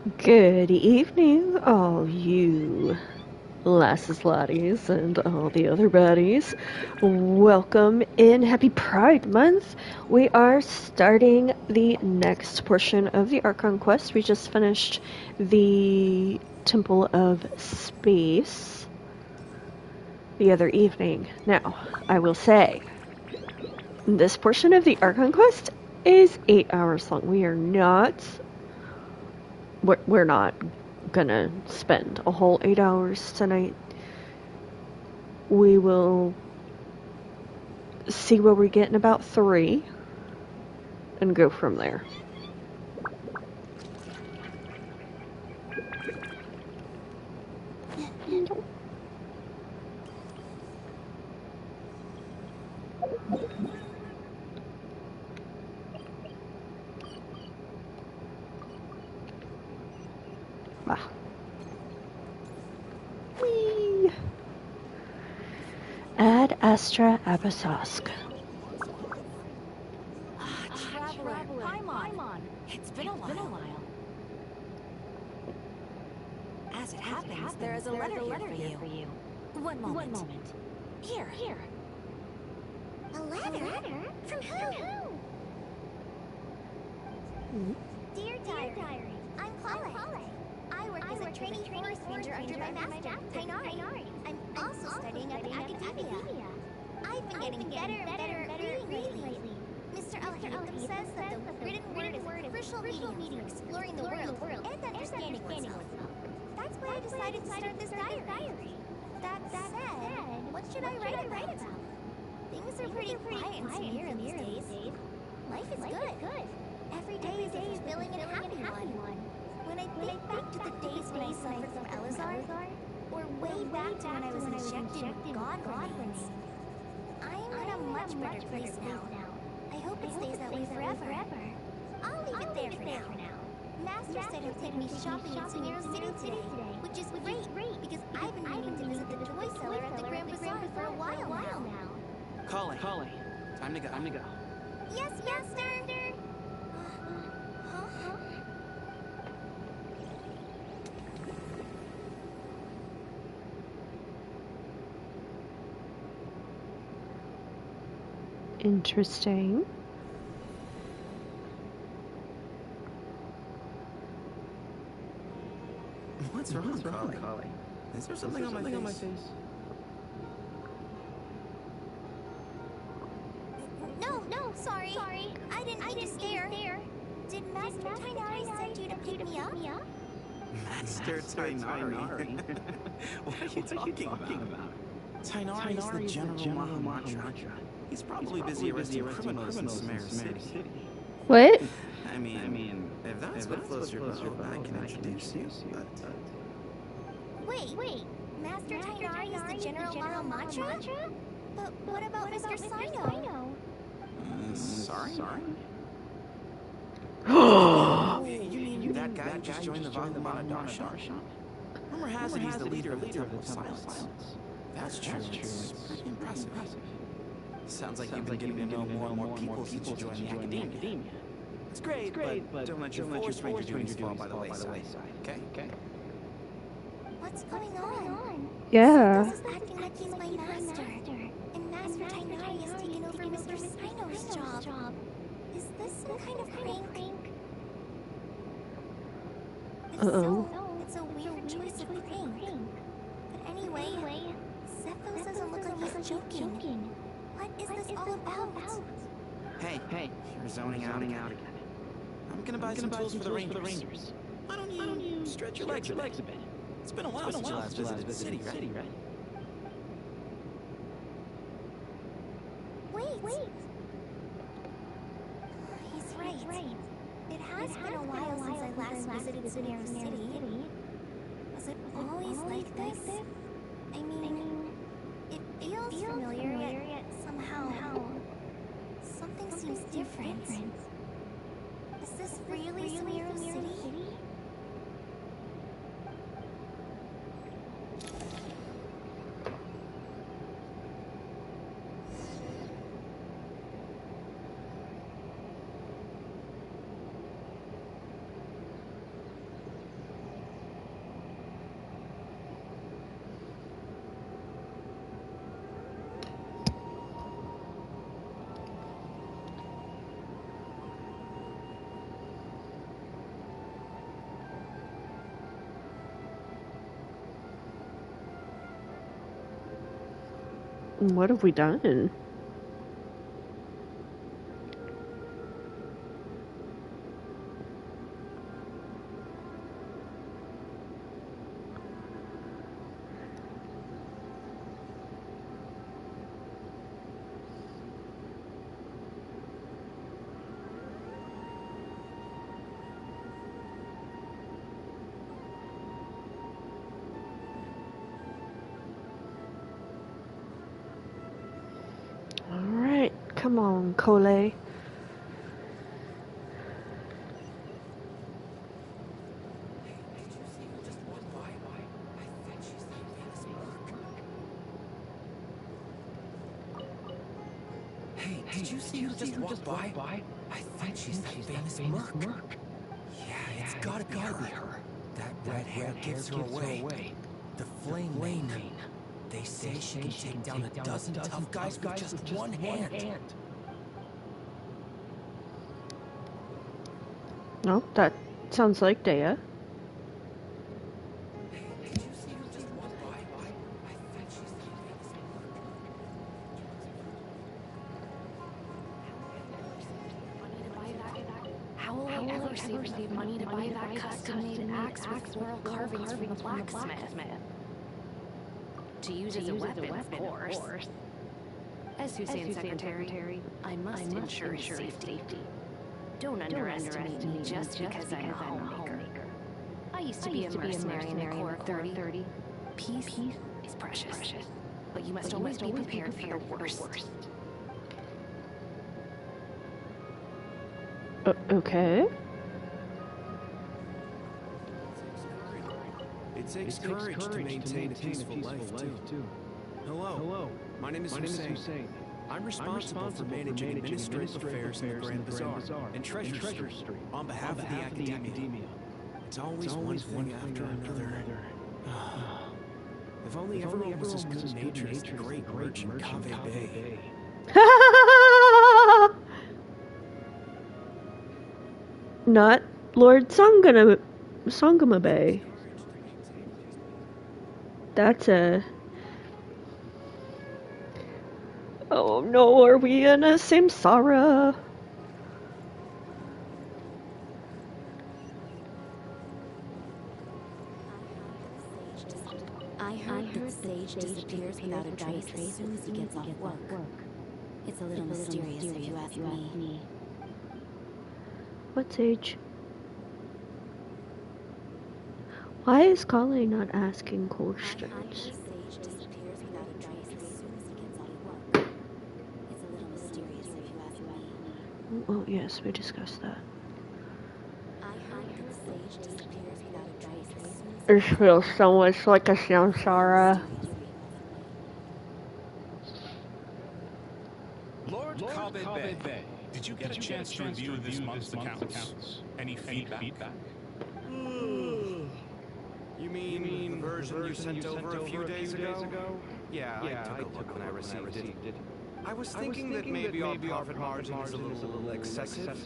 Good evening, all you lasses, laddies, and all the other baddies. Welcome in. Happy Pride Month. We are starting the next portion of the Archon quest. We just finished the Temple of Space the other evening. Now, I will say, this portion of the Archon quest is 8 hours long. We're not gonna spend a whole 8 hours tonight. We will see where we get in about 3 and go from there. Ah. Whee! Ad Astra Abasosk. Traveler, Paimon. It's been a while. As it happens, there is a letter here for you. One moment. Here. A letter? From who? Dear Diary, I'm Paule. I work as a trainee forest ranger under my master, Tainari. I'm also studying at the academia. I've been getting better at reading lately. Mr. Al-Haytham says that the written word is a crucial medium for exploring the world and understanding oneself. That's why I decided to start this diary. That said, what should I write about? Things are pretty quiet and severe these days. Life is good. Every day is a fulfilling and happy one. When I think back to the days when I suffered from Elazar, or way back to when I was injected with God remains, I'm in a much better place now. I hope it stays that way forever. I'll leave it there for now. Master said he'll take me shopping in Sumiro City today, which is great because I've been meaning to visit the toy seller at the Grand Bazaar for a while now. Calling. Time to go. Yes, Master! Huh? Interesting. What's wrong, Callie? Is there something on my face? No, sorry. I didn't mean to stare. Did Master Tainari send you to pick me up? Master Tainari? What are you talking about? Tainari is the General Mahamatra. He's probably busy arresting criminals in Sumero City. What? I mean, if that's what floats your boat, I can introduce you, but... Wait. Master Tainari is the General Mahamatra? But what about Mr. Sino? Sorry? You mean that guy who just joined the Vagamana Darshan? Rumor has it he's the leader of the Temple of Silence. That's true. It's pretty impressive. Sounds like you've been getting to know more and more people since you joined the academia. It's great, but don't let your force ranger duties fall by the wayside, okay? What's going on? Yeah. This is acting like he's my master. And Master Tainari has taken over Mr. Sino's job. Is this some kind of prank? It's a weird choice of prank. But anyway, Zepho doesn't look like he's joking. What is this all about? Hey, you're zoning out again. I'm gonna buy some tools for the Rangers. Why don't you stretch your legs a bit? It's been a while since you last visited the city, right? Wait. He's right. It has been a while since I last visited Sumero City. Was it always like this? I mean, it feels familiar, yet somehow something seems different. Is this really Sumero City? What have we done? Alright, come on, Cole. Hey, did you see who just walked by? I think she's that famous merc. Yeah, it's gotta be her. That red hair gives her away. The Flame Main. They say she can take down a dozen tough guys with just one hand. Oh, that sounds like Dea. Did you see who just walked by? I think she's that famous merc. How will I ever receive money to buy that custom-made axe with floral carvings from the blacksmith? To use as a weapon, of course. As Hussein's secretary, I must ensure his safety. Don't underestimate me just because I'm a homemaker. I used to be a mercenary in the Corps of 30. Peace is precious, but you must always be prepared for the worst. Okay. It takes courage to maintain a peaceful life, too. Hello, my name is Hussein. I'm responsible for managing administrative affairs in the Grand Bazaar and Treasure Street on behalf of the Academia. It's always one thing after another. If only everyone was as good-natured as the great merchant Cave Bay. Not Lord Sangama Bay. That's a... Oh no, are we in a samsara? I heard the sage disappears without a trace as soon as he gets off work. It's a little mysterious if you ask me. What sage? Why is Kale not asking questions? Oh yes, we discussed that. It feels so much like a samsara. Lord Cave Bay, did you get a chance to review this month's accounts? Any feedback? You mean the version you sent over a few days ago? Yeah, I took a look when I received it. I was thinking that maybe our profit margin is a little excessive.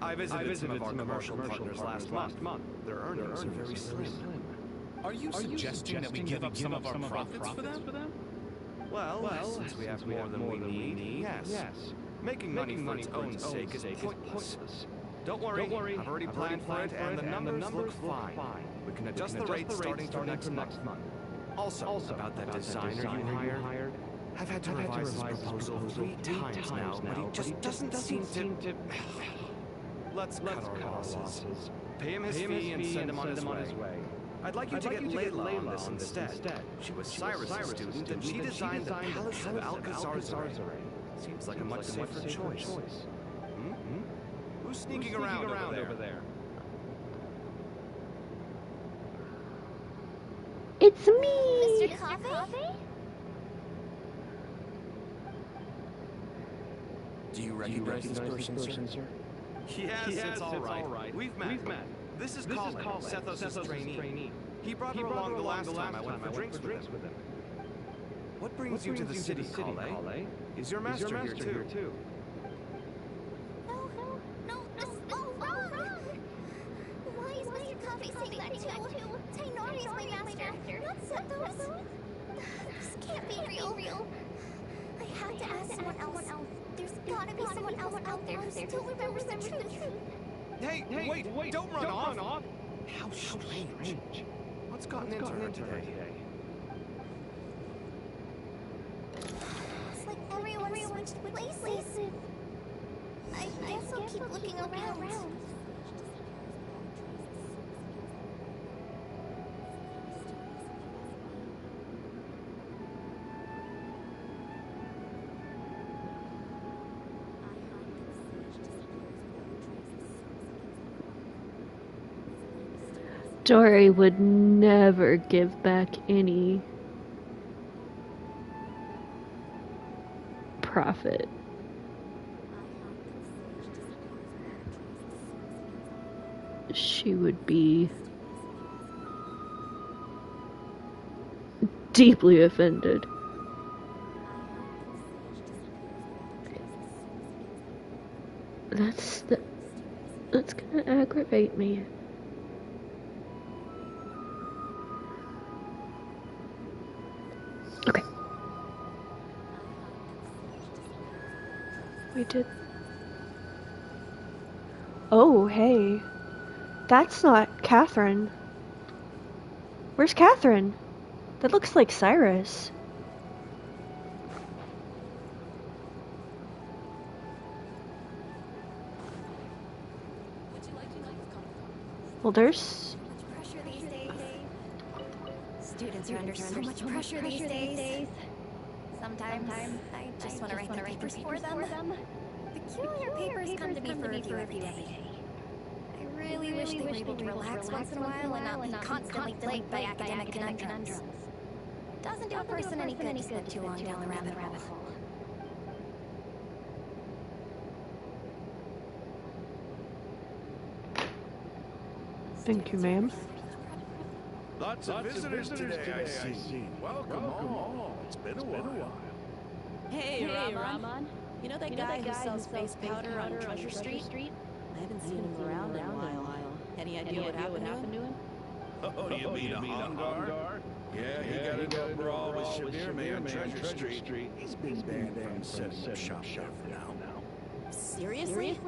I visited some of our commercial partners last month. Their earnings are very slim. Are you suggesting that we give up some of our profits for them? Well, since we have more than we need, yes. Making money for its own sake is pointless. Don't worry, I've already planned for it, and the numbers look fine. We can adjust the rates starting for next month. Also, about that designer you hired, I've had to revise his proposal 3 times now, but he just doesn't seem to... Let's cut our losses. Pay him his fee and send him on his way. I'd like you to get Layla on this instead. She was Cyrus' student, and she designed the Palace of Alcazar. Seems like a much safer choice. Who's sneaking around over there? It's me! Mr. Cave? Do you recognize this person, sir? Yes, it's all right. We've met. This is Colin, Sethos' trainee. He brought her along the last time I went for drinks with him. What brings you to the city, Kale? Is your master here too? No, this is all wrong! Why is Mr. Cave saying that too? Tainari's my master, not Sethos. This can't be real. to ask someone else. There's gotta be someone else out there who still remembers the truth. Hey, wait, don't run off. How strange. What's gotten into her today? It's like everyone switched places. I guess I'll keep looking around. Dory would never give back any profit. She would be deeply offended. That's gonna aggravate me. Okay. We did. Oh, hey. That's not Catherine. Where's Catherine? That looks like Cyrus. Well, there's... Pressure these days. Students are under so much pressure these days. Sometimes I just want to write the papers for them. Peculiar papers come to me for review every day. I really wish they were able to relax once in a while and not be constantly plagued by academic conundrums. Doesn't do a person any good to spend too long down the rabbit hole. Thank you, ma'am. Lots of visitors today, I see. Welcome all. It's been a while. Hey, Rahman. You know that guy who sells face powder on Treasure Street? I haven't seen him around in a while. Any idea what happened to him? Oh, you mean a Hongar? Yeah, he got into a brawl with Shabir May on Treasure Street. He's been banned from setting up shop there for now. Seriously?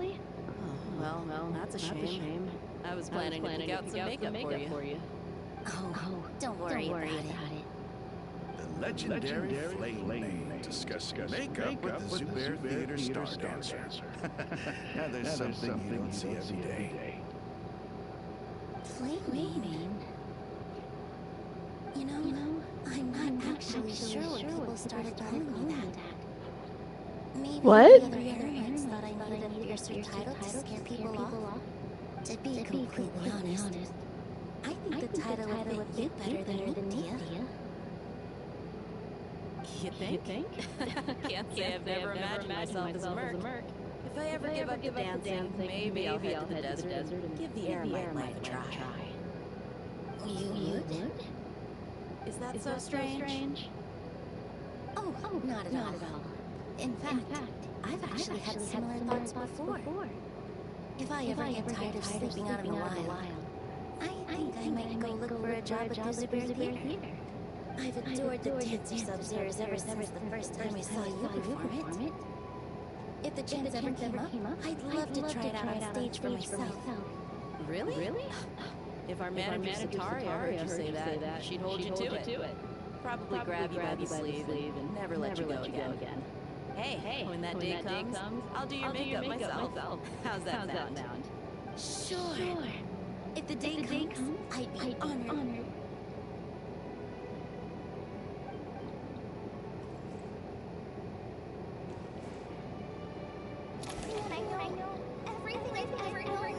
Oh, well, that's a shame. I was planning to pick out some makeup for you. Oh, don't worry about it. The legendary Flame May discussing makeup with the Zubair Theater star dancer. Now there's something you don't see every day. Flaming? You know, I'm not actually sure when people started calling me that. Maybe What? the other parents thought I needed a fiercer title to scare people off. To be completely honest, I think the title would fit you better than Tia. You think? Can't say I've never imagined myself as a merc. If I ever give up the dancing, maybe I'll head to the desert and give the eremite life a try. You would? Is that so strange? Oh, not at all. In fact, I've actually had similar thoughts before. If I ever get tired of sleeping out in the wild, I think I might go look for a job at the Zubair Theater. I've adored the dancers upstairs ever since the first time I saw you perform it. If the chance ever came up, I'd love to try it out on stage for myself. Really? If our manager Satari heard you say that, she'd hold you to it. Probably grab you by the sleeve and never let you go again. Hey, when that day comes, I'll do your makeup myself. How's that sound? Sure. If the day comes, I'd be honored. I know everything I've ever known.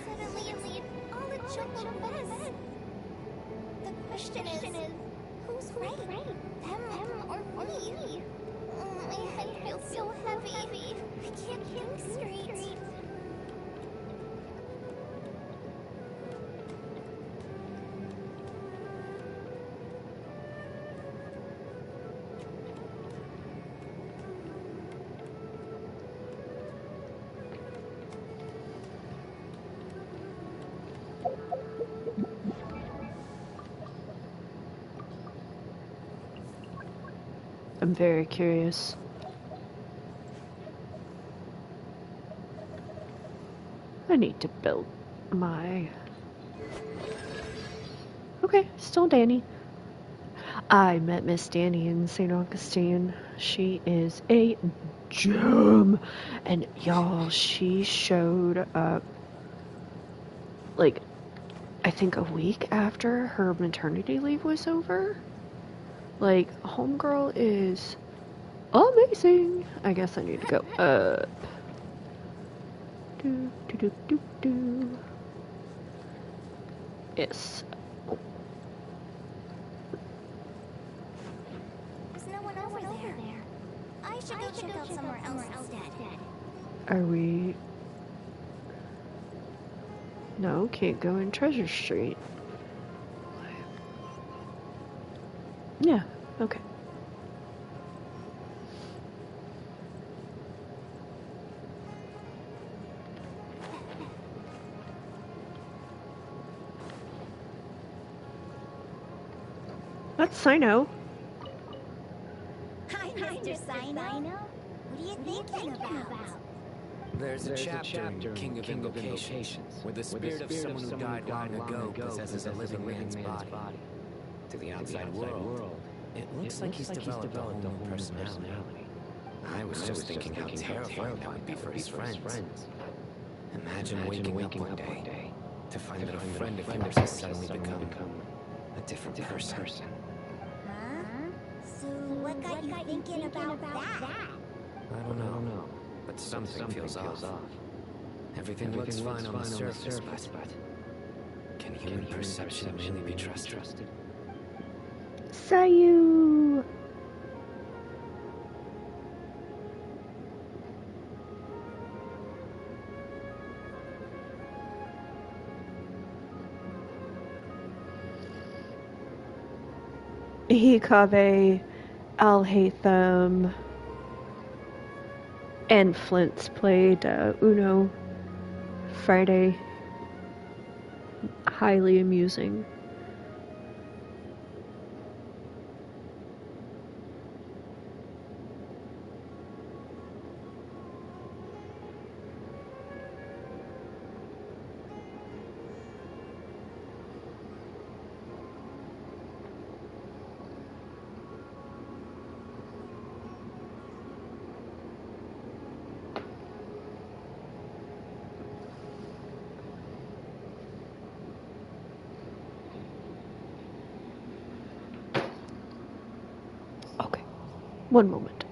Suddenly, all a jumbled mess. The question is, who's right? Them or me? My head feels so heavy. I can't think straight. I'm very curious. I need to build my... Okay, still Danny. I met Miss Danny in St. Augustine. She is a gem. And y'all, she showed up like I think a week after her maternity leave was over. Like, homegirl is amazing. I guess I need to go up. Do, do, do, do, do. Yes. There's no one over there. I should go check out somewhere else instead. Are we... No, can't go in Treasure Street. Yeah, okay. That's Sino. Hi, Mr. Sino. What are you thinking about? There's a chapter in King of Invocations where the spirit of someone who died long ago possesses a living man's body. To the outside world, it looks like he's developed a whole new personality. I was just thinking how terrifying that would be for his friends. Imagine waking up one day to find that a friend of yours has suddenly become a different person. Huh? So what got you thinking about that? I don't know, but something feels off. Everything looks fine on the surface, but can human perception really be trusted? Sayu! Hikabe, Al-Haytham, and Flint's played Uno Friday. Highly amusing. Okay, one moment.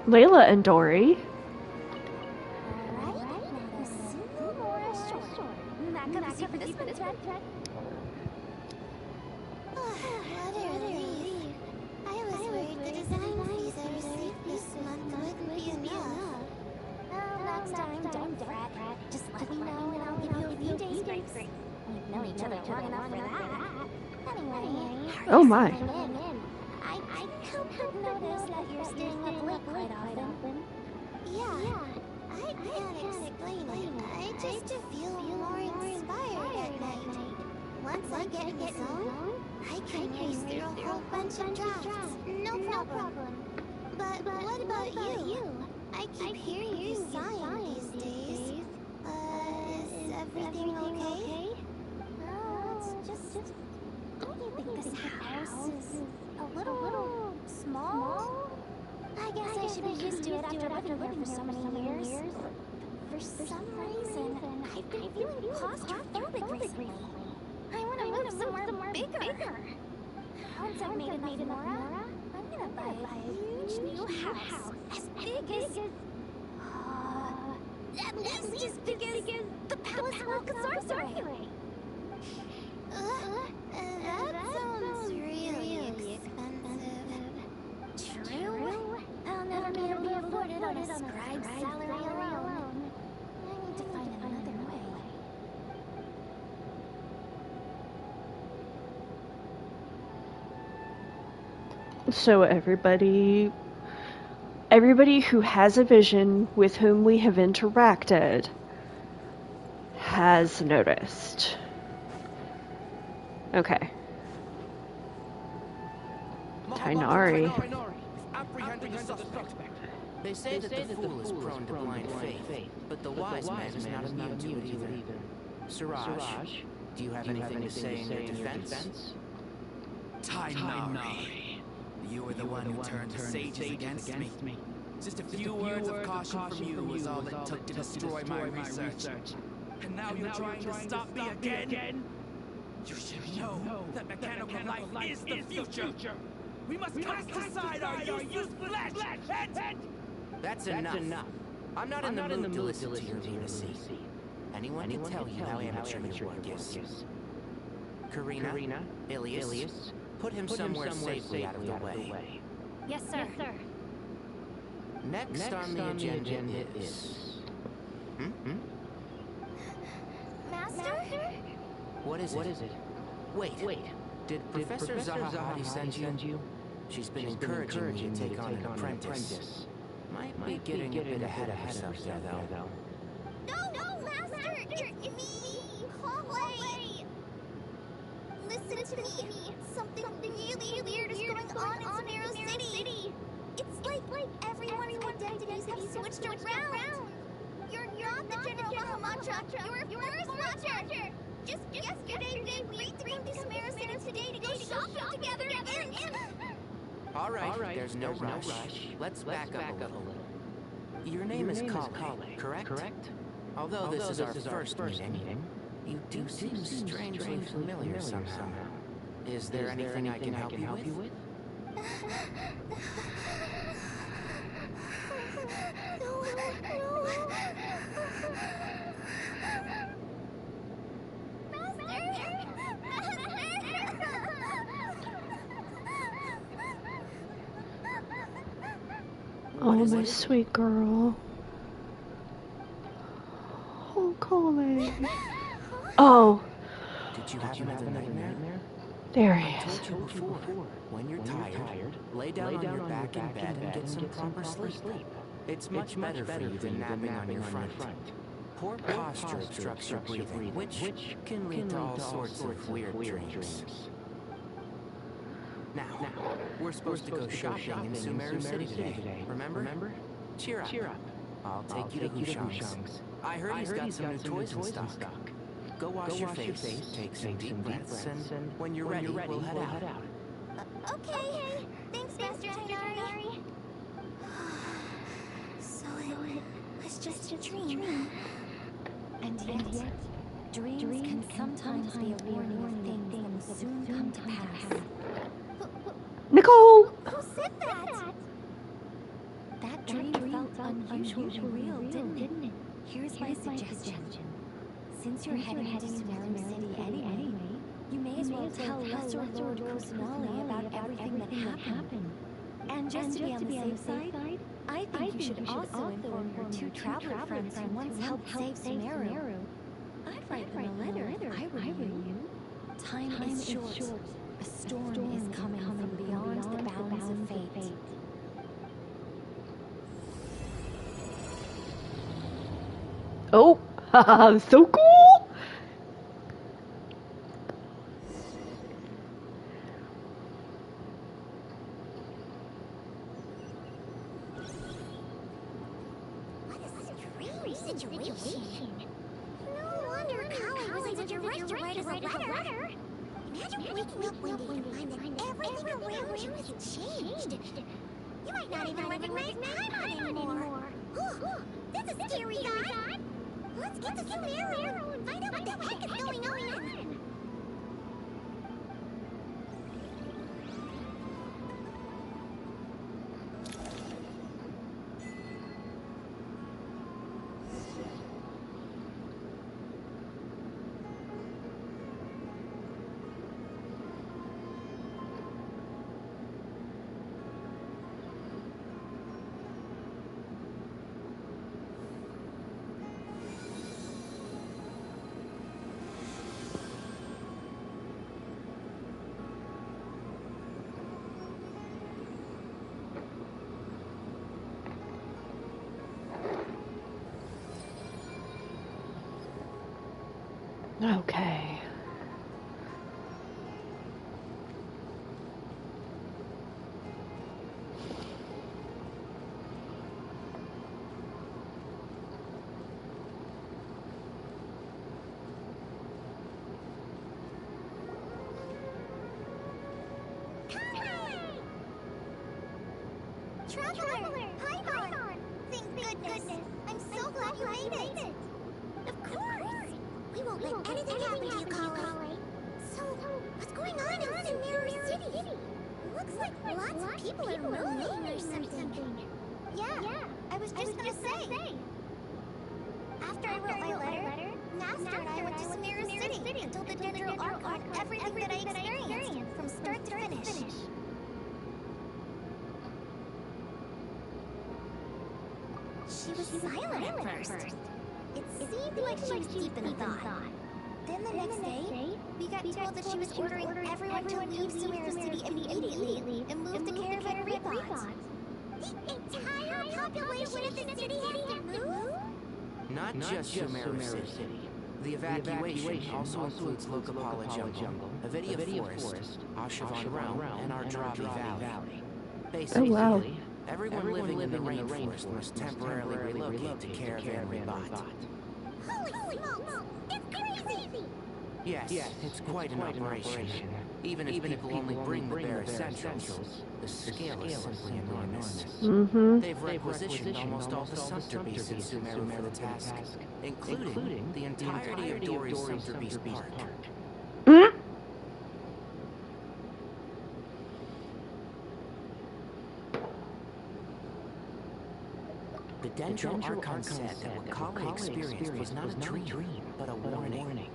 Layla and Dory. Alright, now to Sumora Shore. Back up for this minute, thread. What a relief. I was worried the design fees I received this month wouldn't be enough. Oh next time, don't fret. Just let me know and I'll give you a few days grace. We've known each other long enough for that. Anyway, Oh my. I can't help but notice that you're staying up late quite often. Yeah, I can't explain it. I just feel more inspired at night. Once I get in the zone, I can race through a whole bunch of drafts. No problem. But what about you? I keep hearing you sighing these days. Is everything okay? No, it's just... Don't you think this house is a little small? I guess I should be used to it after living here for so many years. But for some reason, I've been feeling claustrophobic recently. I want to move somewhere bigger. Once I've made enough Mora, I'm gonna buy a huge new house. As big as... at least as big as the Palace of Sorcery. That sounds really expensive. True. I'll never be able to afford it on a scribe's salary alone. I need to find another way. So everybody who has a vision with whom we have interacted has noticed. Okay. Tainari. Apprehending a suspect. They say that the fool is prone to blind faith, but the wise man is not immune to it either. Siraj, do you have anything to say in your defense? Tainari. You were the one who turned the sages against me. Just a few words of caution from you was all it took to destroy my research. And now you're trying to stop me again? You should know that mechanical life is the future. We must cast aside our useless flesh. That's enough. I'm not in the mood to listen to your lunacy. Anyone can tell you how amateur your work is. Karina, Ilias, put him somewhere safely out of the way. Yes, sir. Next on the agenda is... Master? What is it? Wait. Did Professor Zahahati send you? She's been encouraging me to take on an apprentice. Might be getting a bit ahead of herself there, though. No, Master! It's me! Hallway! Listen to me. Something really weird is going on in Sumeru City. It's like everyone's identities have switched around. You're not the General Mahamacha. You're a forest ranger. Just yesterday, we agreed to come to Sumeru City today to go shopping together and... All right, there's no rush. Let's back up a little. Your name is Kale, correct? Although this is our first meeting, you do seem strangely familiar somehow. Is there anything I can help you with? Oh, my sweet girl. Oh, Colin. Oh. Did you have another nightmare? There he I is. told you before. When you're tired, lay down on your back in bed and get some proper sleep. It's much better for you than napping on your front. Poor posture obstructs your breathing, which can lead to all sorts of weird dreams. Now, we're supposed to go shopping in Sumeru City today, remember? Cheer up. I'll take you to Hushang's. I heard he's got some new toys in stock. Go wash your face, take some deep breaths, and when you're ready, we'll head out. Okay. Thanks, Master Tainari. So it was just a dream. And yet, dreams can sometimes be a warning of things that will soon come to pass. Nicole! Who said that? That dream felt unusually real, didn't it? Here's my suggestion. Since you're heading into Sumeru City anyway, you may as well tell Lesser Lord Kusanali about everything that happened. And just to be on the safe side, I think you should also inform your two traveler friends who once helped save Sumeru. I'd write them a letter if I were you. Time is short. A storm is coming from beyond the bounds of fate. Oh, haha, so cool! What a strange situation. No wonder Kyle was able to write us a letter. Imagine waking up one day and find that everything around you has changed. You might not even recognize Paimon anymore. That's a scary thought. Let's get to Sumeru and find out what the heck is going on. Okay. Traveler! Paimon! Thank goodness! I'm so glad you made it! Of course! We won't let anything happen to you, Kale. So, what's going on in Sumeru City? Looks like lots of people are moving or something. Yeah, I was just gonna say. After I wrote my letter, Master and I went to Sumeru City and told the Dendro Archon everything that I experienced, from start to finish. She was silent at first. It seemed like she was deep in thought. Then the next day, we got told that she was ordering everyone to leave Sumeru City immediately and move to Caravan Repot. The entire population of the city had to move? Not just Sumeru City. The evacuation also includes Lokapala Jungle, Avidia Forest, Ashavan Realm, and Ardravi Valley. Basically, wow. everyone living in the rainforest must temporarily relocate to Caravan Repot. Holy smokes! It's crazy! Yes, it's quite an operation. Even if people only bring the bare essentials, the scale is simply enormous. Mm-hmm. They've requisitioned almost all the Sumpter Beasts in Sumeru for the task, including the entirety of Dory's Sumpter Beast Park. Mm? The Dendro Archon said that what Kale experienced was not a dream, but a warning.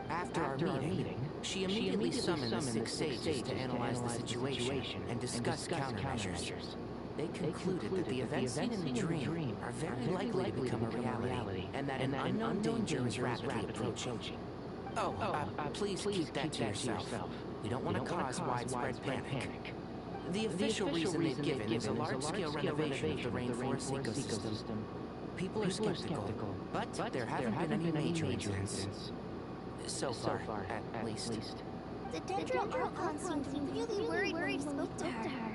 After our meeting, she immediately summoned the 6 sages to analyze the situation and discuss countermeasures. They concluded that the events seen in the dream are very likely to become a reality, and that an unknown danger is rapidly approaching. Please keep that to yourself. We don't want to cause widespread panic. The official reason they've given is a large-scale renovation of the rainforest ecosystem. People are skeptical, but there haven't been any major incidents. So far, at least. The Dendro Archon seemed really worried when we spoke to her.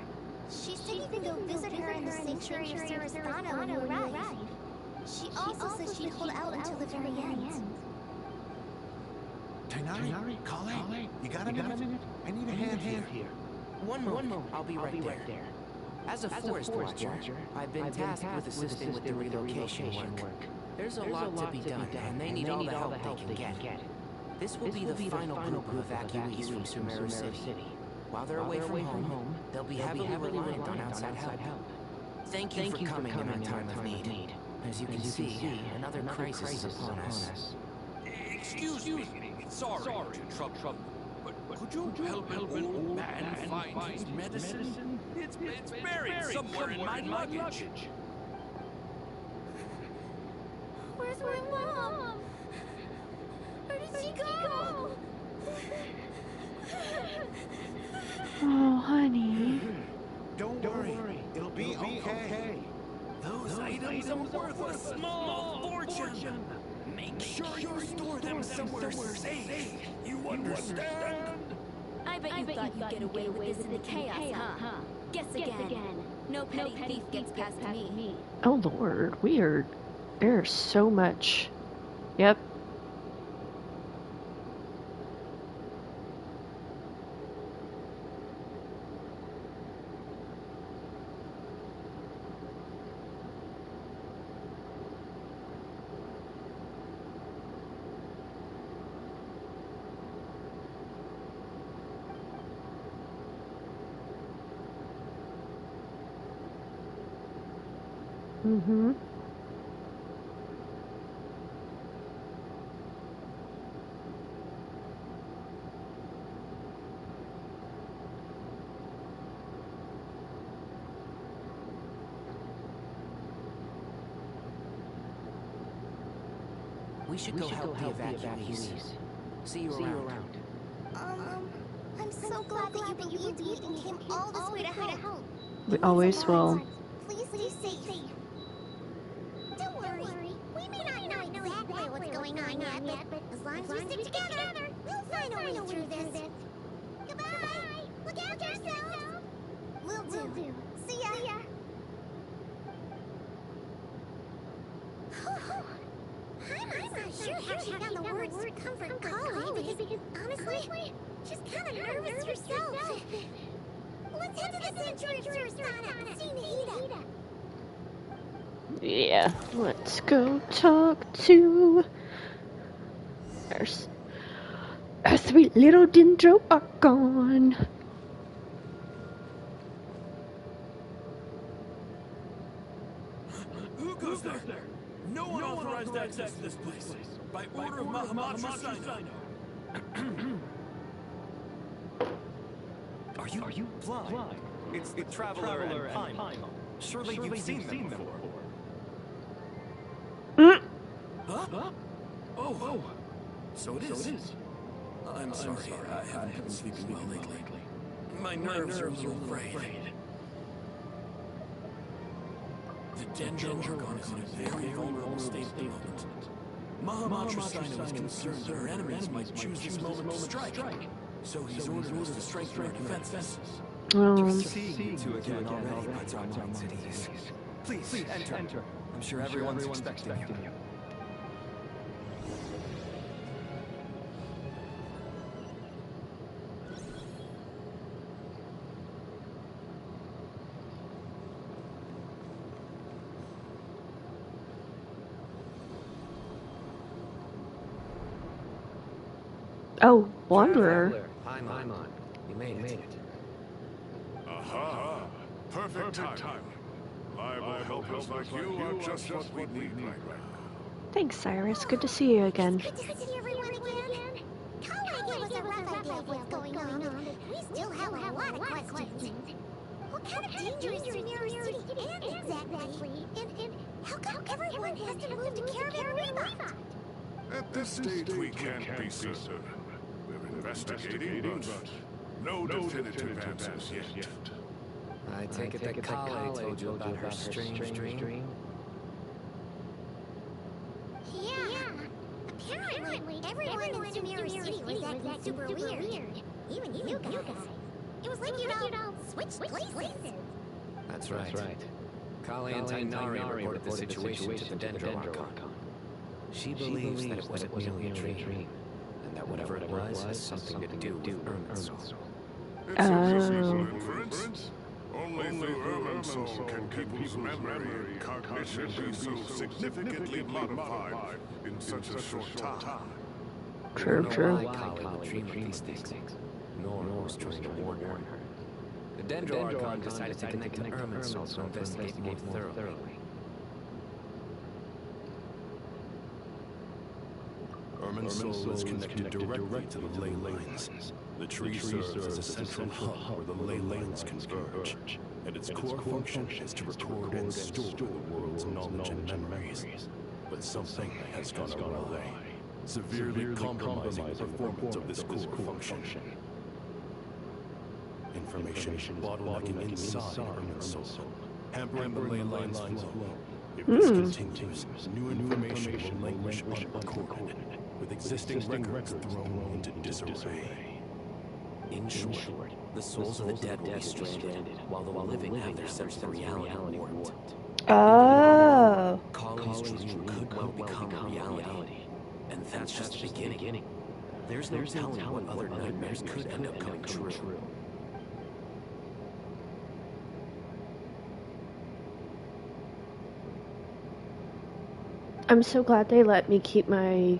She said you could go visit her in the sanctuary of Sarasthana when you arrive. She also said she'd hold out until the very end. Tainari? Kale? You got a minute? I need a hand here. One moment, I'll be right there. As a forest watcher, I've been tasked with assisting with the relocation work. There's a lot to be done, and they need all the help they can get. This will be the final group of evacuees from Sumeru City. While they're away from home, they'll be heavily reliant on outside help. Thank you for coming in a time of need. As you can see, another crisis is upon us. Excuse me. Sorry to trouble. But could you help an old man find his medicine? It's buried somewhere in my luggage. Where's my mom? Where did she go? Oh, honey. Don't worry. It'll be okay. Those items are worth a small fortune. Make sure you store them somewhere safe. You understand? I bet you thought you'd get away with this in the chaos, huh? Guess again. No petty thief gets past me. Oh, Lord. There's so much. Yep. Mm-hmm. We should go help the evacuees. See you around. I'm so glad that you believed me and came all this way to help. We always will. Please stay safe. Don't worry. We may not know exactly what's going on yet, but as long as we stick together, we'll find a way through this. Goodbye. Look after yourself. Will do. See ya. I'm not sure how she found the words to comfort Kali, because honestly, she's kind of nervous herself. Let's head to the sanctuary first, Sana. See Nahida. Yeah. Let's go talk to our sweet little Dendro Archon. Who goes there? No one authorized access to this place. By order of Mahamatra. Are you blind? It's the Traveler and Paimon. Surely you've seen them before. Huh? Oh. So it is. I'm sorry. I haven't been sleeping well lately. My nerves are a little frayed. The Dendro Archon is in a very vulnerable state at the moment. Mahamatra was concerned that our enemies might choose this moment to strike. So he's ordered us to strengthen our defenses. Seeing you two again already puts our minds at ease. Please, enter. I'm sure everyone's expecting you. Oh, Wanderer. Paimon. You made it. Aha! Perfect time. Reliable helpers like you are just what we need right now. Thanks, Cyrus. Good to see you again. Good to see everyone again. Kali gave us a rough idea of what's going on, but we still have a lot of questions. What kind of danger is in Mirror City exactly? And how come everyone has to move to Caravan Reba? At this stage, we can't be certain. We're investigating, but no definitive answers yet. I take it that Kali told you about her strange dream? Yeah. Apparently, everyone in Mirror City was acting super weird. Even you guys. It was like you'd all switched places. That's right. Kali and Tainari reported the situation to the Dendro Archon. She believes that it wasn't merely a dream, and that whatever it was has something to do with Irminsul. It's a reasonable inference. Only through Irminsul can people's memory and cognition be so significantly modified in such a short time. True. Kali would dream of these things, nor was trying to warn her. The Dendro Archon decided to connect to Irminsul to investigate more thoroughly. Irminsul is connected directly to the ley lines. The tree serves as a central hub where the ley lines converge, and its core function is to record and store the world's knowledge and memories. But something has gone awry, severely compromising the performance of this core function. Information is bottlenecking inside Herman's soul, hampering the ley lines flow. If this continues, new information will languish unrecorded, with existing records thrown into disarray. In short, the souls of the dead will be stranded, while the living have their sense of reality warped. Oh. Collie's dream could well become a reality, and that's just the beginning. There's no telling what other nightmares could end up coming true. I'm so glad they let me keep my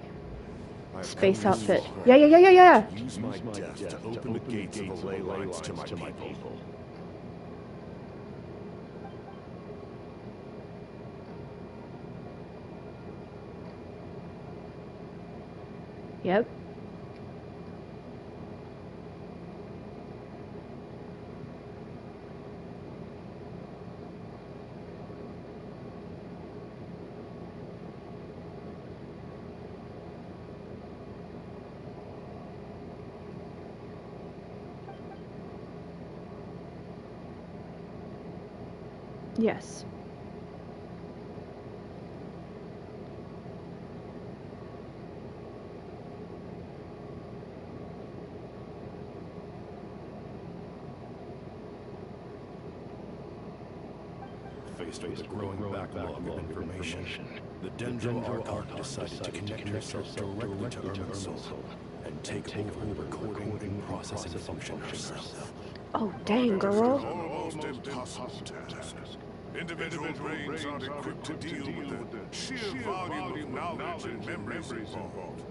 space outfit. Yeah. Use my death to open the gates of the ley lines to my people. Yep. Yes. Faced with a growing backlog of information, the Dendro Archon decided to connect herself directly to Herman's soul and take over the recording and processing function herself. Oh, dang, girl. Almost impossible task. Individual brains aren't equipped to deal with the sheer volume of knowledge and memories involved.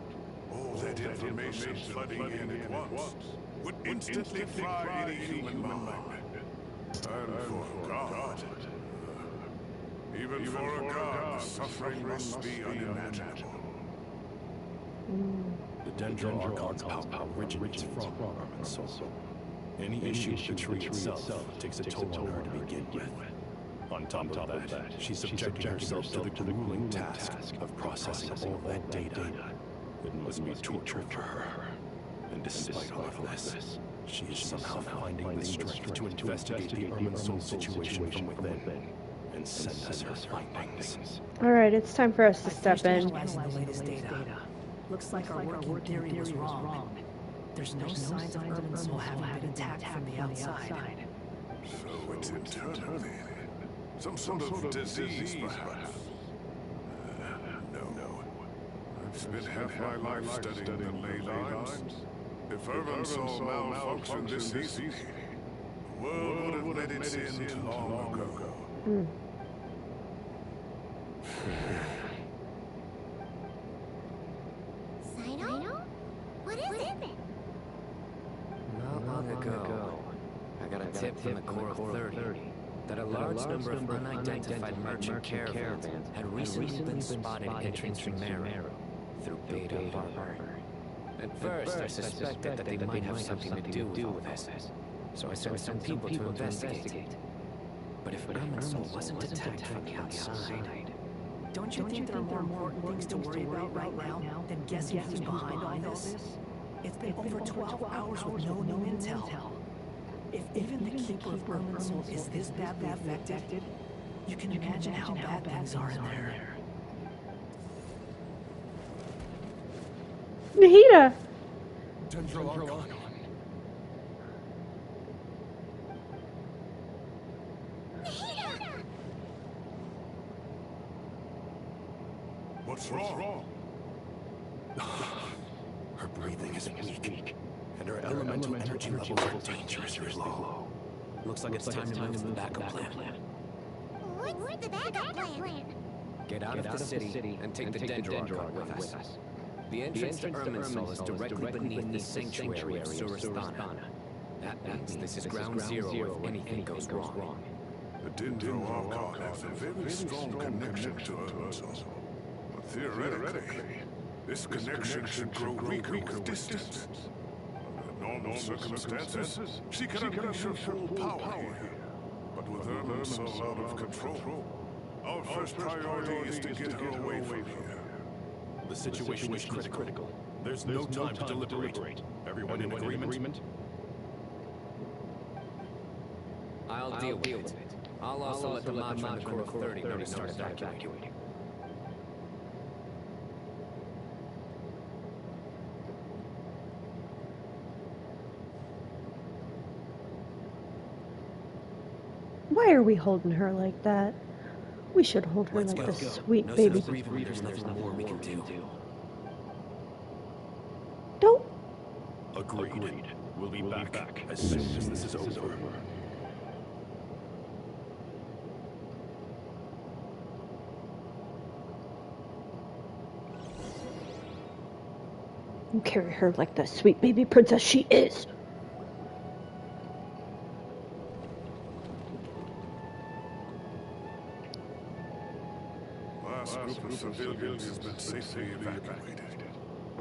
All that information flooding in at once would instantly fry any human mind. And for God, even for a god, the suffering must be unimaginable. The Dendro Archon's power originates from Herman's soul. Any issue with the tree itself takes a toll on her to begin with. On top of that, she's subjecting herself to the grueling task of processing all that data. It must be torture for her. And despite all of this, she is somehow finding the strength to investigate the Herman Soul situation from within and send us her findings. Alright, it's time for us to step in. Analyzing the latest data. Looks like our working theory was wrong. There's no signs of Urban Soul having been attacked from the outside. So it's internal then. Some sort of disease, perhaps. No. I've spent half my life studying the ley lines. If Urban Soul malfunctioned this easy, the world would have let its end long ago. Sino? What is it? Not long ago, I got a tip from the Coral 30 that a large number of unidentified merchant caravans had recently been spotted entering Chimera through Beta Harbor. At first, I suspected that they might have something to do with all this, so I sent some people to investigate. But if Herman's Soul wasn't attacked from the outside... Don't you think there are more important things to worry about right now than guessing who's behind all this? It's been over 12 hours with no new intel. If even the keeper of Urban Soul is this badly affected, you can imagine how bad things are in there. Nahida! Dendro Archon. What's wrong? Her breathing is weak, and her elemental energy levels are dangerously low. Looks like it's time to move to the backup plan. What's the backup plan? Get out of the city and take the Dendro Archon with us. The entrance to Herman's Soul is directly beneath the sanctuary of Surasthana. That means this is ground zero if anything goes wrong. The Dendro Archon has a very strong connection to Urban Soul. But theoretically, this connection should grow weaker with distance. Under normal circumstances, she can unleash her full power here. But with Urban Soul out of control, Our first priority is to get her away from here. The situation is critical. There's no time to deliberate. Everyone in agreement? I'll deal with it. I'll also let the Mantra on the Core 30 know to start evacuating. Why are we holding her like that? We should hold her like the sweet baby. There's nothing more we can do. Don't. Agreed. We'll be back as soon as this is over. You carry her like the sweet baby princess she is. Last group of civilians has been safely evacuated.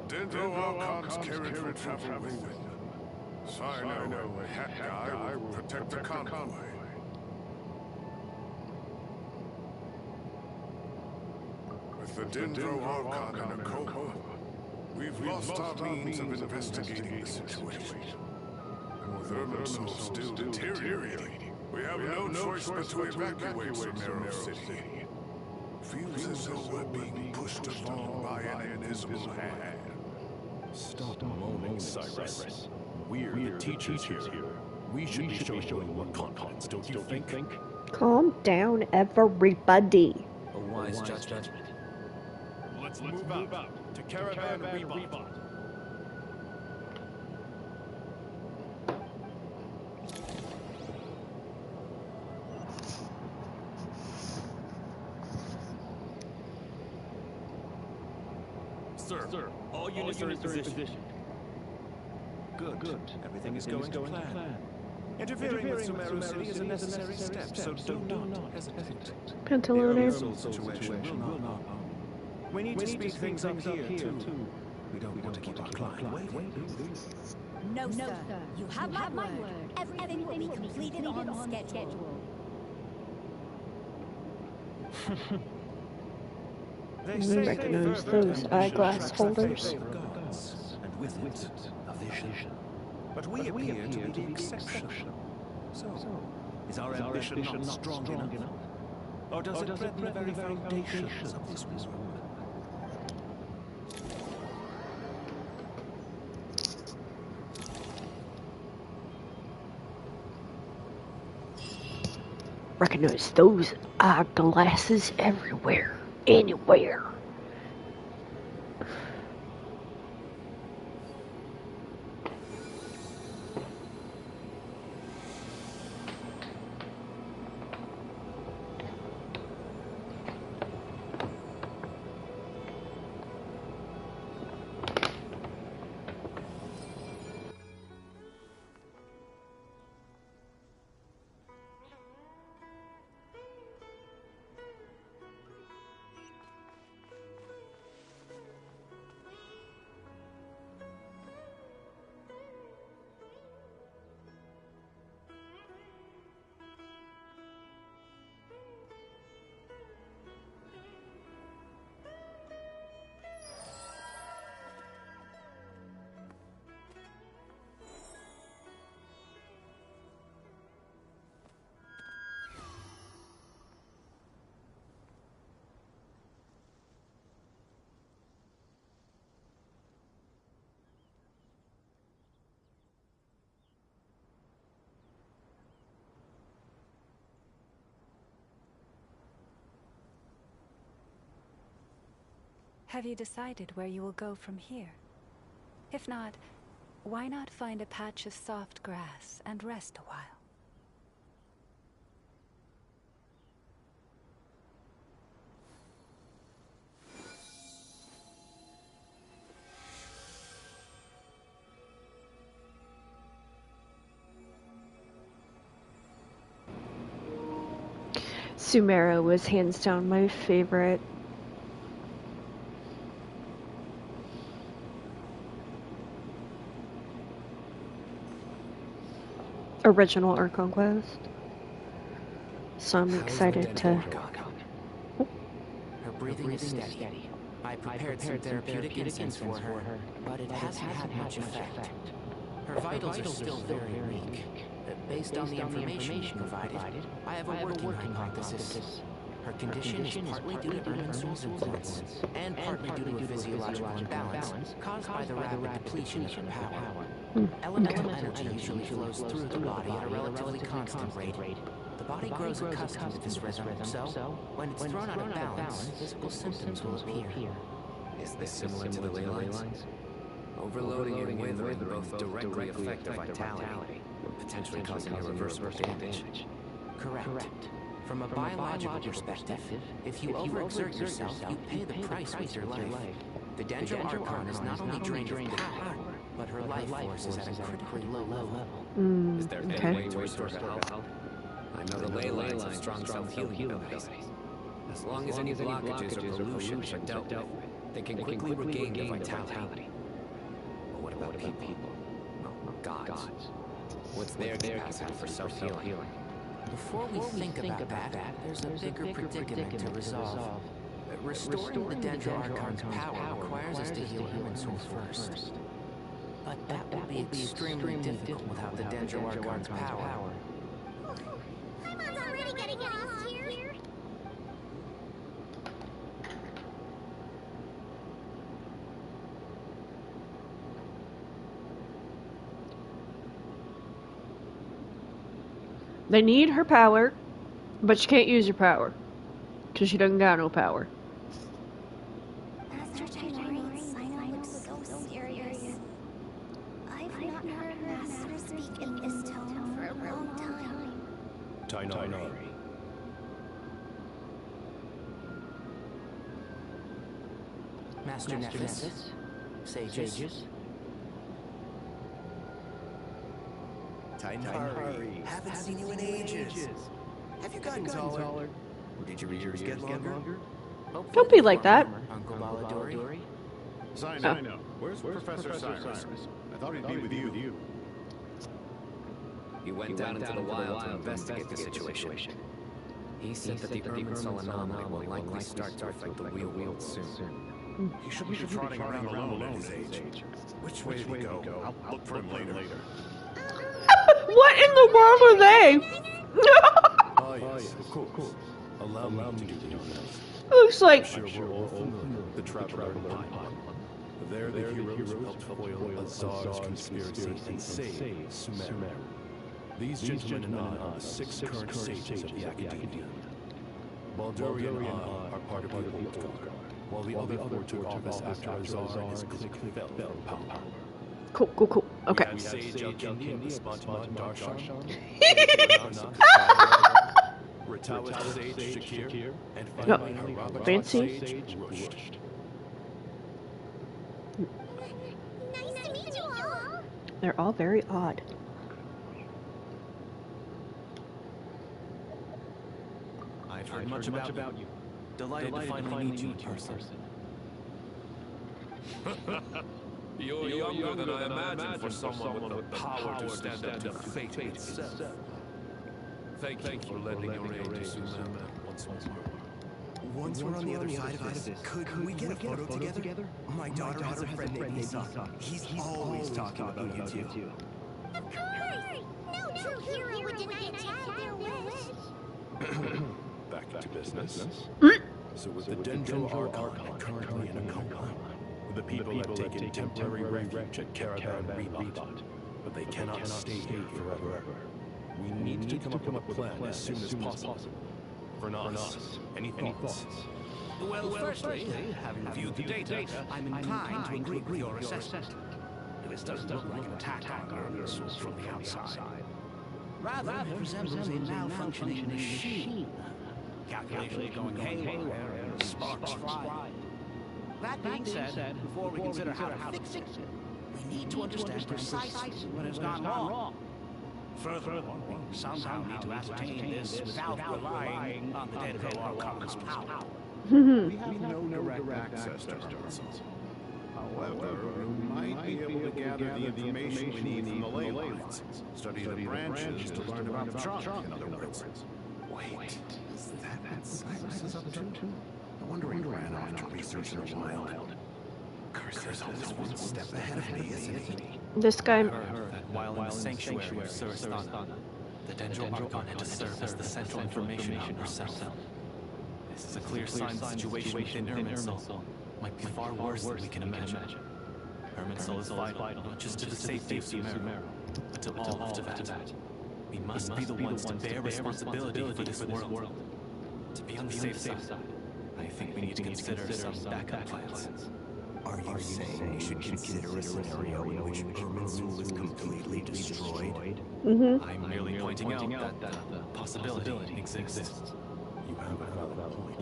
Dendro Archon's carriage will travel with them. Sino, the hat guy, will protect the convoy. With the Dendro Archon in a coma, we've lost our means of investigating the situation. And with Irminsul still deteriorating, we have no choice but to evacuate Sumeru City. Feels as though we're being pushed along by an invisible hand. Stop moaning, Cyrus. We're the teachers here. We should be showing more confidence, don't you think? Calm down, everybody. A wise judgment. Let's move out to Caravan Rebot. Sir, all units are in position. Good. Everything is going to plan. Interfering with Sumeru City is a necessary step, so do not hesitate. Pantalones. The situation will not. We need to speed things up here, too. We don't want to keep our client waiting. No, sir. You have my word. Everything will be completed on schedule. We recognize those eyeglass holders. And with it, a vision. But we appear to be the exception. So, is our ambition not strong enough? Or does it threaten the very foundations of this world? Recognize those eyeglasses everywhere, anywhere. Have you decided where you will go from here? If not, why not find a patch of soft grass and rest a while? Sumeru was hands down my favorite. Original Archon Quest. So I'm excited to breathing is steady. I prepared some therapeutic incense for her, but it hasn't had much effect. Her vitals are still very weak. Based on the information you provided, I have a working hypothesis. Her condition is partly due to Irminsul's influence, and partly due to a physiological imbalance caused by the rapid depletion of her power. Elemental energy usually flows through the body at a relatively constant rate. The body grows accustomed to this rhythm, so when it's thrown out of balance, physical symptoms will appear. Is this similar to the ley lines? Overloading and withering both directly affect their vitality, potentially causing irreversible damage. Correct. From a biological perspective, if you overexert yourself, you pay the price with your life. The Dendro Archon is not only drained of power, but her life force is at a critically low level. Is there any way to restore her health? I know the ley lines have strong self-healing abilities. As long as any blockages or pollutions are dealt with, they can quickly regain their vitality. But what about people? Oh, gods. What's their capacity for self-healing? Before we think about that, there's a bigger predicament to resolve. Restoring the Dendro Archon's power requires us to heal Irminsul first. But that will be extremely difficult without the Dendro Archon's power. Paimon's already getting lost here. They need her power, but she can't use her power. Because she doesn't got no power. Master Tainari's sign looks so serious. I've not heard Master speak in this tone for a long time. Tainari. Master Nephis? Sages? Tainari, haven't seen you in ages. Have you gotten taller? Or did your ears get longer? Don't be like that. Uncle Baladori? Zino, where's Professor Cyrus? I thought he'd be with you. He went down into the wild to investigate the situation. He said that the Irminsul anomaly will likely start to affect the real world soon. He shouldn't be trotting around alone at his age. Which way did he go? I'll look for him later. What in the world are they? Oh, yes, of course. Allow me to do the honors. Looks like Sure, we're all familiar with the Traveler Empire. There, the heroes helped foil Azar's conspiracy and save Sumer. These gentlemen and I are the 6 current sages of the Academia. Balduri and I are part of the Old Guard, while the other 4 took office after Azar and his clique fell from power. Cool. Okay. We have Sage Al-Kindi of the Spontamat Darshan, Ratawa's Sage Shakir, and finally Haraba's Fancy. Sage Rushed. Nice to meet you all. They're all very odd. I've heard much about you. Delighted to finally meet you in person. You're younger than I imagined for someone with the power to stand up to fate itself. Thank you for lending your aid to Sumer once more. Once we're on the other side of this, could we get a photo together? My daughter has a friend named Isa. He's always talking about you two. Of course! No true hero would deny a child their wish. Back to business. So with the Dendro Archon currently in a coma, the people have taken temporary refuge at Caravan Rebot, but they cannot stay here forever. We need to come up with a plan as soon as possible. For us, any thoughts? Well, firstly, having viewed the data, I'm inclined to agree with your assessment. This doesn't look like an attack on Irminsul from the outside. Rather, it resembles a malfunctioning machine. Calculations going haywire, sparks flying. That being said, before we consider how to fix it, we need to understand precisely what has gone wrong. Furthermore, we somehow need to ascertain this without relying on the Dendro Archon's power. We have no direct access to Irminsul. However, we might be able to gather the information we need from the ley lines. Study the branches to learn about the trunk, in other words. Wait, is that what Cyrus is up to? wonder he ran off to research in the wild. Cursor's always one step ahead of me, isn't he? This guy. Heard that while in the sanctuary of Surasthana, the Dendro Archon had to serve as the central information on herself. This is a clear sign the situation within Irminsul might be far worse than we can imagine. Irminsul is vital, not just to the safety of Sumeru, but to all of Teyvat. We must be the ones to bear responsibility for this world. To be on the safe side, I think we need to consider some backup plans. Are you saying we should consider a scenario in which Irminsul is completely destroyed? I'm merely pointing out that the possibility exists. You have a valid point.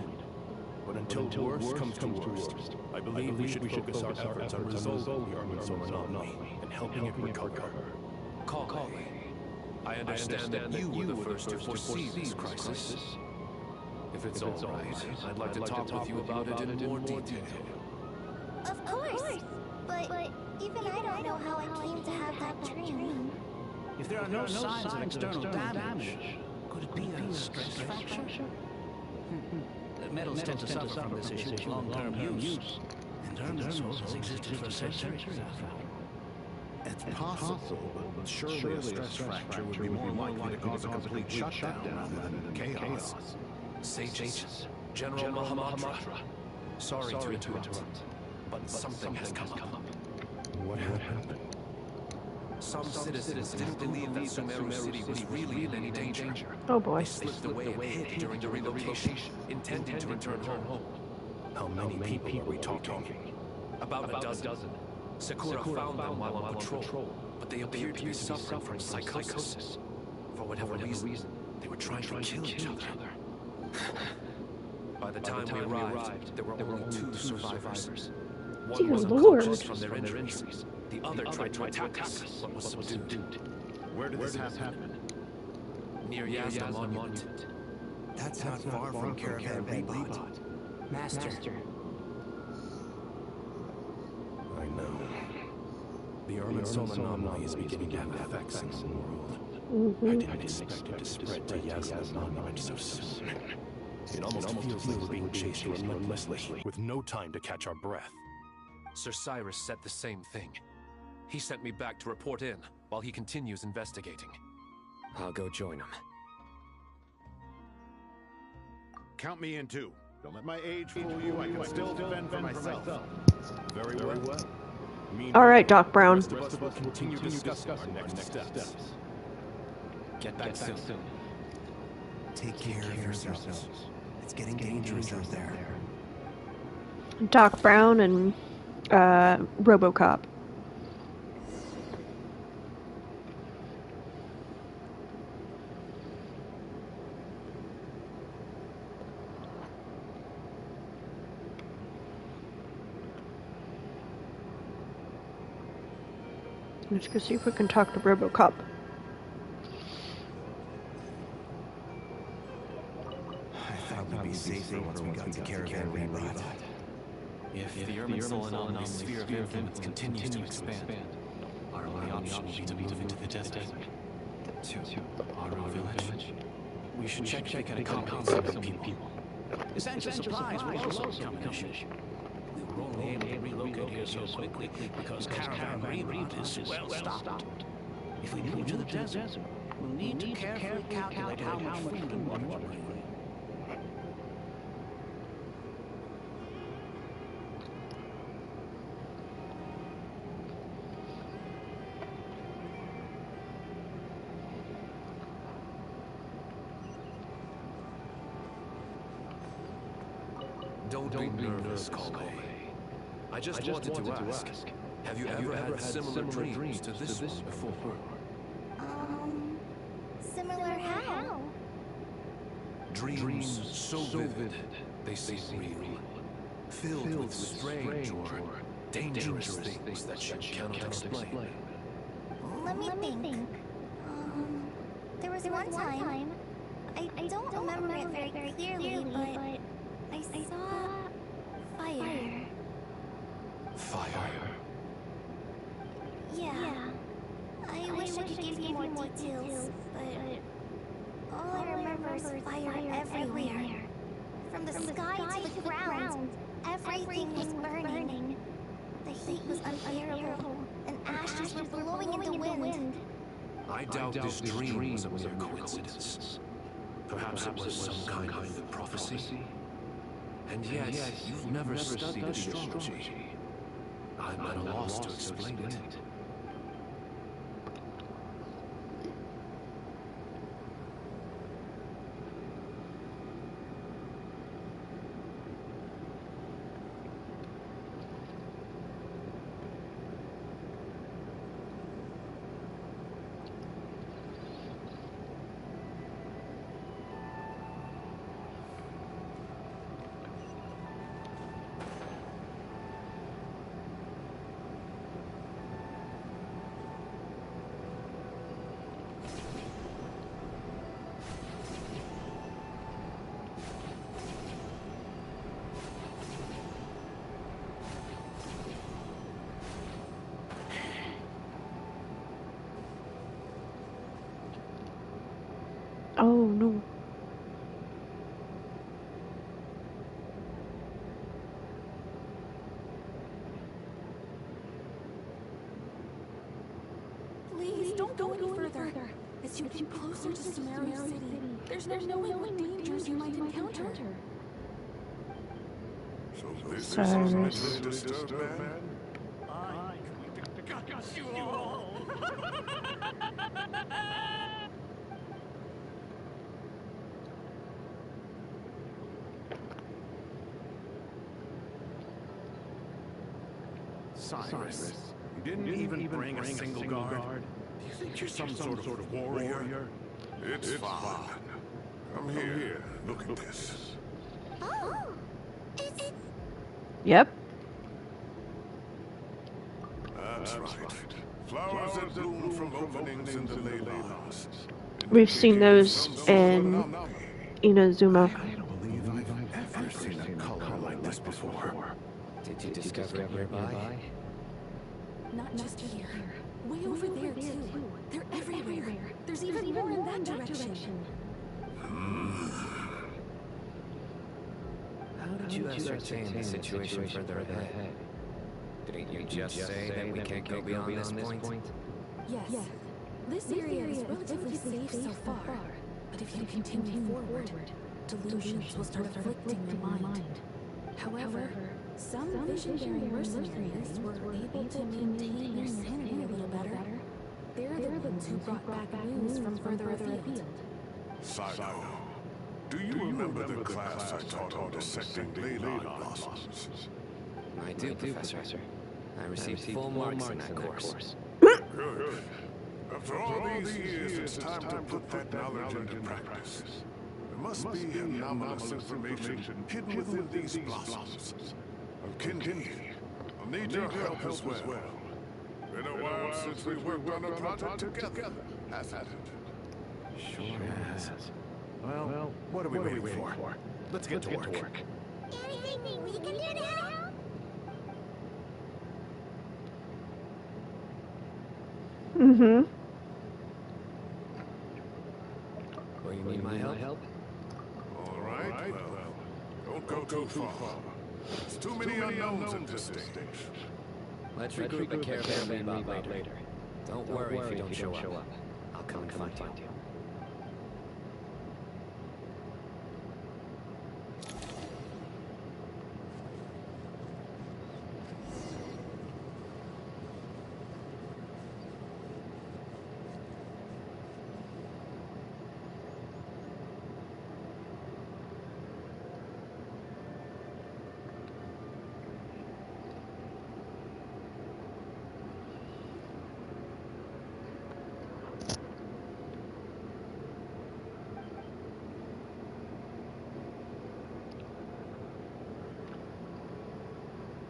But until worst comes to worst, I believe we should focus our efforts on resolving the Irminsul anomaly and helping it recover. Call. I understand that you were the first to foresee this crisis. If it's all right, I'd like to talk with you about it in more detail. Of course. But even I don't know how I came to have that dream. If there are no signs of external damage, could it be a stress fracture? Metals tend to suffer from this issue with long-term use. And Irminsul has existed for centuries, after all. It's possible, but surely a stress fracture would be more likely to cause a complete shutdown rather than chaos. Sages, General Mahamatra. Sorry to interrupt, but something has come up. What happened? Some citizens didn't believe that Sumeru City was really in any danger. Oh boy. They slipped away and hid during the relocation, intending to return home. How many people are we talking? About a dozen. Sakura found them while on patrol, but they appeared to be suffering from psychosis. For whatever reason, they were trying to kill each other. By the time we arrived, there were only 2 survivors. One was unconscious from their injuries. The other tried to attack us, but was subdued. Where did this happen? Near Yazda Monument. That's not far from Caravan Rebot. Master. I know. The Irminsul anomaly is beginning to have effects in the world. I didn't expect it to spread to Yazda Monument so soon. It almost feels like we're being chased relentlessly, with no time to catch our breath. Sir Cyrus said the same thing. He sent me back to report in, while he continues investigating. I'll go join him. Count me in too. Don't let my age fool you. I can still fend for myself. Very well. All right, Doc Brown. The rest of us will continue discussing our next steps. Get back soon. Take care of yourselves. It's getting dangerous out there. Doc Brown and RoboCop. Let's go see if we can talk to RoboCop. I thought we'd be safer once we got to Caravan Rebot. If the Irminsul anomaly's sphere of influence continues to expand, our only option will be to move into the desert. To our own village. We should check if they can accommodate so many people. Essential supplies will also become an issue. We were only able to relocate here so quickly because Caravan Rebot is well stocked. If we move to the desert, we'll need to carefully calculate how much food and water we'll bring. Don't be nervous, Colby. I just wanted to ask, have you ever had similar dreams to this one before? Similar how? Dreams so vivid, they seem real. Filled with strange or dangerous things that you cannot explain. Let me think. There was one time, I don't remember it very clearly, but I saw fire. Fire? Yeah. I wish I could give you more details, but all I remember is fire everywhere. From the sky to the ground, everything was burning. The heat was unbearable, and ashes were blowing in the wind. I doubt this dream was a mere coincidence. Perhaps it was some kind of prophecy. And yet, you've never studied astrology. I'm at a loss to explain it. Oh no. Please, don't go any further. As you get closer to Sumeru City, there's no knowing what dangers you might encounter. So this is our mentally disturbed man? I got you all. Cyrus, you didn't even bring a single guard? Do you think you're some sort of warrior? It's fine. Come here. Look at this. Oh, it's... Yep. That's right. Flowers that bloom from openings in the ley lines. We've seen those in Inazuma. I don't believe I've ever seen a color like this before. Did you discover it nearby? Not just here. Way over there, too. They're everywhere. There's even more in that direction. How did you ascertain the situation further ahead? Didn't you just say that we can't go beyond this point? Yes. This area is relatively safe so far. But if you continue forward, delusions will start afflicting your mind. However, some visionary mercenaries were able to maintain their sanity a little better. They're the ones who brought back news from further afield. Psycho, do you remember the class I taught on dissecting leyline blossoms? I do, Professor. I received full marks in that course. Good. After all these years, it's time to put that knowledge into practice. There must be anomalous information hidden within these blossoms. Kindy, I'll need your help as well. Been a while since we worked on a project together, hasn't it? Sure has. Well, what are we waiting for? Let's get to work. Anything we can do to help? Mm-hmm. Well, you need my help? All right, well, don't go too far. There's too many unknowns at this stage. Let's regroup at Caravan Bebop later. Don't worry if you don't show up. I'll come and find you.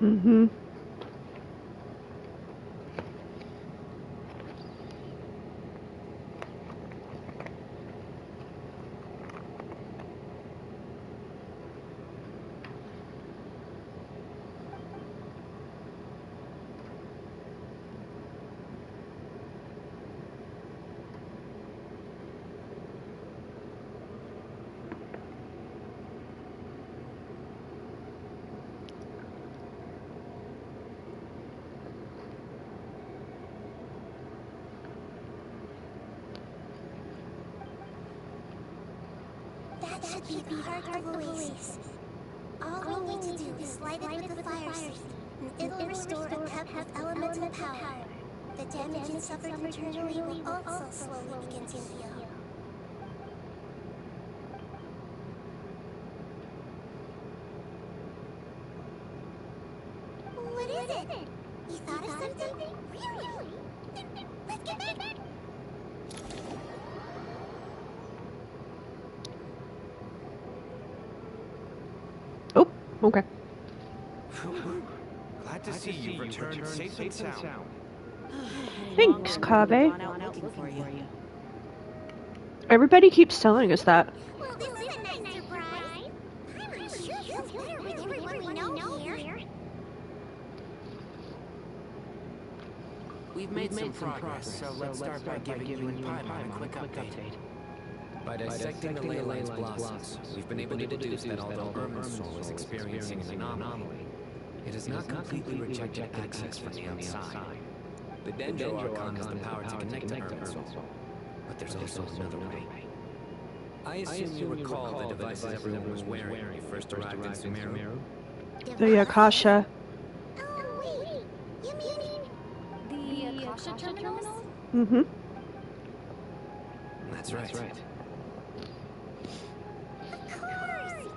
Mm-hmm. That should be the heart of Oasis. All we need to do is light it with the fire seed, and it'll restore a cup of elemental power. The damage it suffered internally will also slowly begin to heal. What is it? You thought of something? Really? Let's get back. Oh, okay. Glad to see you returned safe and sound. Thanks, Kaveh. Everybody keeps telling us that. Well, this is a nice surprise. I'm sure feels better with everyone we know here. We've made some progress, so let's start by giving you and Paimon a quick update. By dissecting the ley line's blossoms, we've been able to deduce that although Irminsul is experiencing an anomaly, it has not completely rejected access from the outside. The Dendro Archon has the power to connect to Irminsul, but there's also another way. I assume you recall the devices everyone was wearing when you first arrived in Sumeru? The Akasha. Oh, wait. You mean The Akasha terminals? Mm-hmm. That's right. Of course!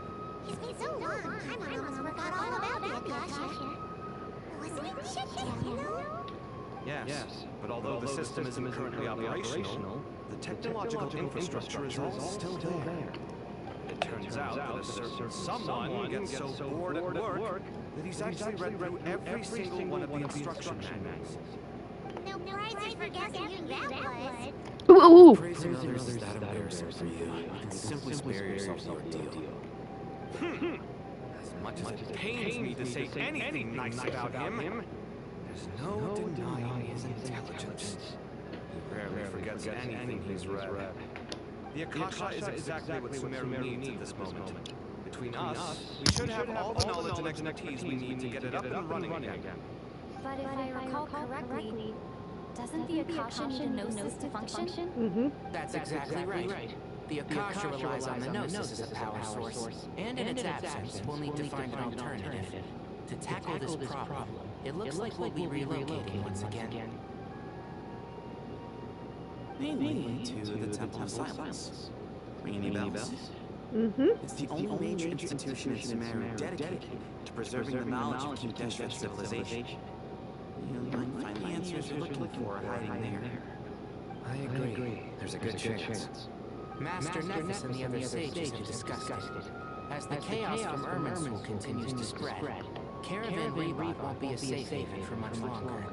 It's been so long, I almost forgot all about the Akasha. Wasn't it shut down, you know? Yes, but although the system isn't currently operational, the technological infrastructure is all still there. It turns out that a certain someone gets so bored at work that he's actually read through every single one of the instruction manuals. No prizes for guessing who that was. Ooh. Praising others is that embarrassing for you. You can simply spare yourself the ordeal. As much as it pains me to say anything nice about him, there's no denying his intelligence. He rarely forgets anything he's read. The Akasha is exactly what Sumeru needs at this moment. Between us, we should have all the knowledge and expertise we need to get it up and running again. But if I recall correctly, doesn't the Akasha need a gnosis to function? Mm-hmm. That's exactly right. The Akasha relies on the Gnosis as a power source, and in its absence, we'll need to find an alternative. To tackle this problem, it looks like we'll be relocating once again. Mainly to the Temple of Silence. Ring any bells? Mm-hmm. It's the only major institution in Sumeru dedicated to preserving the knowledge of King Deshret's civilization. You might find the answers you're looking for hiding there. I agree. There's a good chance. Master Nephis and the other sages have discussed it. As the chaos from Irminsul continues to spread, Caravan Rebot won't be a safe haven for much longer.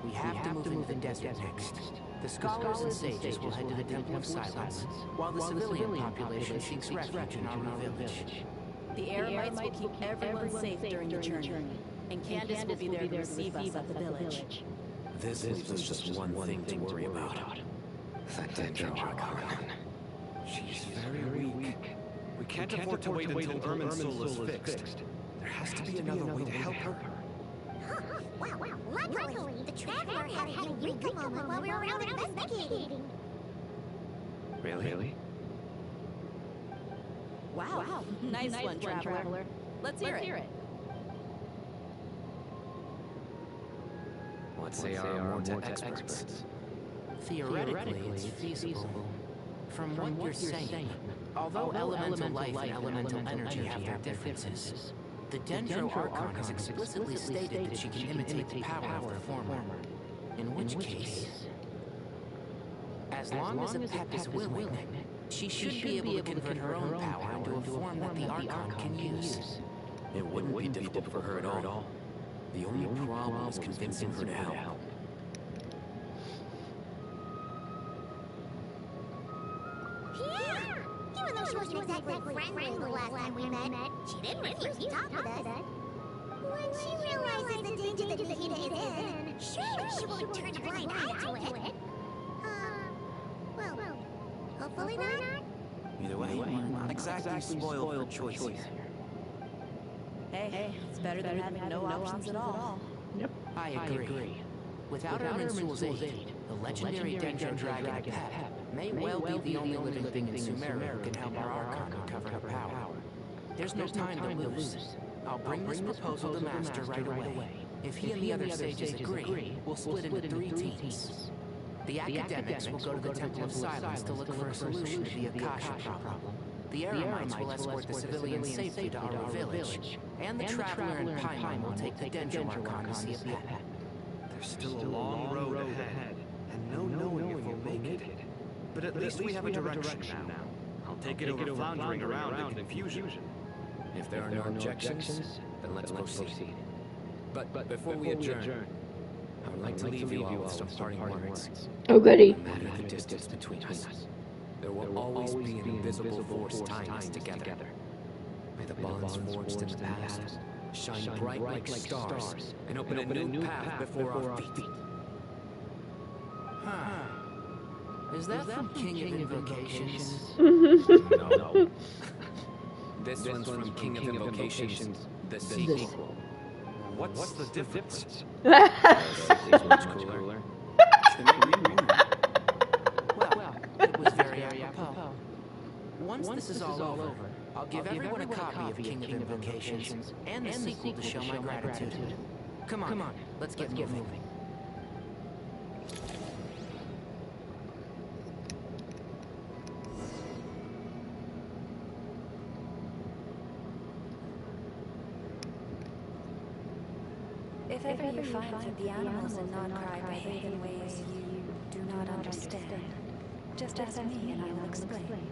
We have to move into the desert next. The scholars and sages will head to the Temple of Silence, while the civilian population seeks refuge in our new village. The Eremites will keep everyone safe during the journey, and Candace will be there to receive us at the village. This leaves us just one thing to worry about. That Dendro Archon. She's very weak. We can't afford to wait until Irminsul is fixed. There has to be another way to help her. Wow. Luckily, the Traveler had a eureka moment while we were out investigating. Really? Wow. Nice one, Traveler. Let's hear it. What say our Morta experts? Theoretically, it's feasible. From what you're saying, although elemental life and elemental energy have their differences, the Dendro Archon has explicitly stated that she can imitate the power of the former. In which case, as long as Apep is willing, she should be able to convert her own power into a form that the Archon can use. It wouldn't be difficult for her at all. The only problem is convincing her to help. Yeah! Even though she wasn't exactly friendly the last time we met, she didn't refuse to talk with us. When she realizes the danger that Nahida is in, surely she won't turn a blind eye to it. Well, hopefully not. Either way, we're not exactly spoiled for choice here. Hey, it's better than having no options at all. Yep. I agree. Without Irminsul's aid, the legendary Dendro Dragon Apep may well be the only living thing in Sumeru who can help our Archon recover her power. There's no time to lose. I'll bring this proposal to Master right away. If he and the other sages agree, we'll split into 3 teams. The academics will go to the Temple of Silence to look for a solution to the Akasha problem. The Eremites will escort the civilians safely to our village. And the Traveler and Paimon will take the Dendro Archon to see a pet. There's still a long road ahead, and no knowing if we'll make it. But at least we have a direction now. I'll take it over floundering around in confusion. If there are no objections, then let's proceed. But before we adjourn, I would like to leave you all with some parting words. Oh, goody. No matter the distance between us, there will always be an invisible force tying us together. May the bonds forged in the past shine bright like stars and open a new path before our feet. Is that from King of Invocations? No. This one's from King of Invocations, the sequel. What's the difference? Much cooler. Well, it was very apropos. Once this is all over, I'll give everyone a copy of King of Invocations and the sequel to show my gratitude. Come on, let's get moving. If ever you find that the animals in non-cry behave in ways you do not understand, just ask me and I will explain.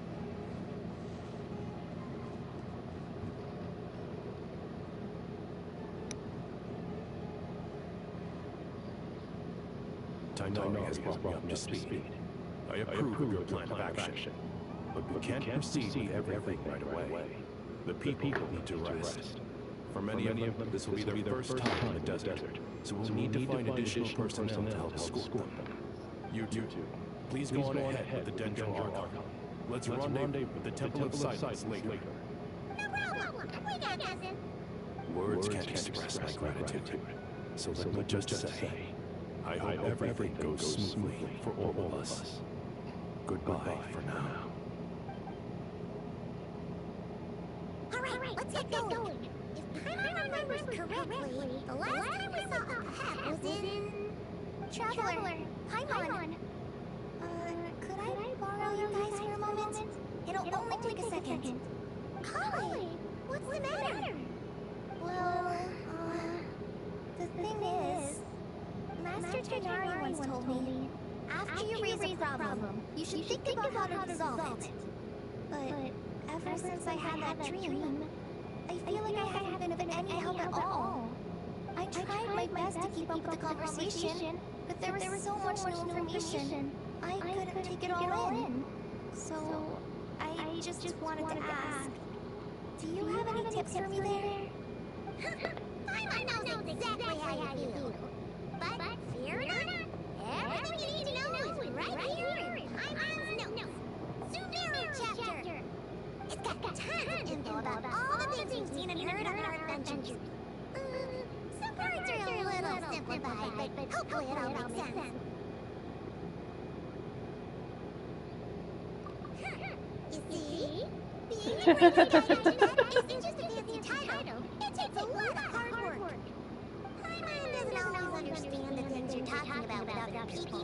Tainari has brought me up to speed. I approve of your plan of action. But we can't proceed with everything right away. The people need to rest. For many of them, this will be their first time in the desert, so we'll need to find additional personnel to help escort them. You two, please go on ahead with the Dendro Archon. Let's rendezvous with the Temple of Silence later. No problem. We got this. Words can't express my gratitude, so let me just say, I hope everything goes smoothly for all of us. Goodbye for now. Alright, let's get going. If I remember correctly, the last time we saw a pet was in... Traveler, Paimon. Could I borrow you guys for a moment? It'll only take a second. Holly, what's the matter? Well, the thing is, Master Tainari once told me, after you raise a problem, you should think about how to resolve it. But ever since I had that dream, I feel like I haven't been of any help at all. I tried my best to keep up with the conversation, but there was so much new information. I couldn't take it all in. So, I just wanted to ask, do you have any tips for me there? I know exactly how you feel. But fear not, everything you need to know is right here in Paimon's notes. Sumeru chapter. It's got tons of info about all the things we've seen and heard on our adventures. Some parts are a little simplified, but hopefully it all makes sense. You see? Being a great guide isn't just a fancy title. It takes a lot of hard work. Paimon doesn't always understand the things you're talking about with other people.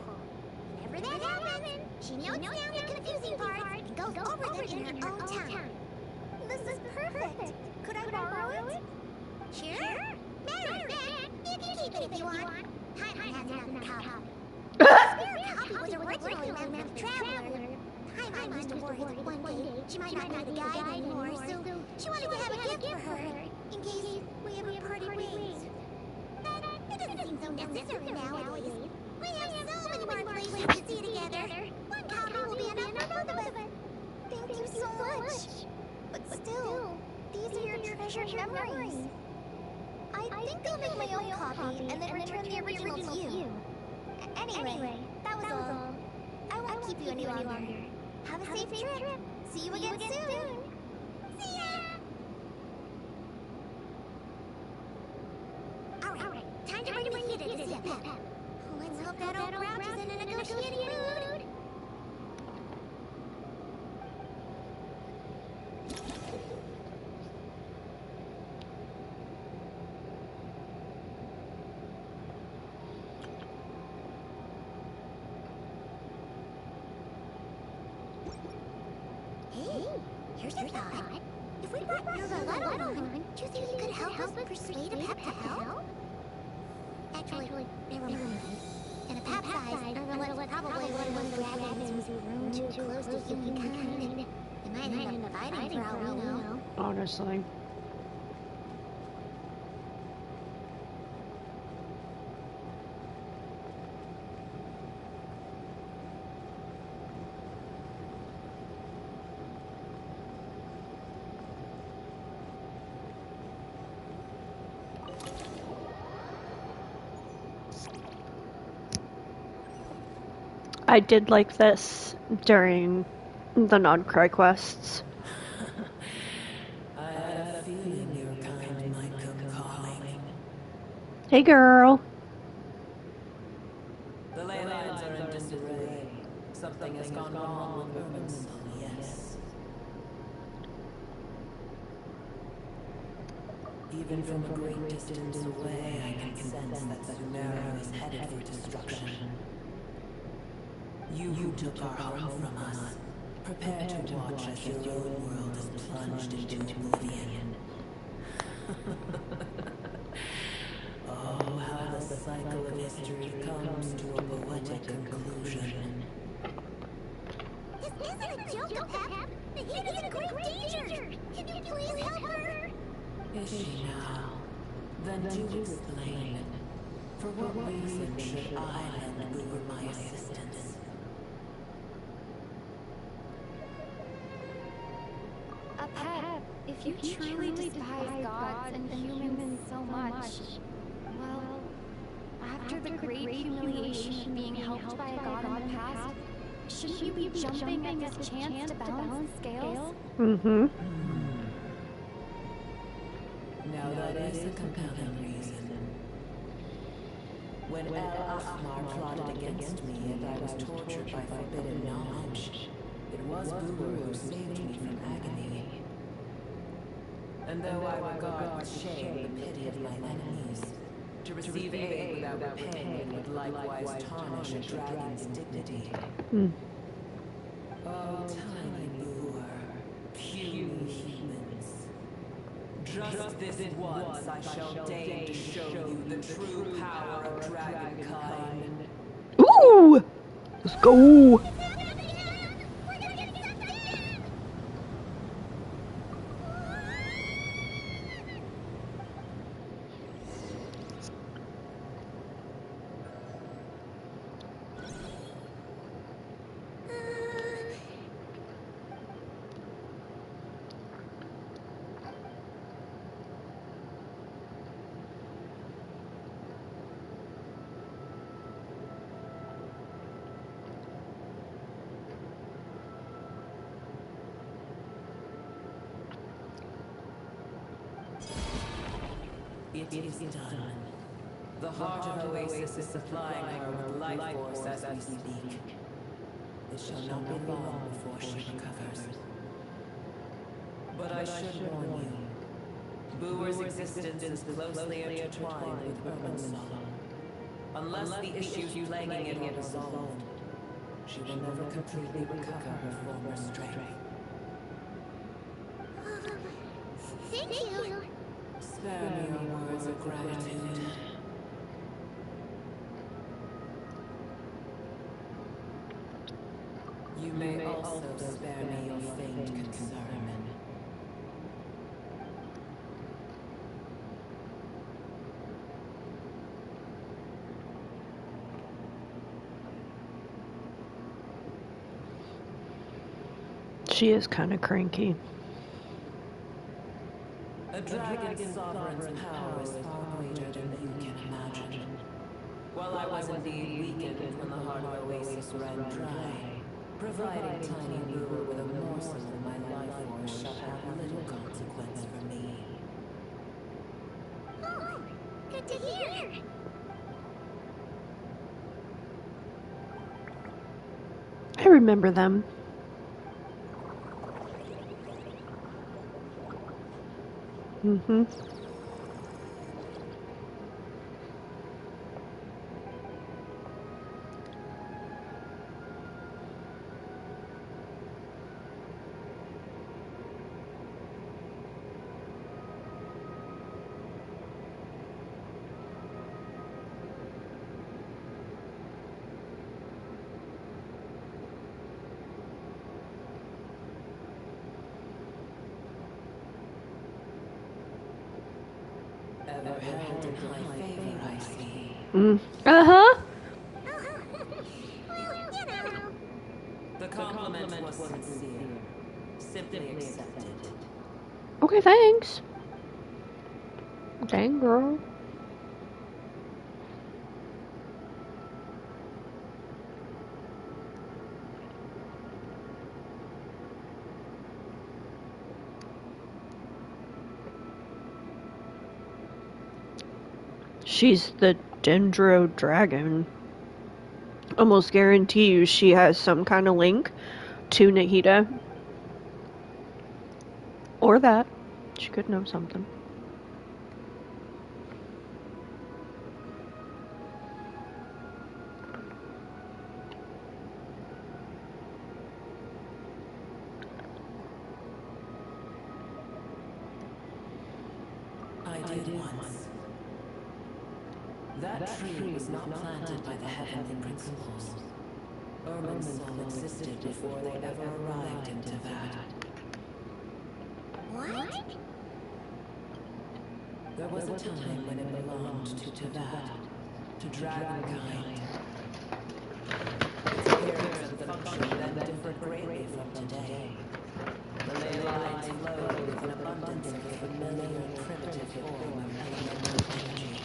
Whenever that happens, she notes down the confusing parts and goes over them in her own time. This is perfect. Could I borrow it? Sure. Matter of fact, you can keep it if you want. Paimon has another copy. The spare copy was originally meant for the Traveler. Paimon used to worry that one day she might not be the guide anymore, so she wanted to have a gift for her, in case we ever parted ways. But it doesn't seem so necessary nowadays. We have so many more places to see together. One copy will be enough for both of us. Thank you so much. But still, these are your treasured memories. I think I'll make my own copy and then return the original to you. Anyway, that was all. I won't keep you any longer. Have a safe trip. See you again soon. See ya! Alright, time to bring Nikita to see a pet. Let's hope that old grouch is in a negotiating mood. Here's a thought. If we brought your roulette along, do you think he could help us persuade a pep to help? Actually, never mind. In a pep size, our roulette's probably one of those dragons who's room too close to humankind. They might end up fighting for all we know. Honestly. I did like this during the non-cry quests. I had a feeling your kind might come calling. Hey, girl. The ley lines are in disarray. Something has gone wrong with Irminsul, yes. Even from a great distance away, I can sense that Sumeru is headed for destruction. You who took our home from us, prepare to watch as your own world is plunged into oblivion. Oh, how the cycle of history comes to a poetic conclusion. This isn't a joke, Pep. The heat is in great danger. Can you please help her? Is she now? Then do explain. For what reason should I lend Uber my assistance? Pep, if you truly despise gods and humans so much, well, after the great humiliation of being helped by a god in the past, shouldn't you be jumping at this chance to balance the scales? Mm-hmm. Now that is a compelling reason. When El Ahmar plotted against me and I was tortured by forbidden knowledge, it was Boober who saved me from agony. And though I regard with shame the pity of my enemies, to receive aid without repaying it would likewise tarnish a dragon's dignity. Oh, tiny Boober, puny humans. Just this once I shall deign to show you the true power of dragonkind. Ooh! Let's go! It is done. The heart of Oasis is supplying her with life force as we speak. It shall not be long before she recovers. But I should warn you, Booer's existence is closely intertwined with Irminsul. Unless the issues plaguing it are resolved, she will never completely recover her former strength. Thank you. Spare me your words of gratitude. You may also spare me your faint concern. She is kind of cranky. A dragon's sovereign's power is far greater than you can imagine. While I was indeed weakened when the heart of Oasis ran dry, providing tiny Booer with a morsel of my life force shall have little consequence for me. Oh, good to hear. I remember them. Mm-hmm. held in high favor, I see. Uh-huh. The compliment was sincere. Simply accepted. Okay, thanks. Dang, girl. She's the Dendro Dragon. Almost guarantee you she has some kind of link to Nahida. Or that. She could know something. I did once. That tree was not planted by the heavenly principles. Irminsul existed before they ever arrived in Tavad. What? There was a time when it belonged to Tavad, to Dragonkind. Its appearance and function then differed greatly from today. The ley lines flowed with an abundance of a familiar, primitive form of elemental energy.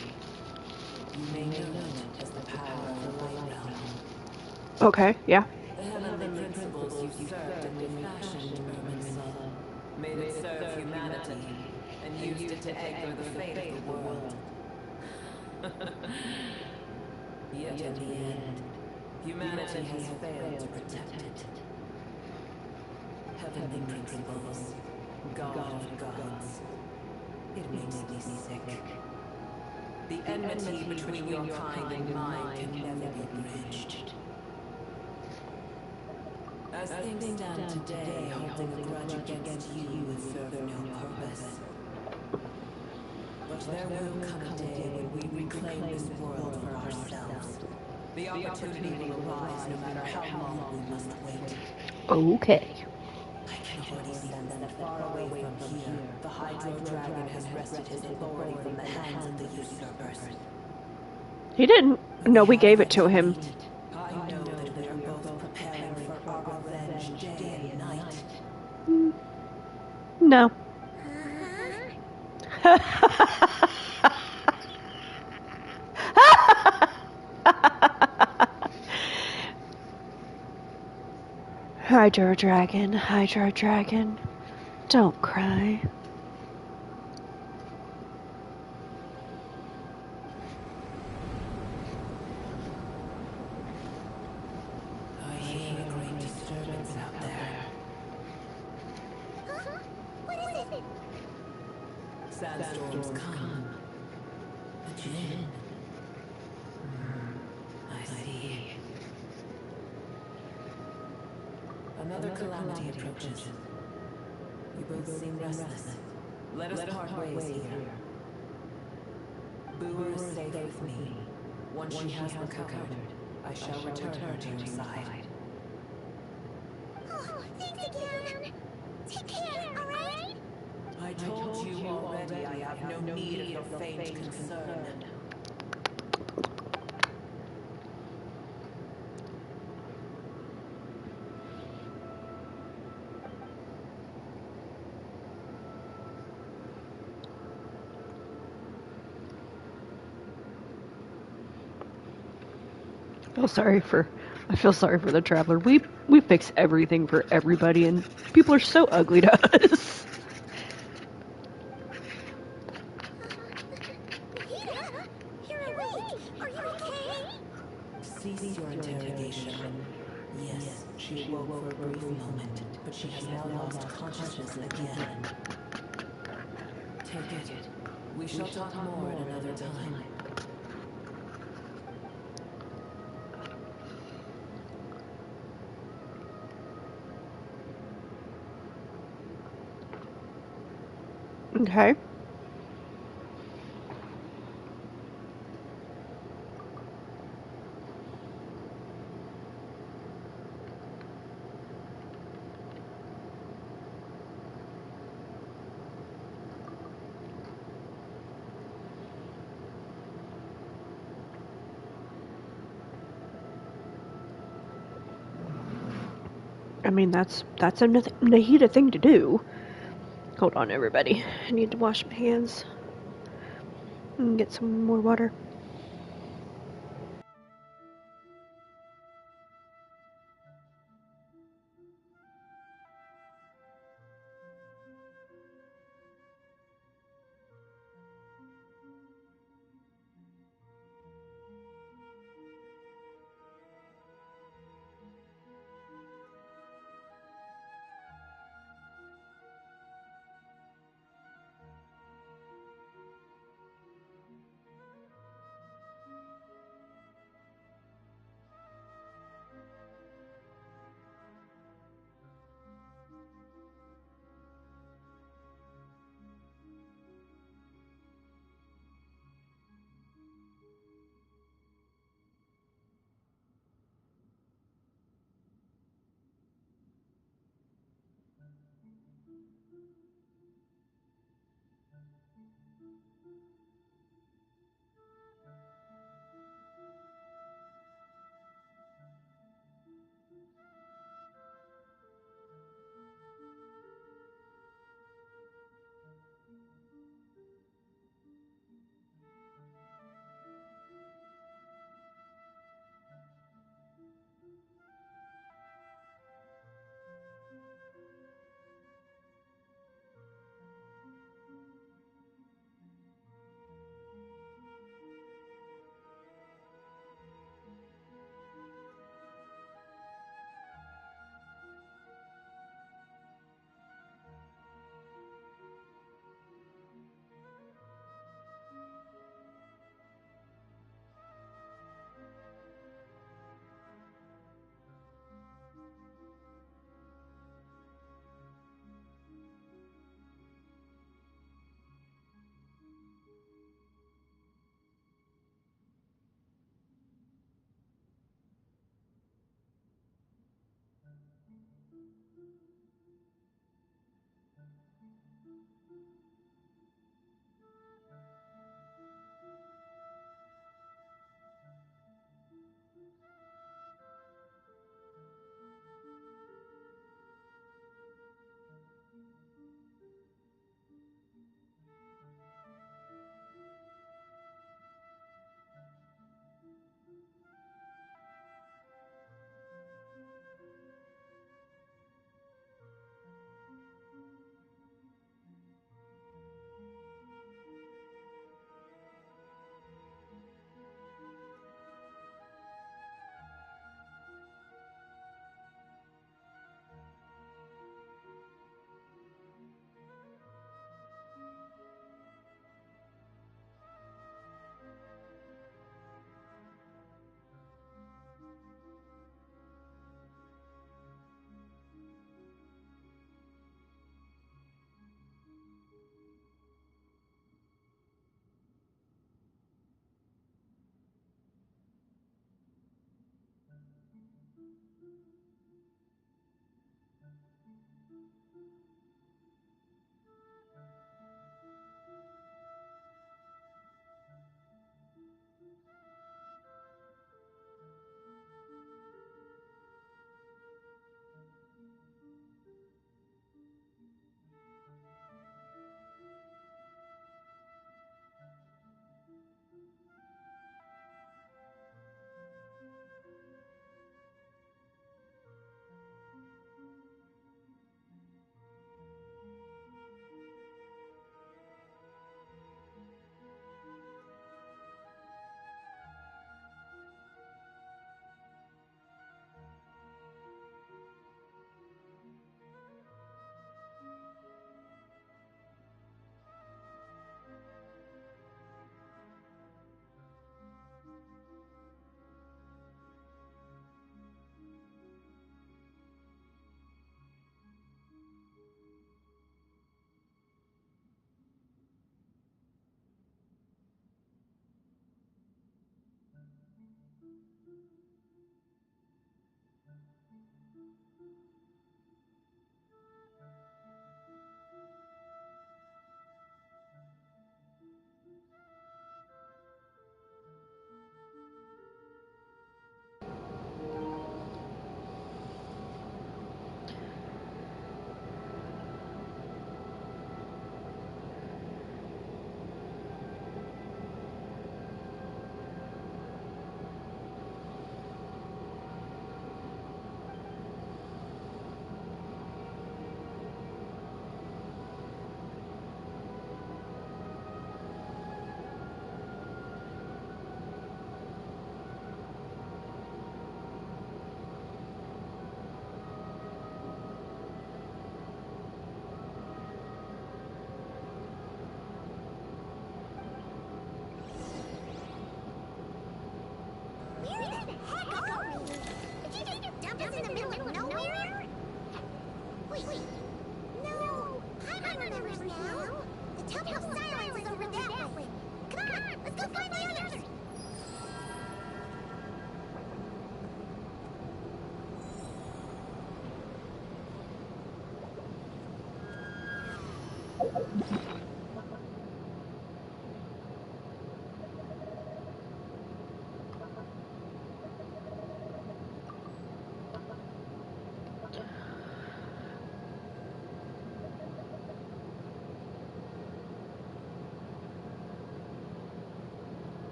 You may know it as the power of the Light Realm. Okay, yeah. The heavenly principles usurped and refashioned Irminsul, made it serve humanity, and used it to anchor the fate of the world. Yet in the end, humanity has failed to protect it. Heavenly principles, God of gods. It makes me sick. The enmity between your kind and mine can never be bridged. As things stand today, holding a grudge against you would serve no purpose. But there will come a day when we reclaim this world for ourselves. The opportunity will arise no matter how long we must wait. Okay. I can already sense that far away from here, the Hydro Dragon has wrested his authority from the hands of the usurpers. He didn't. No, we gave it to him. I know that we are both preparing for our revenge day and night. No. Hydro Dragon, don't cry. I hear a great disturbance out there. Huh? What is it? Sandstorms come. A djinn. I see. Another calamity approaches. You both seem restless. Let us part ways here. Booer is safe with me. Once she has recovered, I shall return her to your side. Oh, thanks again. Take care, alright? I told you already I have no need of your faint concern. I feel sorry for the traveler. We fix everything for everybody, and people are so ugly to us. Nahida, you're awake. Are you okay? Cease your interrogation. Yes, she awoke for a brief moment, but she has now lost consciousness again. Take it. We shall talk more at another time. Okay. I mean, that's a Nahida thing to do. Hold on, everybody. I need to wash my hands and get some more water.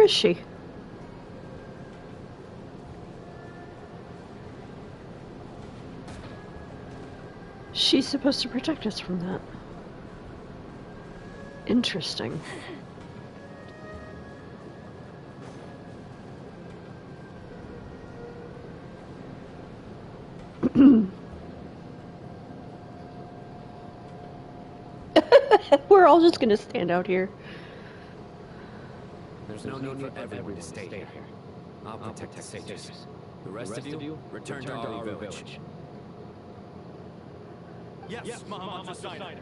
Where is she? She's supposed to protect us from that. Interesting. We're all just gonna stand out here. There's no need for everyone to stay here. I'll protect the sages. The rest of you, return to our village. Yes, Mama Decider.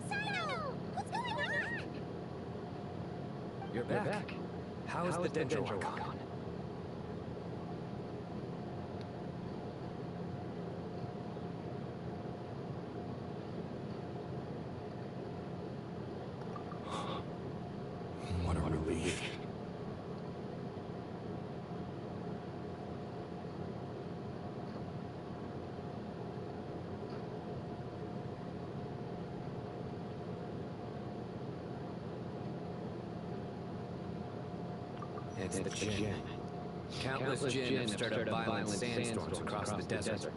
Sino! What's going on? You're back. How is the Dendro gone? What a relief. It's the Jinn. Countless Jinn have stirred up violent sandstorms across the desert,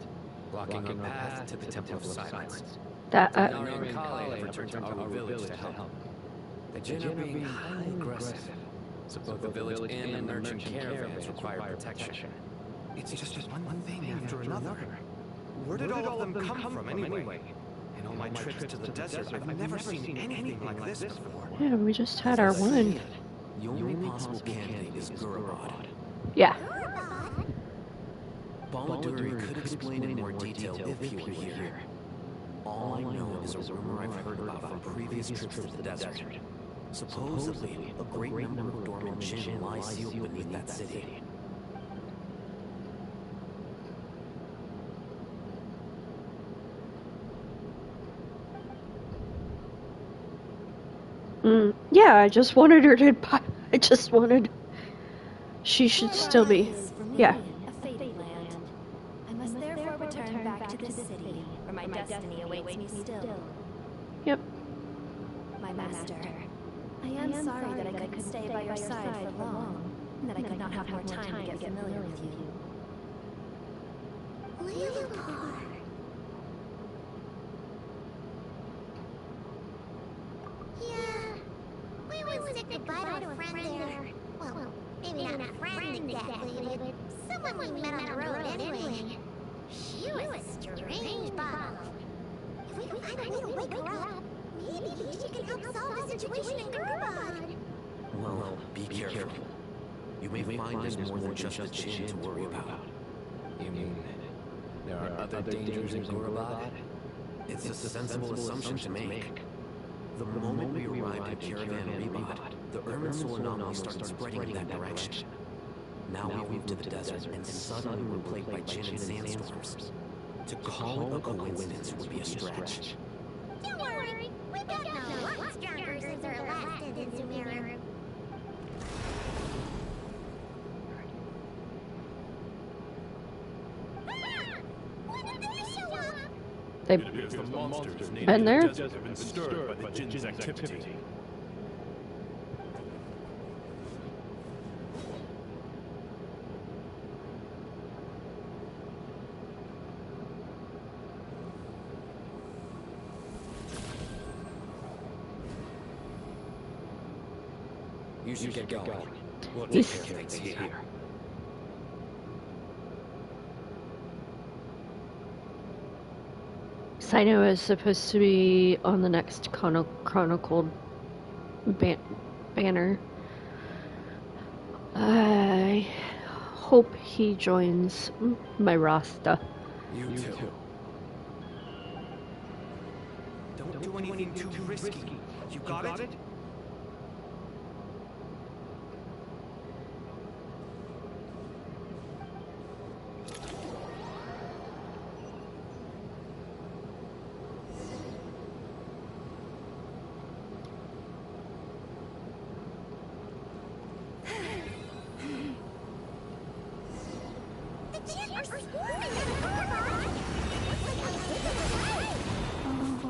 blocking your path to the Temple of Silence. That Nari and Kale have returned to our village to help. The Jinn are being highly aggressive, so both the village and the merchant caravans require protection. It's just one thing after another. Where did all of them come from anyway? In all my trips to the desert, I've never seen anything like this before. yeah, we just had our one. The only possible candidate is Gurabad. Yeah. Baladuri could explain in more detail if he were here. All I know is a rumor I've heard about from previous trips to the desert. Supposedly, a great number of dormant Jinn lie sealed beneath that city. Yeah, I just wanted her to. I just wanted. She should still be. Yeah. A fated land. I must therefore return back to the city, where my destiny awaits me still. Yep. My master, I am sorry that I couldn't stay by your side for long, and that I could not have more time to get familiar with you. Leopard. Yeah, we would say goodbye to a friend there. Well, maybe not a friend exactly, but someone we met on the road anyway. She was a strange bottle. If we can find a way to wake her up, maybe she can help solve the situation in Gurabad. Well, be careful. You may find there's more than just the Jinn to worry about. You mean there are other dangers in Gurabad? It's a sensible assumption to make. The moment we arrived at Caravan Rebot, the Irminsul anomaly started spreading in that direction. Now we moved to the desert, and suddenly we're plagued by Jinn and sandstorms. To call it a coincidence would be a stretch. Don't worry, we've gotten a lot stronger since our last stint in Sumeru. When did they show up? They've It appears the monsters native been to there. the desert have been stirred by the Jinn's activity. You should get going. We'll take care of things here. Sino is supposed to be on the next chronicled banner. I hope he joins my Rasta. You too. Don't do anything too risky. You got it? The Jinn are swarming at Gurabad! Looks like a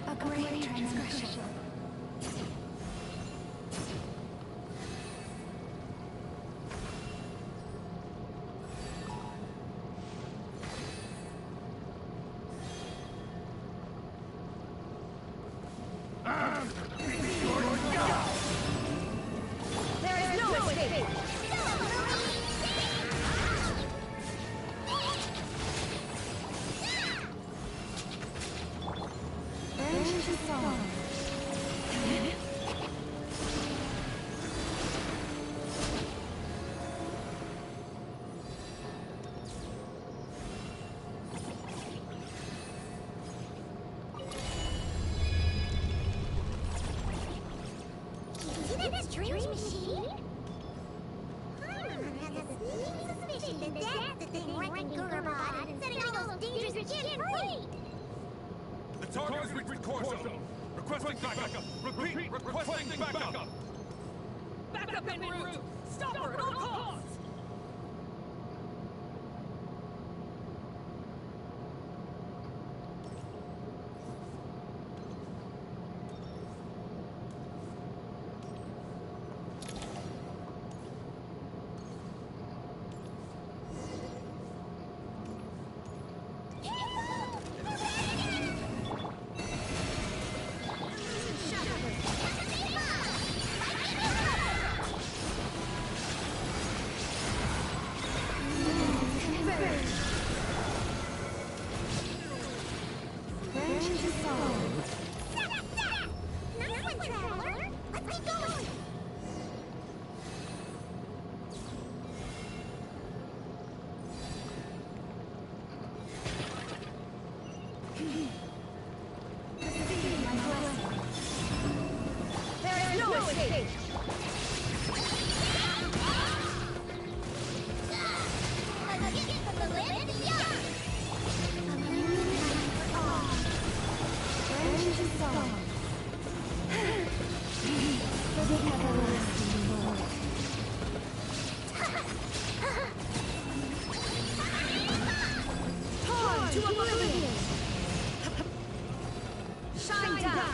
A great transgression. There is no escape! There's your song. See that strange machine? Paimon has a sneaking suspicion that that's the thing wrecking Gurubot and setting all those dangerous kids free! The target has reached core zone. Requesting backup. Repeat, requesting backup. Backup en route! Stop her at all costs! There's your song. Nice one, Traveler! Let's keep going! There is no escape. A gift from the land beyond! There's your song. The everlasting Lord. Time! to oblivion! Shine down!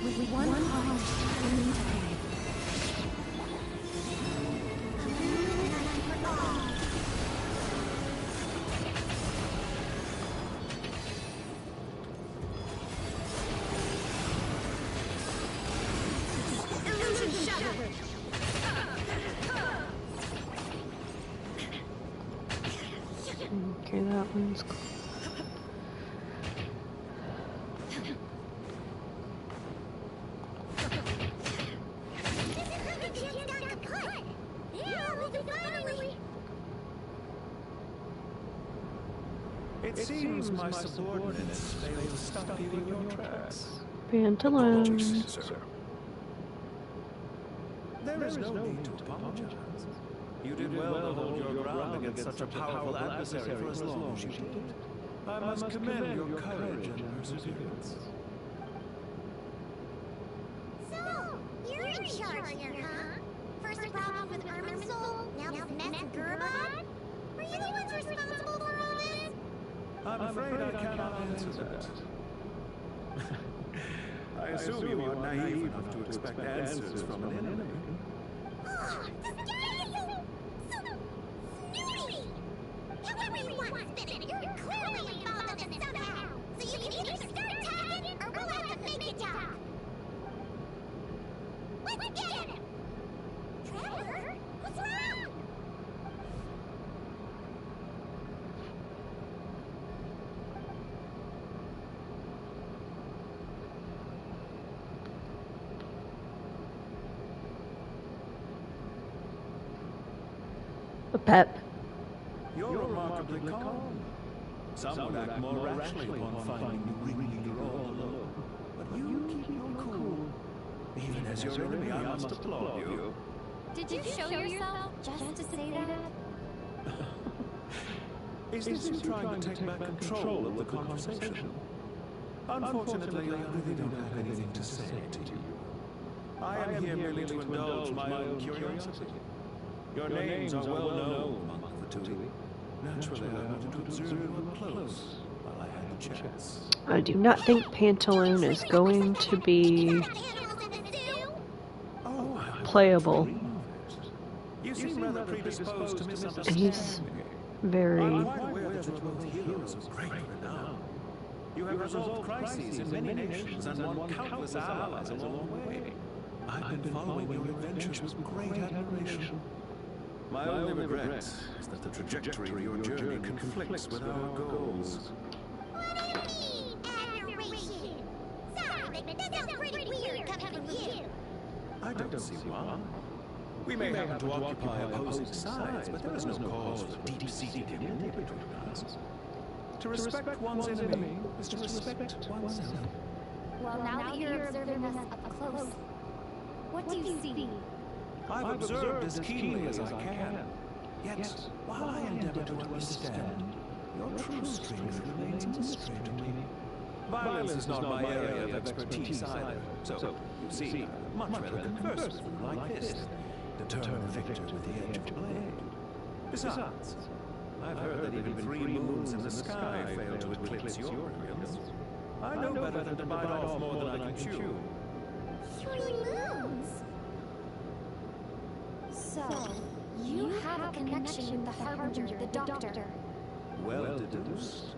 With one heart turning to him. Illusion shattered! Okay, that one's cool. It seems my subordinates failed to stop you in your tracks. Pantaloons. Sir. There is no need to apologize. You did well to hold your ground against such a powerful adversary for as long as you did. I must commend your courage and perseverance. So, you're in charge here, huh? First a problem with Irminsul, now this mess with Gurabad? Were you the ones responsible for all this? I'm afraid I cannot answer that. I assume you are naive enough to expect answers from an enemy. Oh, this guy is so snooty! However you want, Spin it, you're clearly involved in this somehow. So you can either start talking, or we'll have to make you talk. Let's get him! Trevor? What's wrong? A pep. You're remarkably calm. Some would act more rashly upon finding you ringleader all alone. But you keep your cool. Even as your enemy, I must applaud you. Did you show yourself just to say that? Is this you trying to take back control of the conversation? Unfortunately, I really don't have anything to say to you. I am here merely to indulge my own curiosity. Your names are well known among the Tui. Naturally, I wanted to observe you up close while I had the chance. I do not think Pantaloon is going to be playable. You seem rather predisposed to misunderstand. He's very... I'm quite aware that you are both heroes of great renown. You have resolved crises in many nations and won countless allies along the way. I've been following your adventures with great admiration. My only regret is that the trajectory of your journey conflicts with our goals. What do you mean, adoration? Sorry, but that sounds pretty weird coming from you. I don't see why. We may happen to occupy opposing sides, but there is no cause for deep-seated enmity between us. To respect one's enemy is to respect oneself. Well, now that you're observing us up close, what do you see? I've observed as keenly as I can. Yet, while I endeavor to understand, your true strength remains a mystery to me. Violence is not my area of expertise either, so, you see, I'd much rather converse with you like this, determine the victor with the edge of the blade. Besides, I've heard that even 3 moons in the sky fail to eclipse your brilliance. I know better than to bite off more than I can chew. 3 moons? So, you have a connection with the Harbinger, the Doctor. Well deduced.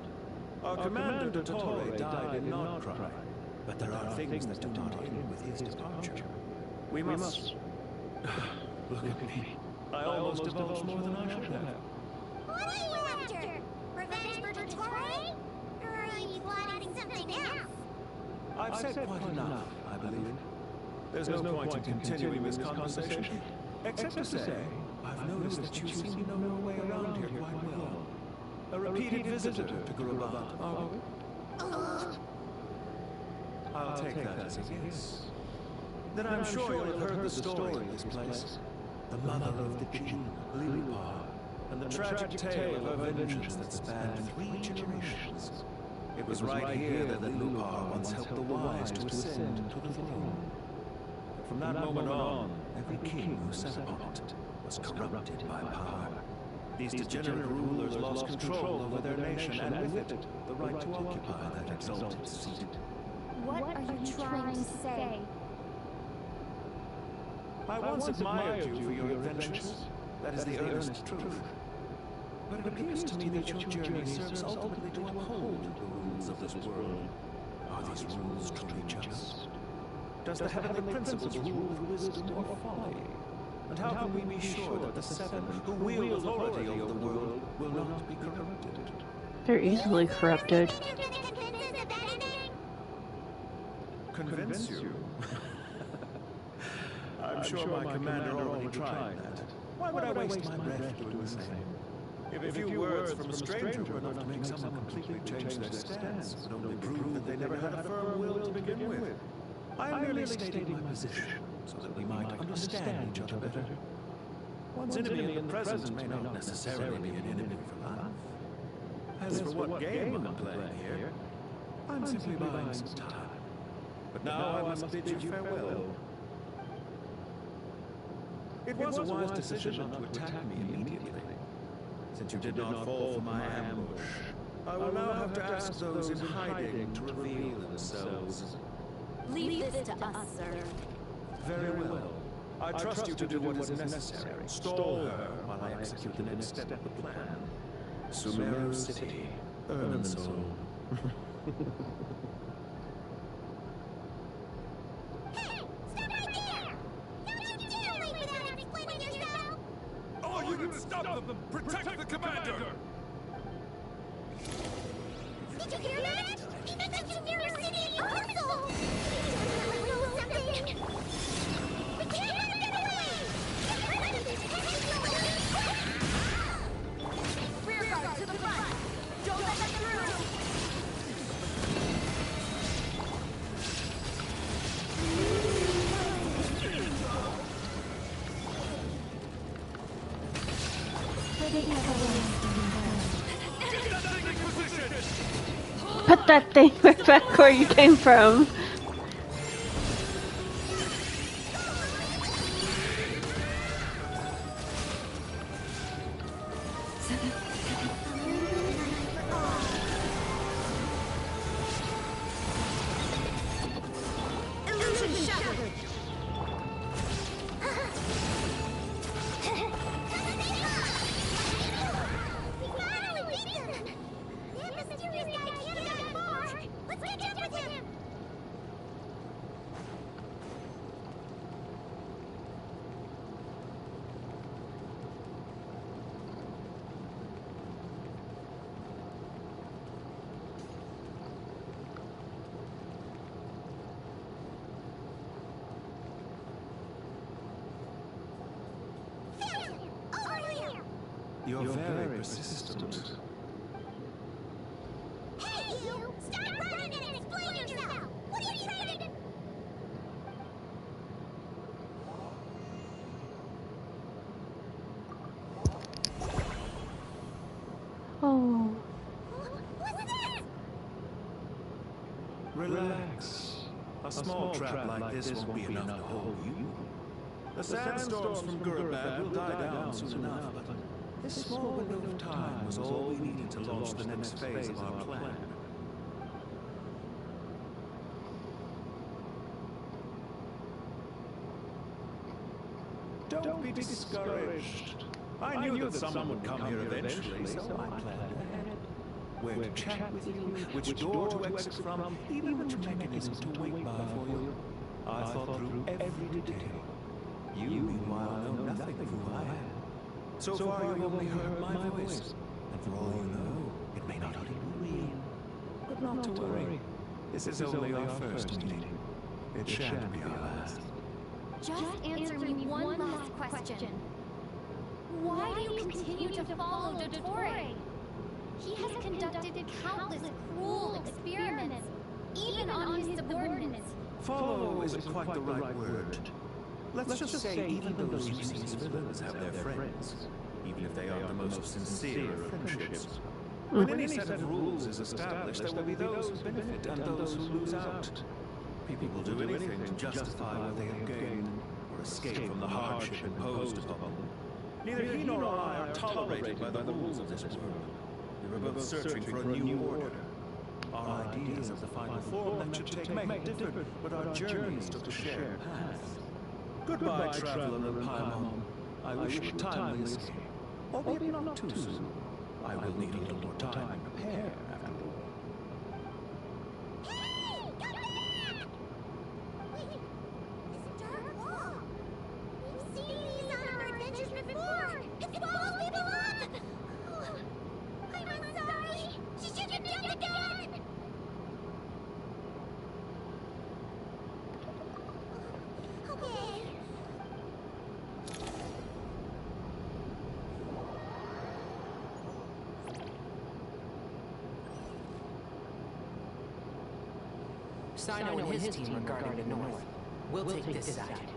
Our Commander Torre died in Nordcry, but there are things that do not end with his departure. We must... Look at me. I almost divulged more than I should have. What are you after? Revenge for Torre? Or are you plotting something else? I've said quite enough, I believe. There's no point in continuing this conversation, except to say, I've noticed that you seem to know your way around here quite well. A repeated visitor to Gurabad, are we? I'll take that as a yes. Then I'm sure you'll have heard the story of this place. The mother of the Jinn, Lilipar, and the tragic tale of her vengeance that spanned 3 generations. It was right here that Lilipar once helped the wise to ascend to the throne. From that moment on, every king who sat upon it was corrupted by power. These degenerate rulers lost control over their nation, and with it, the right to occupy that exalted seat. What are you trying to say? I once admired you for your adventures. That is the earnest truth. But it appears to me that your journey serves ultimately to uphold the rules of this world. Are these rules truly just? Does the heavenly principles rule with wisdom or folly? And how can we be sure that the seven who wield authority over the world will not be corrupted? They're easily corrupted. Convince you? I'm sure my commander already tried that. Why would I waste my breath doing the same? If a few words from a stranger were enough to make someone completely change their stance, it would only prove that they never had a firm will to begin with. I'm merely stating my position, so that we might understand each other better. One's enemy in the present may not necessarily be an enemy for life. As for what game I'm playing here, I'm simply buying some time. But now I must bid you farewell. It was a wise decision not to attack me immediately. Since you did not fall for my ambush, I will now have to ask those in hiding to reveal themselves. Leave this to us, sir. Very well. I trust you to do what is necessary. Stall her while I execute the next step of the plan. Sumeru City, Irminsul. All units, stop them! Protect the commander! Did you hear that? He mentioned Sumeru City and Irminsul! Something! We can't let him get away! Rear guard to the front! Don't let them through! Put that thing back where you came from. Illusion shattered! You're very persistent. Hey, you! Stop running and explain yourself! What are you trying to do? Oh. What's this? Relax. A small trap like this won't be enough to hold you. The sandstorms from Gurubad will die down soon enough, but this small window of time was all we needed to launch the next phase of our plan. Don't be discouraged. I knew that someone would come here eventually, so I planned ahead. Where to chat with you, which door to exit from, even which mechanism to wait by for you. I thought through every detail. You, meanwhile, know nothing of who I am. So far, you've only heard my voice, and for all you know, it may not even be real. But not to worry. This is only our first meeting. It shan't be our last. Just answer me one last question. Why do you continue to follow Dottore? He has conducted countless cruel experiments, even on his subordinates. Follow isn't quite the right word. Let's just say even those useless villains have their friends, even if they aren't the most sincere of friendships. When any set of rules is established, there will be those who benefit and those who lose out. People will do anything to justify what they have gained, or escape from the hardship imposed upon them. Neither he nor I are tolerated by the rules of this world. We were both searching for a new order. Our ideas of the final form that should take may have differed, but our journeys took a shared path. Goodbye, traveler and Paimon. I wish you a timely escape, albeit not too soon. I will need a little more time to prepare, after all. Hey! Come back! Wait, this dark wall. We've seen these on our adventures before. It's walls people up! Oh, I'm sorry. She should have done it again! Okay. Sino and his team are guarding the north. We'll take this side.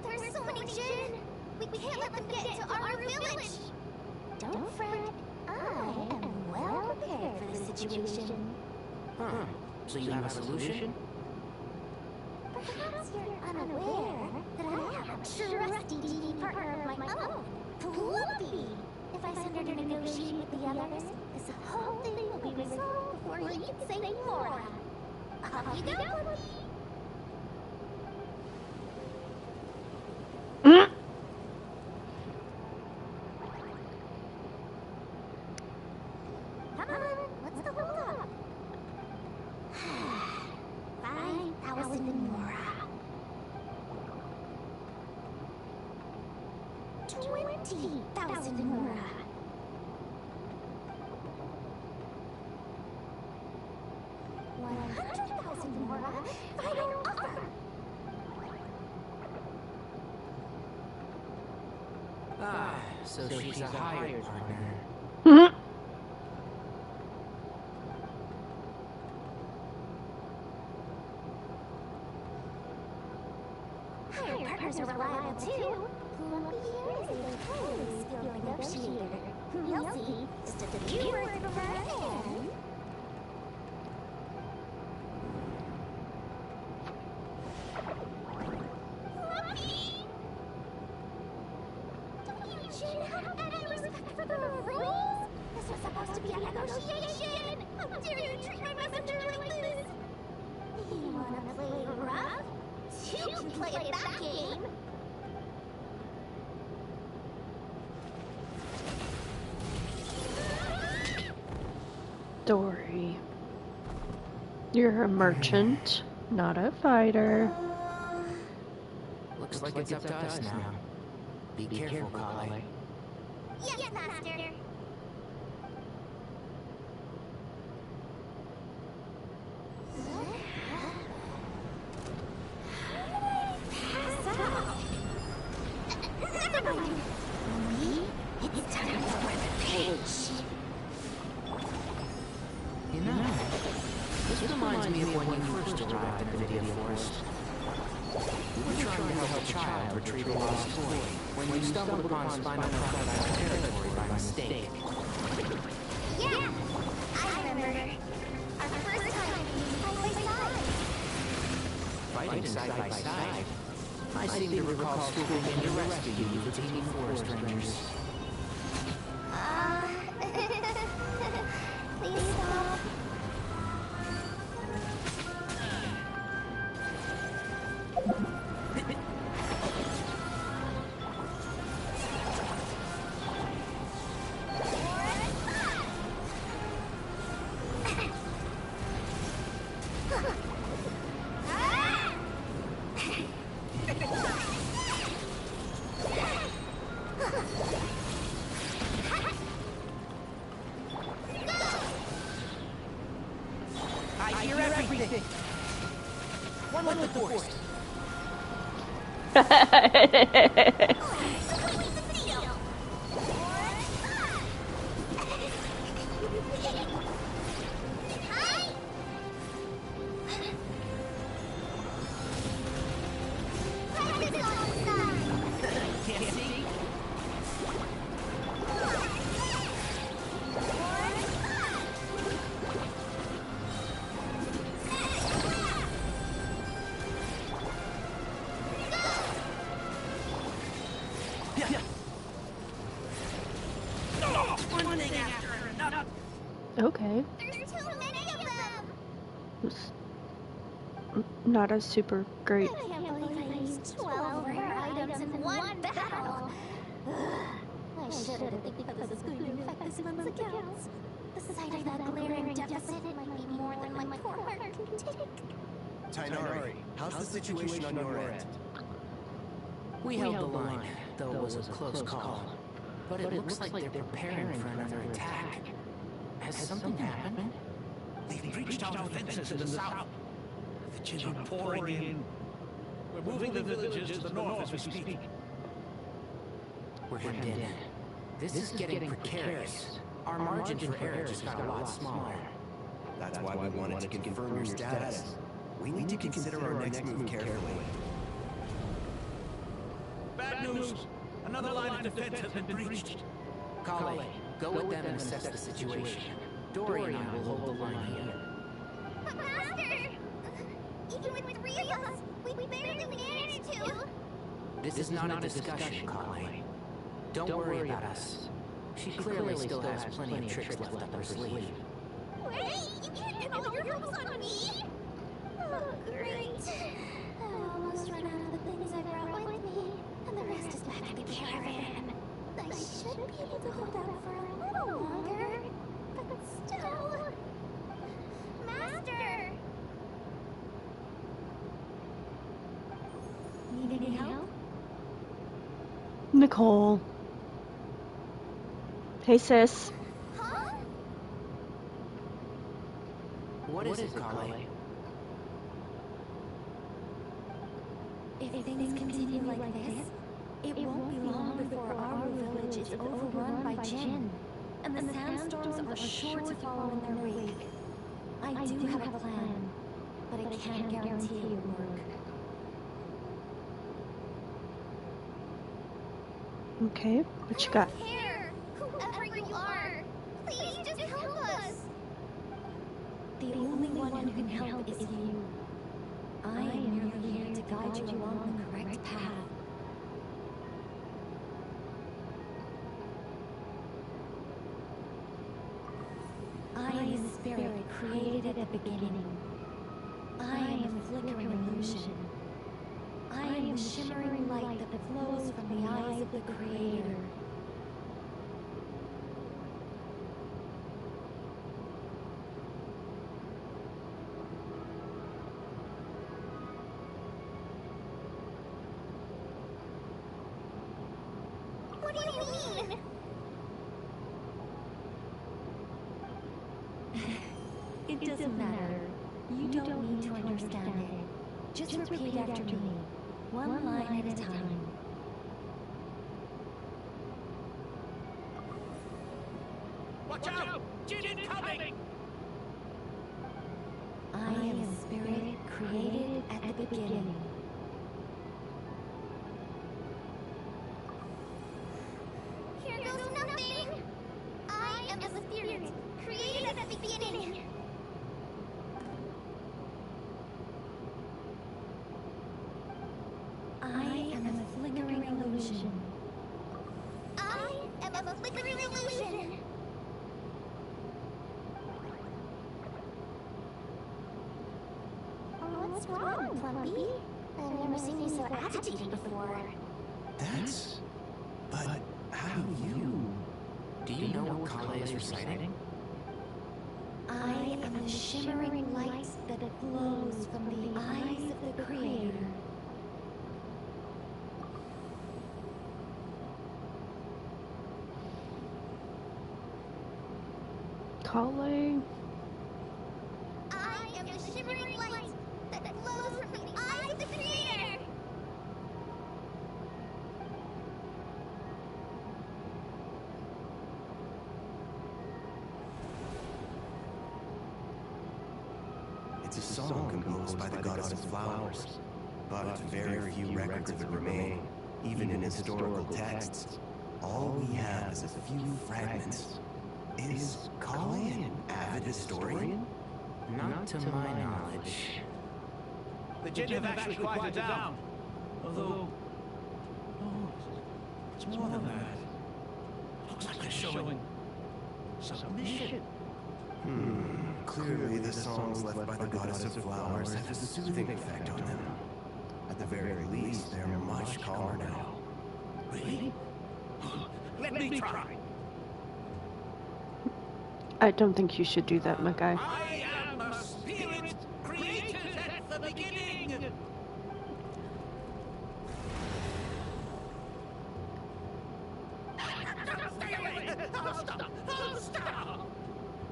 There's so many Jin. We can't let them get to our village. Don't fret. I am well prepared for the situation. Huh. So you have a solution? Perhaps you're unaware that I have a trusty DD partner of my own, Fluffy. If I send her to negotiate with the others, this whole thing will be resolved before you can say more. Off you go, Fluffy. Come on, what's the hold up? 5,000 more. 20,000 more. 100,000 more. Final offer. Ah, so she's a hired partner. Hired partners are reliable too. Lumpy here is a highly skilled negotiator. You'll see, just a few words from her and... Lumpy! Don't you Jin have any respect for the rules? This was supposed to be a negotiation! How dare you treat my messenger like this? You wanna play rough? You can play at that game! Dory. You're a merchant, not a fighter. Looks like it's up to us now. Be careful, Kale. Yes, Master! Pass out! Never mind! Me? It's time for the page! You know, this reminds me of when you first arrived in the Video Forest. You were trying to help a child retrieve a lost toy when you stumbled upon Spinal Crocodile's territory by mistake. Yeah! I remember. Our first time being side by side. Fighting side by side, I seem to recall swooping in to rescue you for teeming forest rangers. Please stop. I hear everything. One with the forest. not a super great. I can't believe I used 12 rare items in one battle. I shudder to think how this is going to affect this month's accounts. The sight of that glaring deficit might be more than my poor heart can take. Tainari, how's the situation on your end? We held the line, though it was a close call. But it looks like they're preparing for another attack. Has something happened? They've breached our defenses in the south. The Jin are pouring in. We're moving the villages to the north as we speak. We're hemmed in. This is getting precarious. Our margin for error just got a lot smaller. That's why we wanted to confirm your status. We need to consider our next move carefully. Bad news! Another line of defense has been breached. Kale, go with them and assess the situation. Dory and I will hold the line here. But Master! Even with 3 of us, we barely managed to. This is not a discussion, Kale. Don't worry about us. She clearly still has plenty of tricks left up her sleeve. Wait, you can't pin all your hopes on me! Oh, great. I almost run out of the things I brought with me, and the rest is back in the caravan. I should be able to hold out for a little longer, but still... Master! Need any help? Nicole. Hey, sis. Huh? What is it, Kale? If things continue like this, it won't be long before our village is overrun by Jinn, and the sandstorms are sure to follow in their wake. I do have a plan, but I can't guarantee it will work. Okay, what you got? Care, whoever you are, please just help us. The only one who can help is you. I am merely here to guide you along the correct path. I am the spirit created at the beginning. I am a flickering illusion. I am the shimmering light that flows from the eyes of the Creator. What do you mean? It doesn't matter. You don't need to understand it. Just repeat after me, one line at a time. Watch out! Jin incoming! I am a spirit created at the beginning. Here goes nothing! I am a spirit, created at the beginning. I am a flickering illusion. I am a flickering illusion. What's wrong, Plumpy? I've never seen you so agitated before. That's... But how do you... Do you know what Kale is reciting? I am the shimmering light that flows from the eyes of the Creator. Kale. I am the shimmering light that flows from the eyes of the Creator. It's a song composed by the goddess of flowers, but very few records of it remain, even in historical texts. All we have is a few fragments. Is Kale an avid historian? Not to my knowledge. The Jin have actually quieted down. Although... Oh, it's more than that. Looks like they're showing... submission. Clearly, the songs left by the goddess of flowers have a soothing effect on them. At the very least, they're much calmer now. Really? Let me try. I don't think you should do that, my guy. I am a spirit created at the beginning. Stay away! Oh, stop!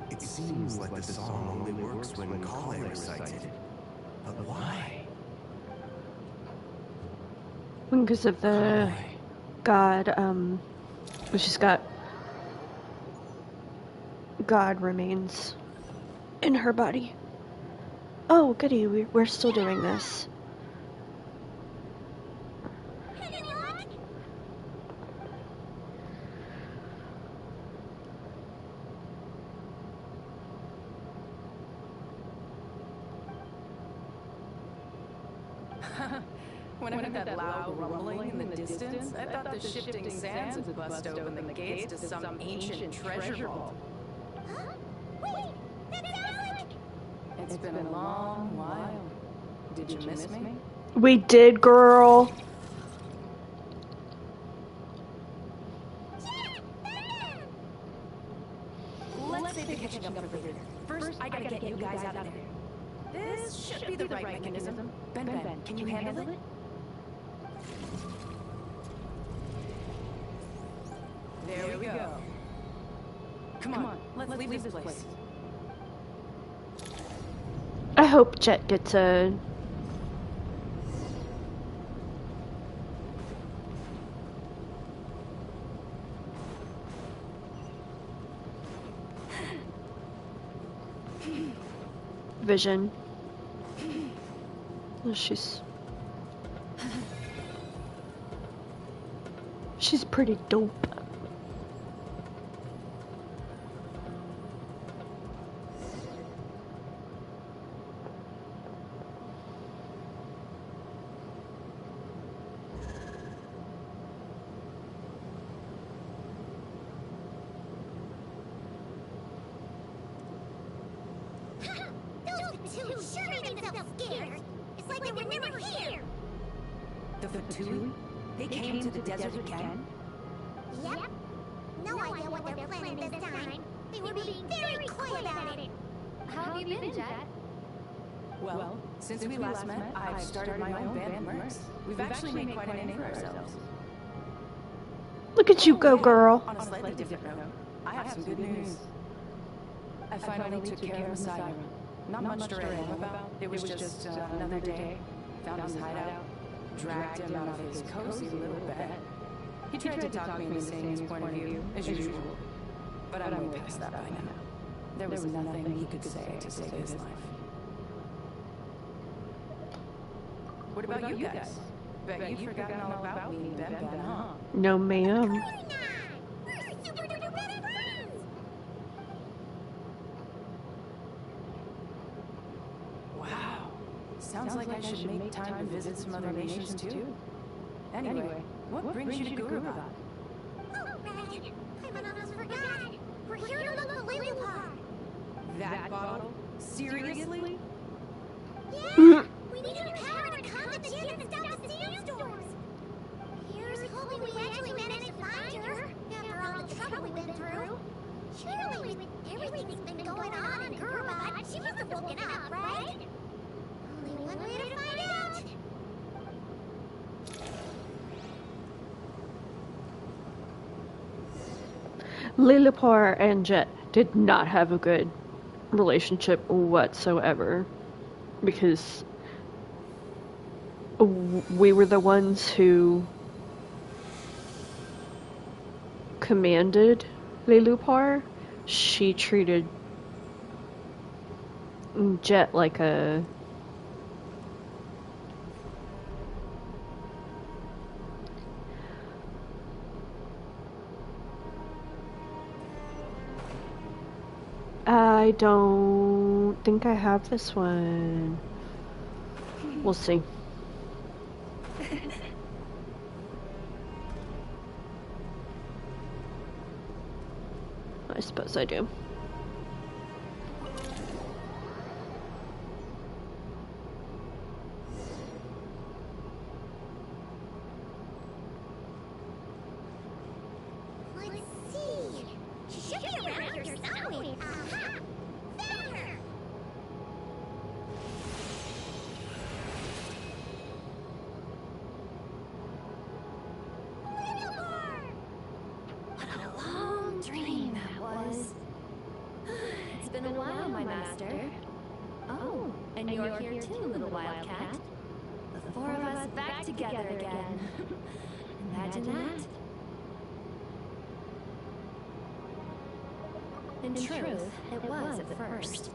It seems like the song only works when Kale recites it. But why? Because of the god, she's got God remains in her body. Oh, goody, we're still doing this. When I heard that loud rumbling in the distance, I thought the shifting sands had bust open the gates to some ancient treasure vault. Wait, that sounds like... It's been a long while. Did you miss me? We did, girl. Let's save the catching up for later. First, I gotta get you guys out of there. This should be the right mechanism. Ben, can you handle it? There we go. Come on, let's leave this place. I hope Jet gets a... vision. Oh, she's pretty dope. They came to the desert again? Yep. No idea what they're planning this time. They were being very coy about it. How have you been, Jet? Well, since we last met, I've started my own band, Mercs. We've actually made quite a name for ourselves. Look at you go, girl. On a slightly different note, I have some good news. I finally took care of Messiah. Not much to write home about. It was just another day. Found his hideout. Dragged him out of his cozy little bed. He tried to talk me into saying his point of view, as usual. But I'm way past that by now. There was nothing he could say to save his life. What about you guys? Bet you've forgotten all about me and Ben, huh? No, ma'am. Wow. Sounds like I should make time to visit some other nations too. Anyway, what brings you to Gurubad? Oh, right. I almost forgot. We're here to look for Lily Pod. That bottle? Seriously? Yeah! We need her power to calm the gin and stop the sandstorms. Here's hoping we actually manage to find her after all the trouble we've been through. Surely, with everything that's been going on in Gurubad, she must have woken up, right? Only one way to find out. Lillipar and Jet did not have a good relationship whatsoever because we were the ones who commanded Lillipar. She treated Jet like a I don't think I have this one. We'll see. I suppose I do. And you're here too, little wildcat. The four of us back together again. Imagine that. In truth, it was at first.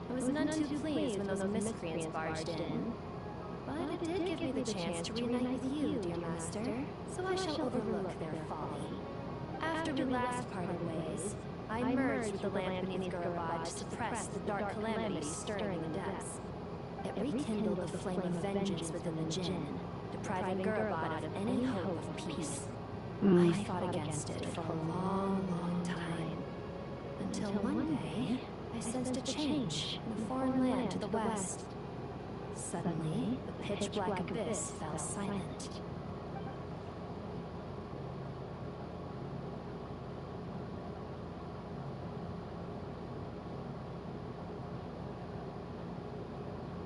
I was none too pleased when those miscreants barged in. But it did give me the chance to reunite with you, dear master, so I shall overlook their folly. After we last parted ways, I merged with the lamp beneath Gurabad to suppress the dark calamities stirring in the depths. It rekindled the flame of vengeance within the Jinn, depriving Gurabad of any hope of peace. I fought against it for a long, long time, until one day I sensed a change in the foreign land to the west. Suddenly, the pitch-black abyss fell silent.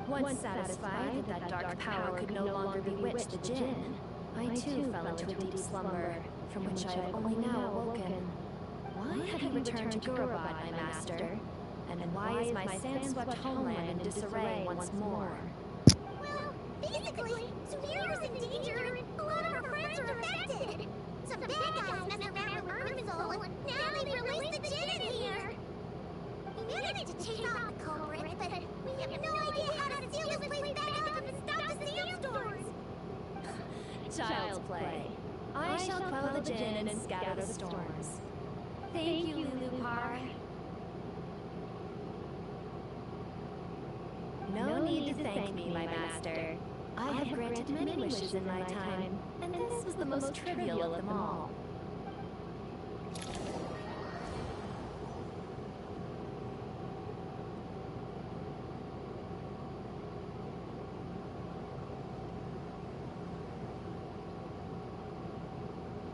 Once satisfied that dark power could no longer bewitch the Jinn, I too fell into a deep slumber, from which I have only now awoken. Why have you returned to Gurabad, my master? And why is my sand-swept homeland in disarray once more? Well, basically, Superior's in danger, and a lot of our friends are affected. Some bad guys messed around with Urbansoul, and now they've released the Jinn in here. We managed to chase off the culprit, but we have no idea how to seal this place back up and stop the sandstorms. Child's play. I shall quell the Jinn and scatter the storms. Thank you, Lulupar. No need to thank me, my master. I have granted many wishes in my time, and this was the most trivial of them all.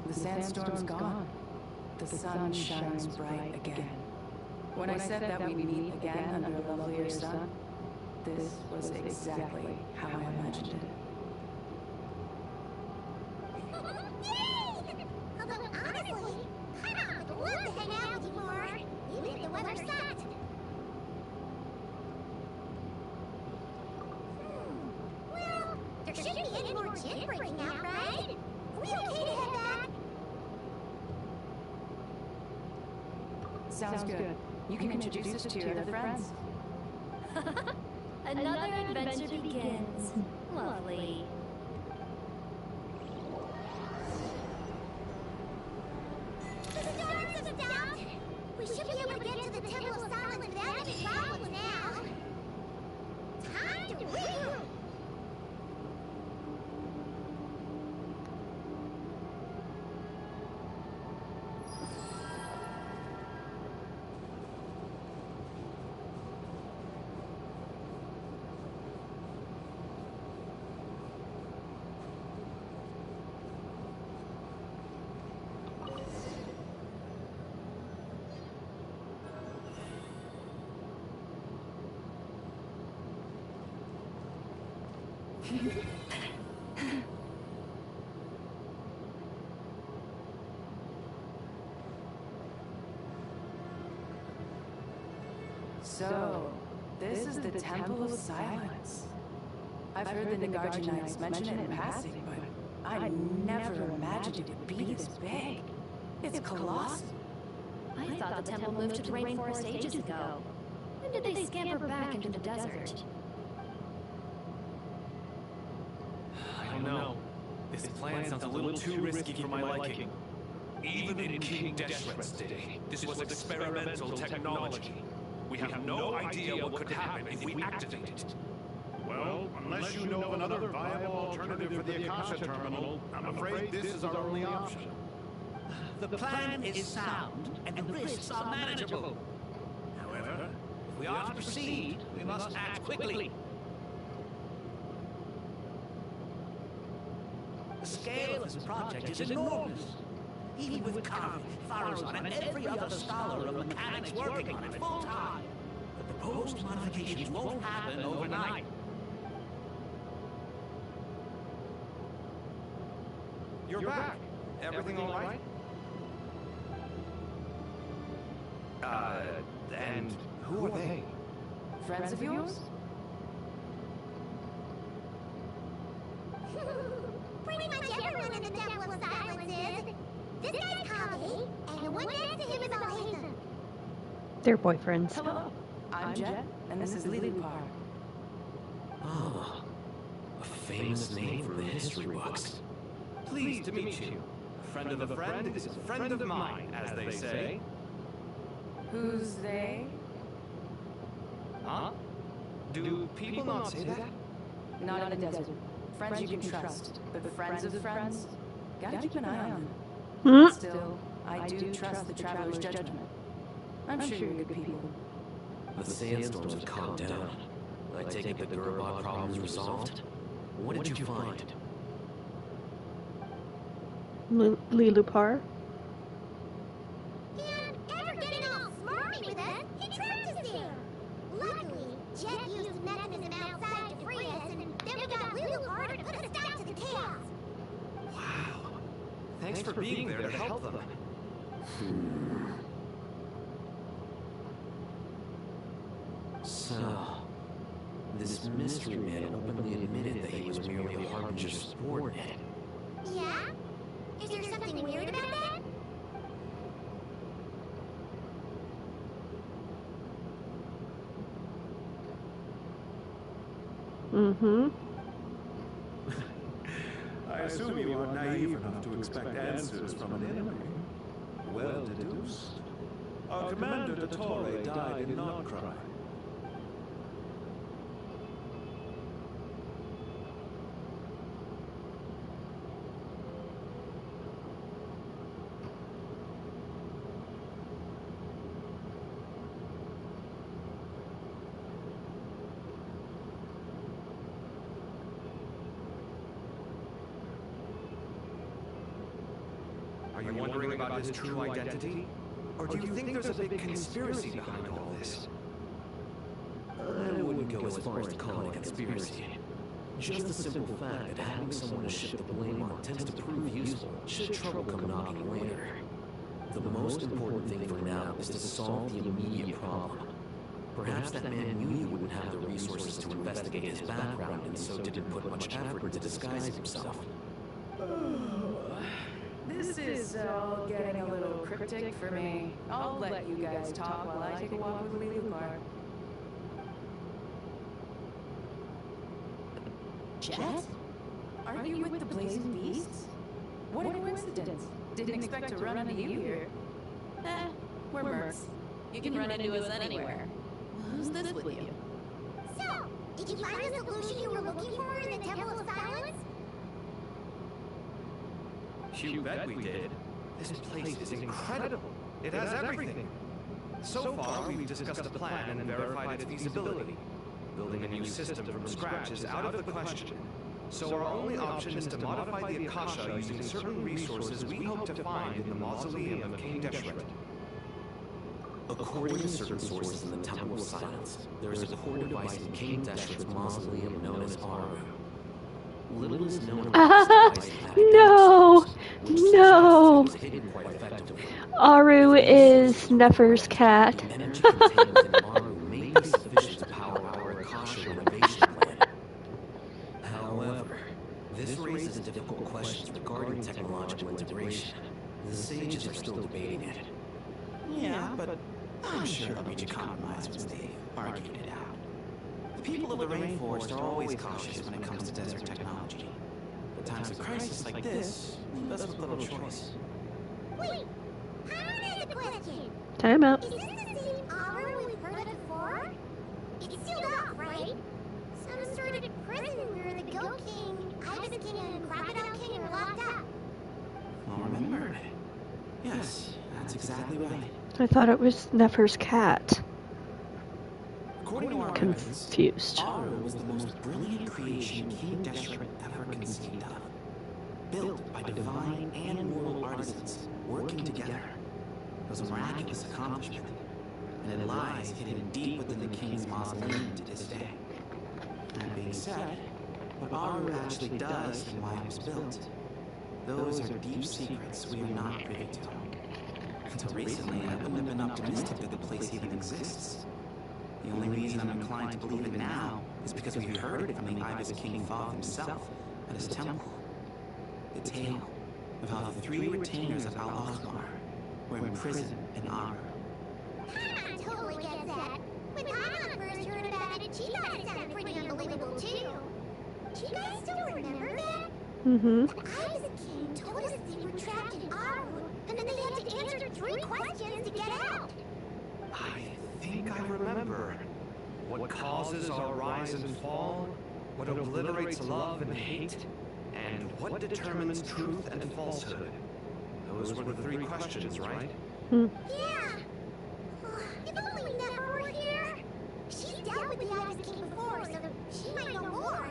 The sandstorm's gone. The sun shines bright again. When I said that we'd meet again under a lovelier sun, this was exactly how I imagined it. Yay! Although honestly, I'd love to hang out with you more, even if the weather sucked. Well, there shouldn't be any more Jinn breaking out, right? Are we okay to head back? Sounds good. You can introduce us to your other friends. Another adventure begins. Lovely. The storms have stopped. We should be able to get to the Temple of Silence without any problems now. Time to regroup. So, this is the Temple of Silence. I've heard the Nagarjunites mention it in passing, but I never imagined it would be this big. It's colossal. I thought the temple moved to the rainforest ages ago. When did they scamper back into the desert? I don't know. This plan sounds a little too risky for my liking. Even in King Deshret's day, this was experimental technology. We have no idea what could happen if we activate it. Well, unless you know of another viable alternative for the Akasha terminal, I'm afraid this is our only option. The plan is sound, and the risks are manageable. However, if we are to proceed, we must act quickly. The scale of this project is enormous. Even with Kami, Farazan, and every other scholar of mechanics working on it full-time, the proposed modifications won't happen overnight. You're back. Everything all right? And who are they? Friends of yours? much everyone in the Temple of Silence is. This guy's Kale, and the one next to him is awaken. They're boyfriends. Hello, I'm Jet, and this is Lilipar. Oh, a famous name from the history books. Pleased to meet you. A friend of a friend is a friend of mine, as they say. Who's they? Huh? Do people not say that? Not in the desert. Friends you can trust, but friends of friends, gotta keep an eye on them. Still, I do trust the Traveler's judgment. I'm sure you're good people. The sandstorms have calmed down. I take it the Gurubot problem is resolved? What did you find? Lilipar? And ever getting all smarmy with us, he trapped us there. Luckily, Jet used the mechanism outside to free us, and then we got Lilipar to put a stop to the chaos. Wow. Thanks for being there to help them. So, this mystery man openly admitted that he was merely a harbinger's subordinate. Yeah? Is there something weird about that? Mm-hmm. I assume you are naive enough to expect answers from an enemy. Well deduced. Our commander Dottore died in Nordkrai. Are you wondering about his true identity? Or do you think there's a big conspiracy behind all this? I wouldn't go as far as to call it a conspiracy. Just the simple fact that having someone to shift the blame on tends to prove useful should trouble come knocking later. The most important thing for now is to solve the immediate problem. Perhaps that man knew he wouldn't have the resources to investigate his background and so didn't put much effort into disguising himself. This is all getting a little cryptic for me. I'll let you guys talk while I take a walk with Lilipar. Jet? Aren't you with the Blazing Beasts? What a coincidence. Didn't expect to run into you here. We're mercs. You can run into us anywhere. Who's this with you? So, did you find the solution you were looking for in the Temple of Silence? You bet we did. This place is incredible. It has everything. So far, we've discussed the plan and verified its feasibility. Building a new system from scratch is out of the question. So our only option is to modify the Akasha using certain resources we hope to find in the mausoleum of King Deshret. According to certain sources in the Temple of Silence, there is a core device in King Deshret's mausoleum known as Aru. Little is known about this device. No! No! Aru is Nefer's cat. Energy contained within Aru may be sufficient to power our Akasha renovation plan. However, this raises difficult questions regarding technological integration. The sages are still debating it. Yeah, but I'm sure they'll reach a compromise once they've argued it out. The people of the rainforest are always cautious when it comes to desert technology. But times of crisis like this, best with little choice. Wait, Paimon has a question. Time out. Is this the same Aru we've heard of before? It's sealed off, right? Some sort of prison where the Goat King, Ibis King, and Crocodile King are locked up. Well remembered. Yes, that's exactly right. I thought it was Nefer's cat. According to our Confused. Aru was the most brilliant creation King Deshret ever conceived of. Built by divine and mortal artisans working together. It was a miraculous accomplishment, and it lies hidden deep within the king's mausoleum to this day. That being said, what Aru actually does and why it was built, those are deep secrets we are not privy to. Until recently, I wouldn't have been optimistic that the place even exists. The only reason I'm inclined to believe it now is because we've heard it from the Ibis King Thoth himself at his temple. The tale of how the 3 retainers of Al-Akhbar were imprisoned in honor. I totally get that. When Paimon first heard about it, she thought it sounded pretty unbelievable too. Do you guys still remember that? Mm-hmm. I was a king told us they were trapped in Aru, and then they had to answer 3 questions to get out. I think I remember. What causes our rise and fall? What obliterates love and hate? And what determines truth and falsehood? Those were the 3 questions, right? Yeah. If only Never were here. She's dealt with the Ibis King before, so she might know more.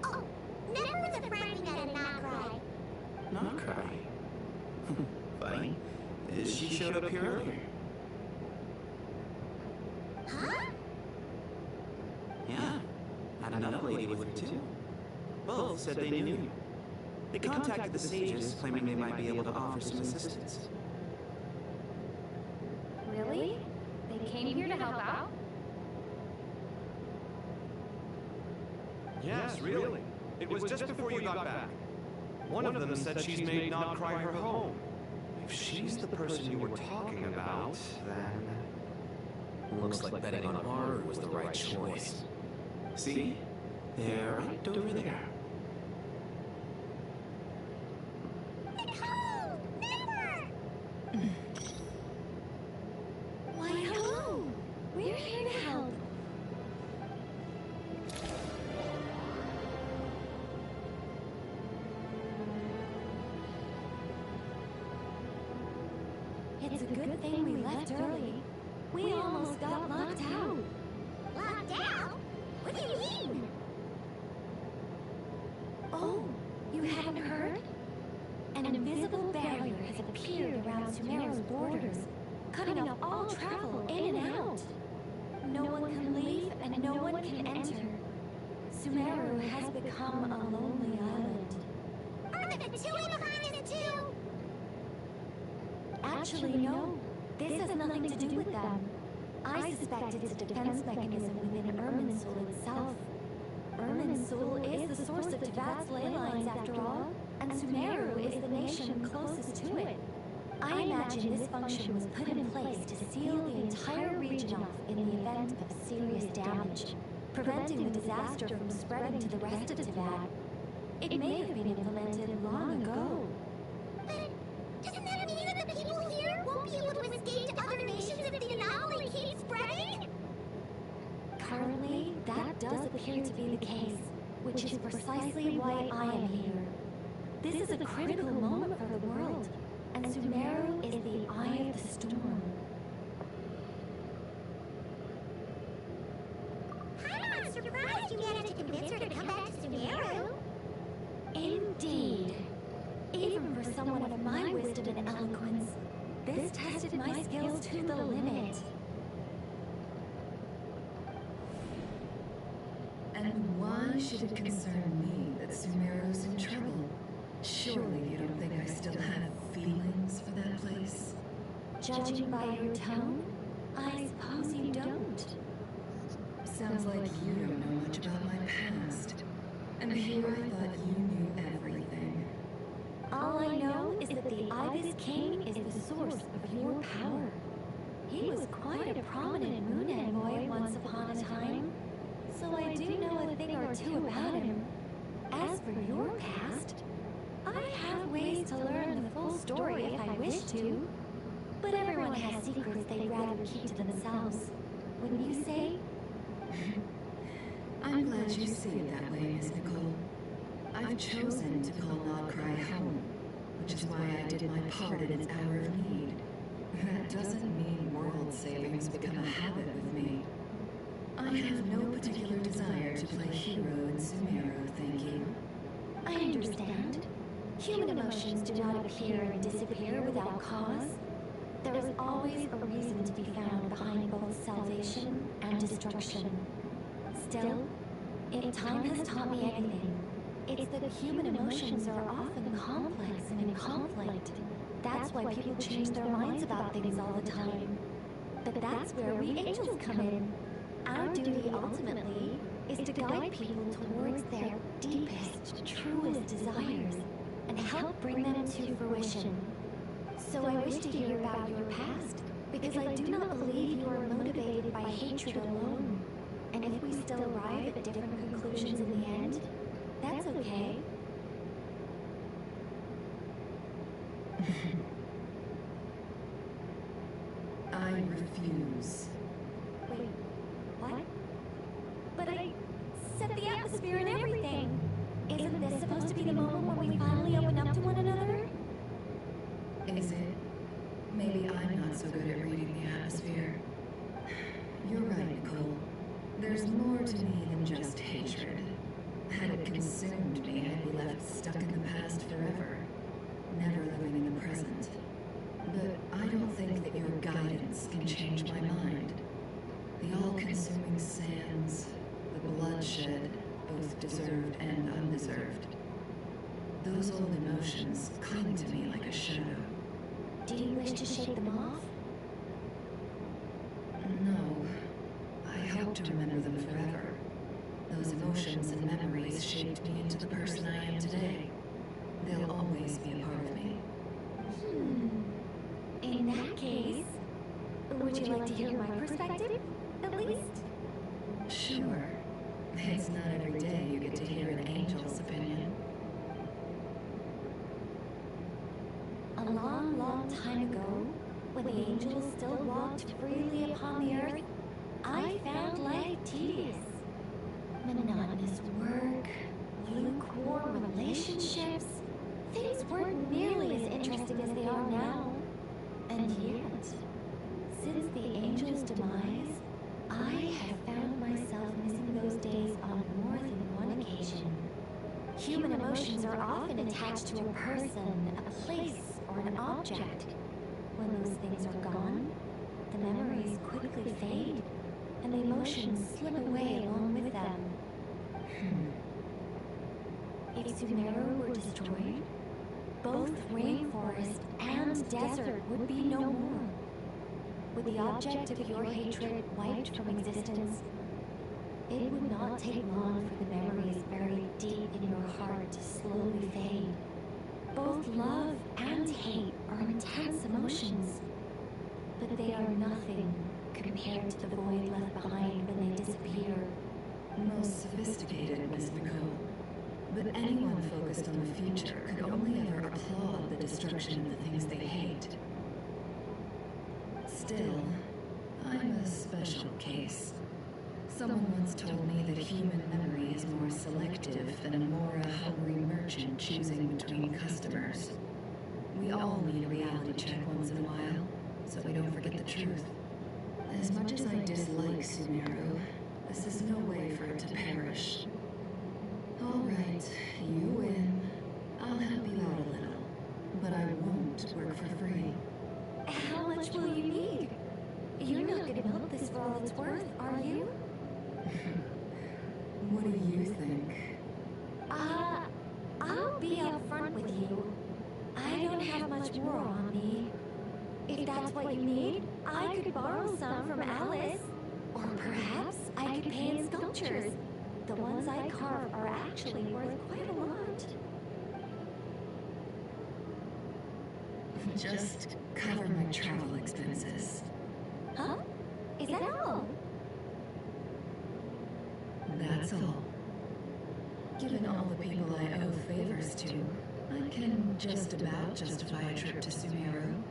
Oh, Never was a friend we met at Nocrai. Nocrai? Funny. She showed up here earlier. Huh? Yeah. Had another lady with her too. Both said they knew you. They contacted the sages, claiming they might be able to offer some assistance. Really? They came here to help out? Yes, really. It was just before you got back. One of them said she's made Nocrai her home. If she's the person you were talking about, then... Looks like betting on Aru was the right choice. See? They're right over there. Nicole! Never! Why, hello! We're here to help. It's a good thing we left early. We almost got locked out. Locked out? What do you mean? Oh, you hadn't heard? An invisible barrier has appeared around Sumeru's borders, cutting off all travel in and out. No one can leave and no one can enter. Sumeru has become a lonely island. Are the Fatui behind it too? Actually, no. This has nothing to do with them. I suspect it's a defense mechanism within Irminsul itself. Irminsul is the source of Teyvat's ley lines after all, and Sumeru is the nation closest to it. I imagine this function was put in place to seal the entire region off in the event of serious damage, preventing the disaster from spreading to the rest of Teyvat. It may have been implemented long ago. But doesn't that mean that the people here won't be able to escape to other nations if the anomaly keeps spreading? Currently, that does appear to be the case, which is precisely why I am here. This is a critical moment for the world, and Sumeru is the eye of the storm. I'm surprised you managed to convince her to come back to Sumeru. Indeed. Even for someone of my wisdom and eloquence, this tested my skills to the limit. And why should it concern me that Sumeru's in trouble? Surely you don't think I still have feelings for that place? Judging by your tone, I suppose you don't. Sounds like you don't know much about my past. And here I thought you knew everything. All I know is that the Ibis King is the source of your power. He was quite a prominent moon envoy once upon a time, so I do know a thing or two about him. As for your past, I have ways to learn the full story if I wish to, but everyone has secrets they'd rather keep to themselves. Wouldn't you say? I'm glad you see it that way, Miss Nicole. I've chosen to call Nocrai home, which is why I did my part in its hour of need. That doesn't mean world savings become a habit with me. I have no particular desire to play hero in Sumeru, thank you. I understand. Human emotions do not appear and disappear without cause. There is always a reason to be found behind both salvation and destruction. Still, if time has taught me anything, it's that human emotions are often complex and in conflict. That's why people change their minds about things all the time. But that's where we angels come in. Our duty ultimately is to guide people towards their deepest, truest desires, and help bring them to fruition. So I wish to hear about your past, because I do not believe you are motivated by hatred alone. And if we still arrive at different conclusions in the end, that's okay. I refuse. Wait, what? But I set the atmosphere and everything. Isn't this supposed to be the moment when we finally open up to one another? Is it? Maybe I'm not so good at reading the atmosphere. You're right, Nicole. There's more to me than just hatred. Had it consumed me, I'd be left stuck in the past forever, never living in the present. But I don't think that your guidance can change my mind. The all-consuming sands, the bloodshed, both deserved and undeserved. Those old emotions cling to me like a shadow. Do you wish to shake them off? No. I hope to remember them forever. Those emotions and memories shaped me into the person I am today. They'll always be a part of me. In that case, would you like to hear my perspective, at least? Sure. It's not every day you get to hear an angel's opinion. A long, long time ago, when the angels still walked freely upon the earth, I found life tedious. Monotonous work, lukewarm relationships, things weren't nearly as interesting as they are now. And yet, since the angel's demise, I have found myself missing those days on more than one occasion. Human emotions are often attached to a person, a place, or an object. When those things are gone, the memories quickly fade, and the emotions slip away along with them. If Sumeru were destroyed, both rainforest and desert would be no more. With the object of your hatred wiped from existence, it would not take long for the memories buried deep in your heart to slowly fade. Both love and hate are intense emotions, but they are nothing compared to the void left behind when they disappear. Most sophisticated, Miss Nicole. But anyone focused on the future could only ever applaud the destruction of the things they hate. Still, I'm a special case. Someone once told me that human memory is more selective than a mora-hungry merchant choosing between customers. We all need a reality check once in a while, so we don't forget the truth. As much as I dislike Sumeru, this is no way for it to perish. All right, you win. I'll help you out a little, but I won't work for free. How much will you need? You're not going to milk this for all it's worth, are you? What do you think? I'll be upfront with you. I don't have much more on me. If that's what you need, I could borrow some from Alice. Or perhaps I could pay in sculptures. The ones I carve are actually worth quite a lot. Just cover my travel expenses. Huh? Is that all? That's all. Given all the people I owe favors to, I can just about justify a trip to Sumeru.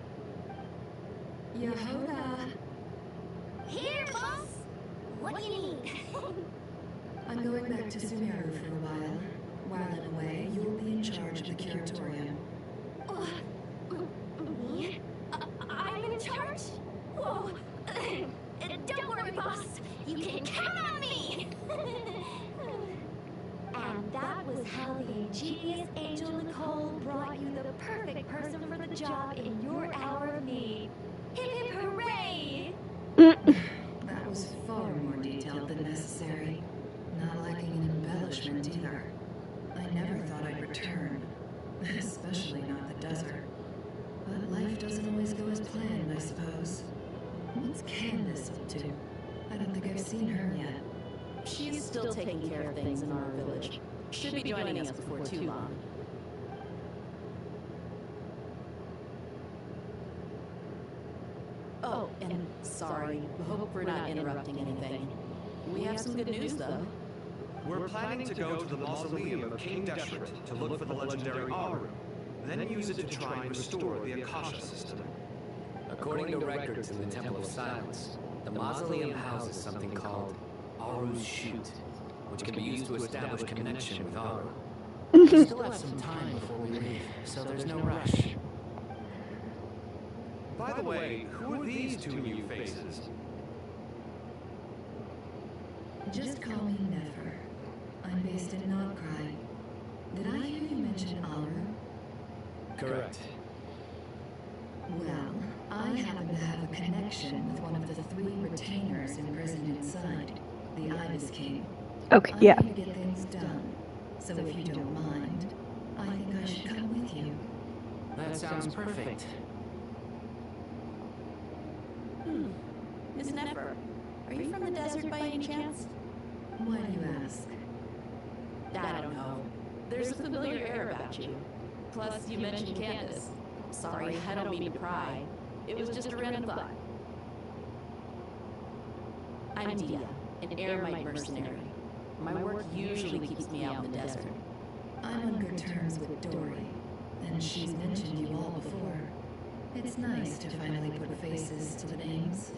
Yehoda! Here, boss! What do you need? I'm going back to Sumeru for a while. While I'm away, you'll be in charge of the curatorium. Me? I'm in charge? Whoa! Don't worry, boss. You can count on me! And that was how the ingenious Angel Nicole brought you the perfect person for the job in your hour of need. Hip hip hooray! That was far more detailed than necessary. Not lacking in embellishment either. I never thought I'd return, especially not the desert. But life doesn't always go as planned, I suppose. What's Candace up to? I don't think I've seen her yet. She's still taking care of things in our village. Should be joining us before too long. Sorry, hope we're not interrupting anything. We have some good news, though. We're planning to go to the mausoleum of King Deshret to look for the legendary Aru, then use it to try and restore the Akasha system. According to records in the Temple of Silence, the mausoleum houses something called Aru's Chute, which can be used to establish connection with Aru. We still have some time before we leave, so there's no rush. By the way, who are these two new faces? Just call me Nefer. I'm based in Notcry. Did I hear you mention Aru? Correct. Well, I happen to have a connection with one of the 3 retainers imprisoned inside, the Ibis King. Okay, yeah. I'm here to get things done. So if you don't mind, I think I should come with you. That sounds perfect. Miss Nefer, are you from the desert by any chance? Why do you ask? I don't know. There's a familiar air about you. Plus, you mentioned Candace. Sorry, I don't mean to pry. It was just a random thought. I'm Dia, an Eremite mercenary. My work usually keeps me out in the desert. I'm on good terms with Dory, and she's mentioned you all before. It's nice to finally put faces to the names.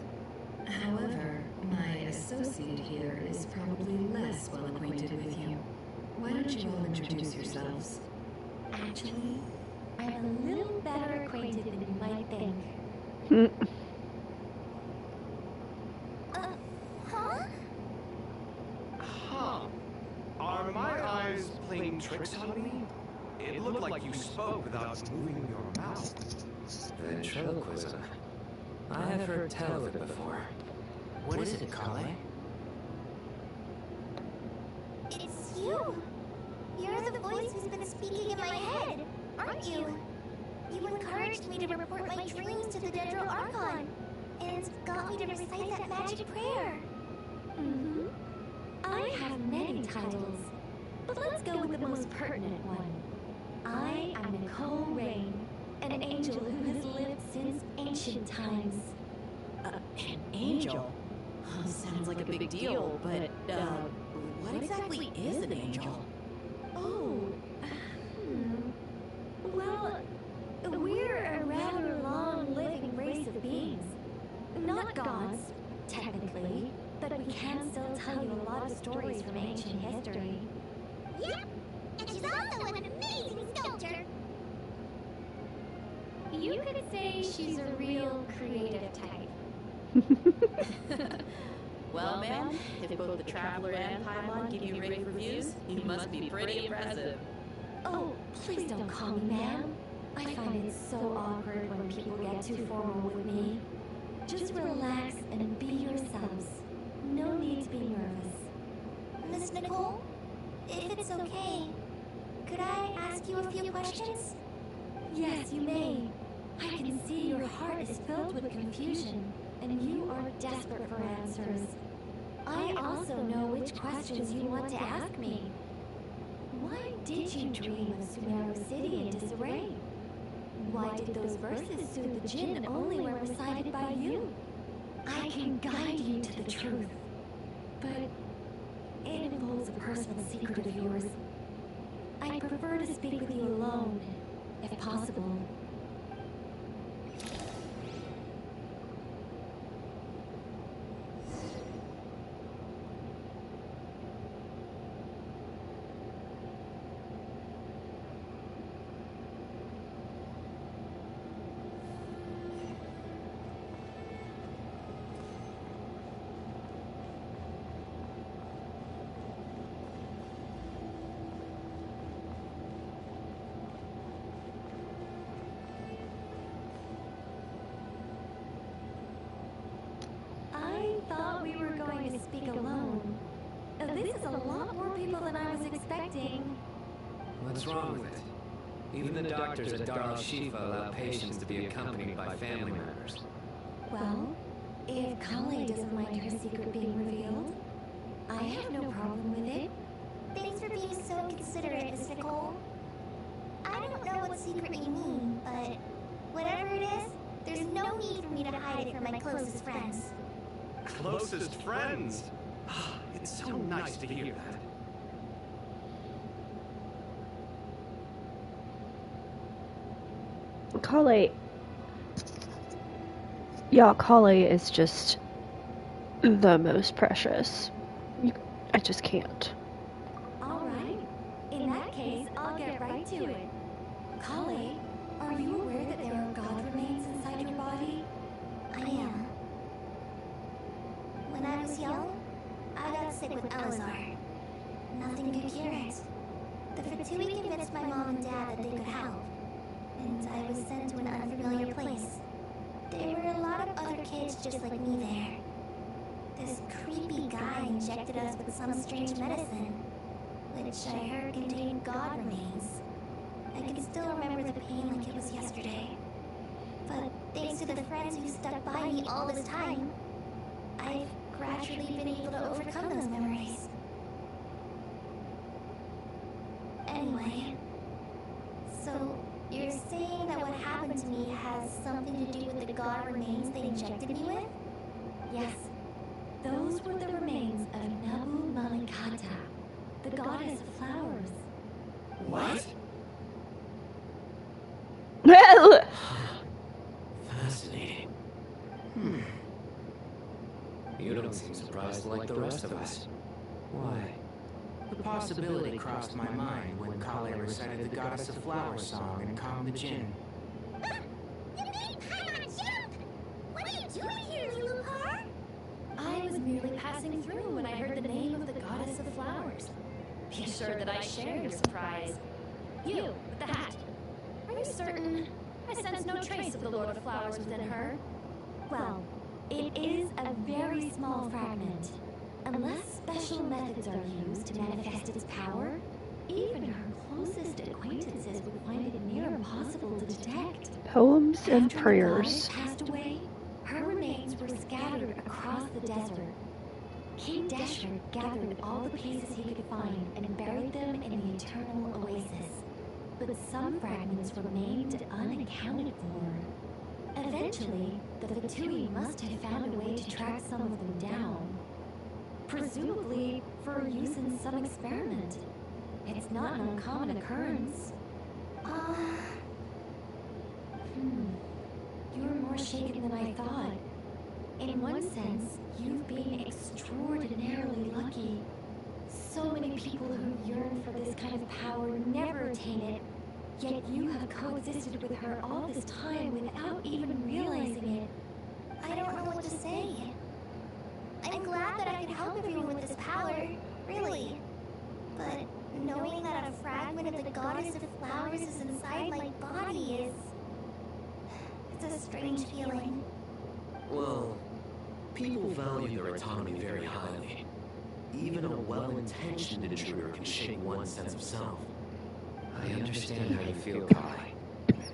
However, my associate here is probably less well acquainted with you. Why don't you all introduce yourselves? Actually, I'm a little better acquainted than you might think. Huh? Huh. Are my eyes playing tricks on me? It looked like you spoke without moving your mouth. Ventriloquism. I have heard tell of it before. What is it, Kale? It's you! You're the voice who's been speaking in my head, aren't you? You encouraged me to report my dreams to the Dendro Archon, and got me to recite that magic prayer. Mm-hmm. I have many titles, but let's go with the most pertinent one. I am Nicole Rain, an angel who has lived since ancient times. An angel? Sounds like a big deal, but, what exactly is an angel? Oh, well, we're a rather long-living race of beings. Not gods, technically, but we can still tell you a lot of stories from ancient history. Yep, and she's also an amazing sculptor. You could say she's a real creative type. Well, ma'am, if both the Traveler and Paimon give you rave reviews, you must be pretty impressive. Oh, please don't call me ma'am. I find it so awkward when people get too formal with me. Just relax and be yourselves. No need to be nervous. Miss Nicole, if it's okay, could I ask you a few questions? Yes, you may. I can see your heart is filled with confusion, and you are desperate for answers. I also know which questions you want to ask me. Why did you dream of Sumeru City in disarray? Why did those verses soothe the djinn only when recited by you? I can guide you to the truth, but it involves a personal secret of yours. I prefer to speak with you alone, if possible. I thought we were going to speak alone. This is a lot more people than I was expecting. What's wrong with it? Even the doctors at Dar al-Shifa allow patients to be accompanied by family members. Well, if Kale doesn't mind her secret being revealed, I have no problem with it. Thanks for being so considerate, Miss Nicole. I don't know what secret you mean, but whatever it is, There's no need for me to hide it from my closest friends. Closest friends? It's so nice to hear that. Kale. Yeah, Kale is just the most precious. I just can't. Alright. In that case, I'll get right to it. Kale, are you aware that there are god remains inside your body? I am. When I was young, I got sick with Elazar. Nothing could cure it. The Fatui convinced my mom and dad that they could help, and I was sent to an unfamiliar place. There were a lot of other kids just like me there. This creepy guy injected us with some strange medicine, which I heard contained god remains. I can still remember the pain like it was yesterday. But thanks to the friends who stuck by me all this time, I've gradually been able to overcome those memories. Anyway, so you're saying that what happened to me has something to do with the god remains they injected me with? Yes. Those were the remains of Nabu Malikata, the goddess of flowers. What? Fascinating. You don't seem surprised like the rest of us. Why? The possibility crossed my mind when Kale recited the Goddess of Flowers song and calmed the Jinn. You made Paimon jump! What are you doing here, Lulupar? I was merely passing through when I heard the name of the goddess of flowers. Be sure that I share your surprise. You, with the hat. Are you certain? I sense no trace of the Lord of Flowers within her. Well, it is a very small fragment. Unless special methods are used to manifest its power, even her closest acquaintances would find it near impossible to detect. Poems and After prayers. the goddess passed away, her remains were scattered across the desert. King Deshret gathered all the pieces he could find and buried them in the eternal oasis. But some fragments remained unaccounted for. Eventually, the Fatui must have found a way to track some of them down. Presumably for use in some experiment. It's not an uncommon occurrence. You're more shaken than I thought. In one sense, you've been extraordinarily lucky. So many people who yearn for this kind of power never attain it, yet you have coexisted with her all this time without even realizing it. I don't know what to say. I'm glad that I could help everyone with this power, really. But knowing that a fragment of the Goddess of Flowers is inside my body is... it's a strange feeling. Well, people value their autonomy very highly. Even a well-intentioned intruder can shake one's sense of self. I understand how you feel, Kai.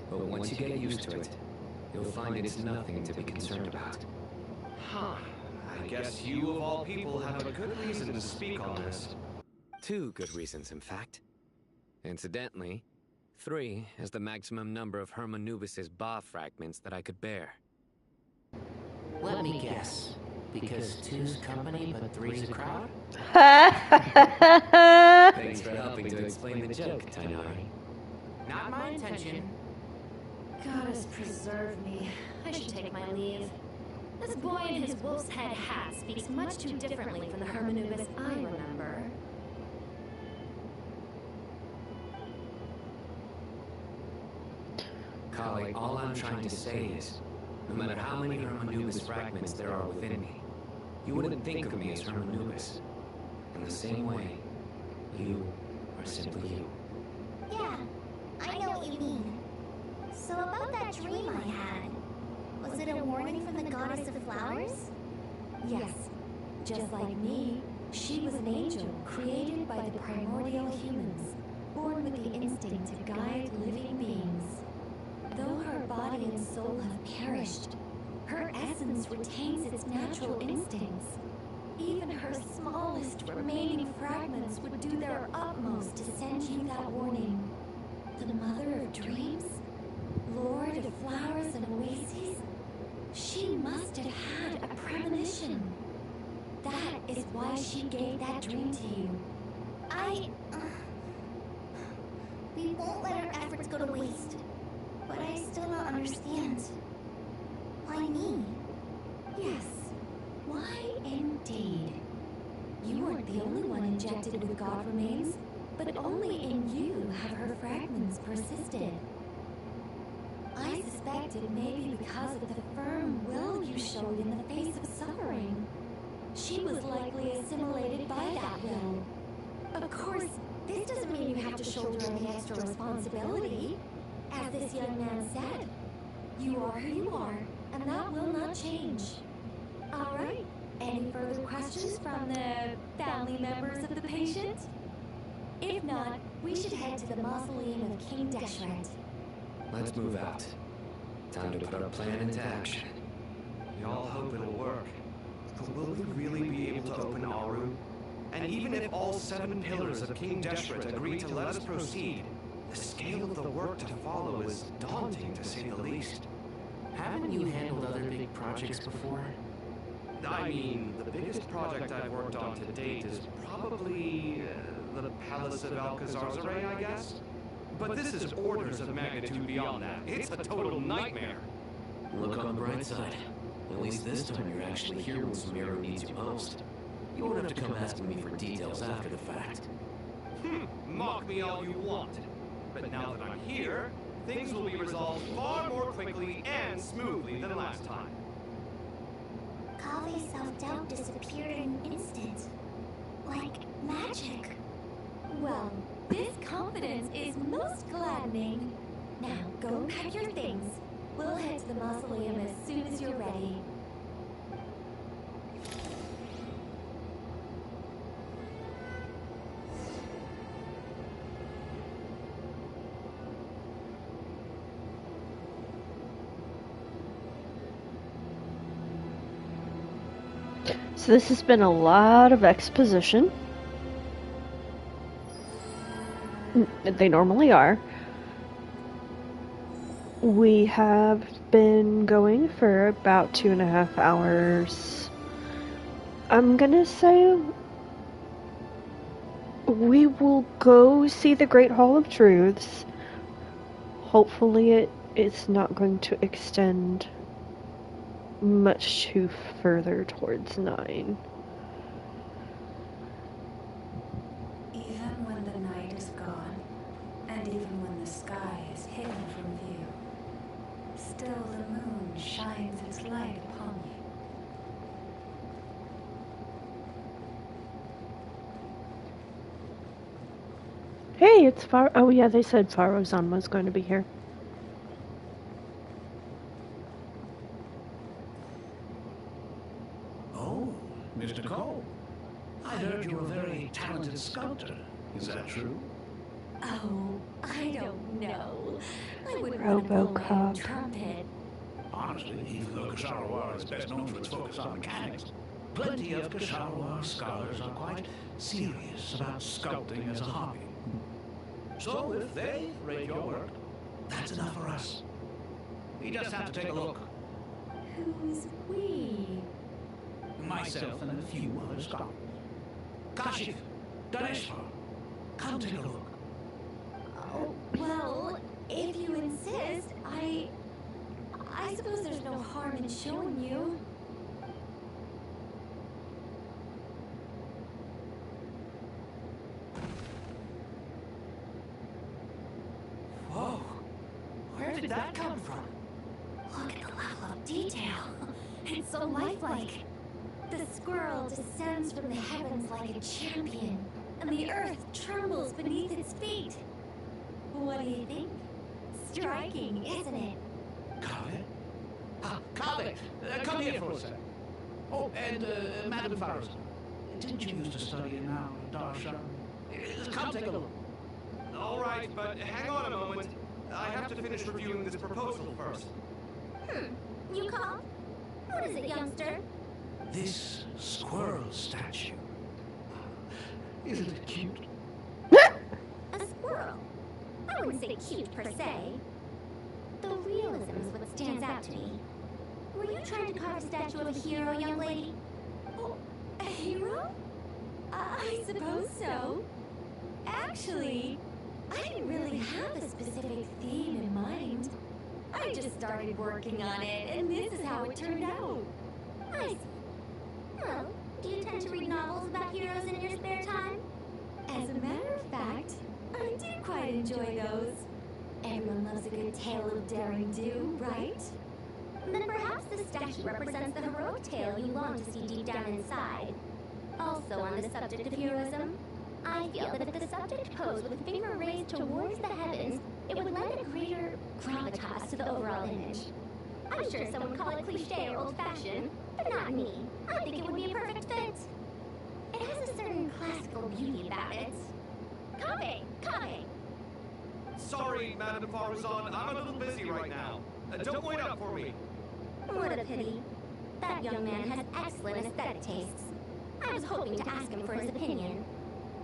But once you get used to it, you'll find it's nothing to be concerned about. Huh. I guess you, of all people, have a good reason to speak on this. 2 good reasons, in fact. Incidentally, 3 is the maximum number of Hermanubis's Ba fragments that I could bear. Let me guess. Because 2's company, but 3's a crowd? Thanks for helping to explain the joke, Tainari. Not my intention. Goddess preserve me. I should take my leave. This boy in his wolf's head hat speaks much too differently from the Hermanubis I remember. Kali, all I'm trying to say is, no matter how many Hermanubis fragments there are within me, you wouldn't think of me as Hermanubis. In the same way, you are simply you. Yeah, I know what you mean. So about that dream I had, was it a warning from the Goddess of Flowers? Yes. Just like me, she was an angel created by the primordial humans, born with the instinct to guide living beings. Though her body and soul have perished, her essence retains its natural instincts. Even her smallest remaining fragments would do their utmost to send you that warning. The Mother of Dreams? Lord of Flowers and Oases? is why she gave that dream to you. We won't let our efforts go to waste. But I still don't understand. Why me? Yes, why indeed? You weren't the only one injected with God remains, but only in you have her fragments persisted. I suspect it may be because of the firm will you showed in the face of suffering. She was likely assimilated by that will. Of course, this doesn't mean you have to shoulder any extra responsibility. As this young man said, you are who you are, and that will not change. All right, any further questions from the family members of the patient? If not, we should head to the mausoleum of King Deshret. Let's move out. Time to put our plan into action. We all hope it'll work. But will we really be able to open our room? And even if all 7 pillars of King Deshret agree to let us proceed, the scale of the work to follow is daunting, to say the least. Haven't you handled other big projects before? I mean, the biggest project I've worked on to date is probably the Palace of Alcazarzaray, I guess? But this is orders of magnitude beyond that. It's a total nightmare. Look on the bright side. At least this time you're actually here when Sumeru needs you most. You won't have to come asking me for details after the fact. Mock me all you want. But now that I'm here, things will be resolved far more quickly and smoothly than last time. Kave's self-doubt disappeared in an instant. Like magic. Well, this confidence is most gladdening. Now, go and pack your things. We'll head to the mausoleum as soon as you're ready. So this has been a lot of exposition. They normally are. We have been going for about 2.5 hours. I'm gonna say we will go see the Great Hall of Truths. Hopefully it's not going to extend much too further towards 9. Even when the night is gone, and even when the sky is hidden from view, still the moon shines its light upon you. Hey, it's Far. Oh yeah, they said Farozan was going to be here. Oh, Mr. Cole. I heard you're a very talented sculptor. Is that true? Oh, I don't know. I wouldn't want to blow my own trumpet. Honestly, even though Kasharawar is best known for its focus on mechanics, plenty of Kasharawar scholars are quite serious about sculpting as a hobby. So if they rate your work, that's enough for us. We just have to take a look. Who's we? Myself and a few other scholars. Kashif, Daneshvar, come take a look. Oh, well, if you insist, I suppose there's no harm in showing you. Whoa! Where did that come from? Look at the level of detail. It's so lifelike. The squirrel descends from the heavens like a champion, and the earth trembles beneath its feet. What do you think? Striking, isn't it? Kaveh? Kaveh, come here for a sec. Oh, and Madam Farrows, didn't you used to study in our Darshan? Come take a look. All right, but hang on a moment. I have to finish reviewing this proposal first. You call? What is it, youngster? This squirrel statue. Isn't it cute? A squirrel? I wouldn't say cute per se. The realism is what stands out to me. Were you trying to carve a statue of a hero, young lady? Oh, A hero? I suppose so. Actually, I didn't really have a specific theme in mind. I just started working on it, and this is how it turned out. I see. Well, do you tend to read novels about heroes in your spare time? As a matter of fact, I do quite enjoy those. Everyone loves a good tale of daring do, right? Then perhaps this statue represents the heroic tale you long to see deep down inside. Also on the subject of heroism, I feel that if the subject posed with finger raised towards the heavens, it would lend a greater gravitas to the overall image. I'm sure some would call it cliche or old-fashioned, but not me. I think it would be a perfect fit. It has a certain classical beauty about it. Copy! Copy! Sorry, Madame Farazan, I'm a little busy right now. Don't wait up for me. What a pity. That young man has excellent aesthetic tastes. I was hoping to ask him for his opinion.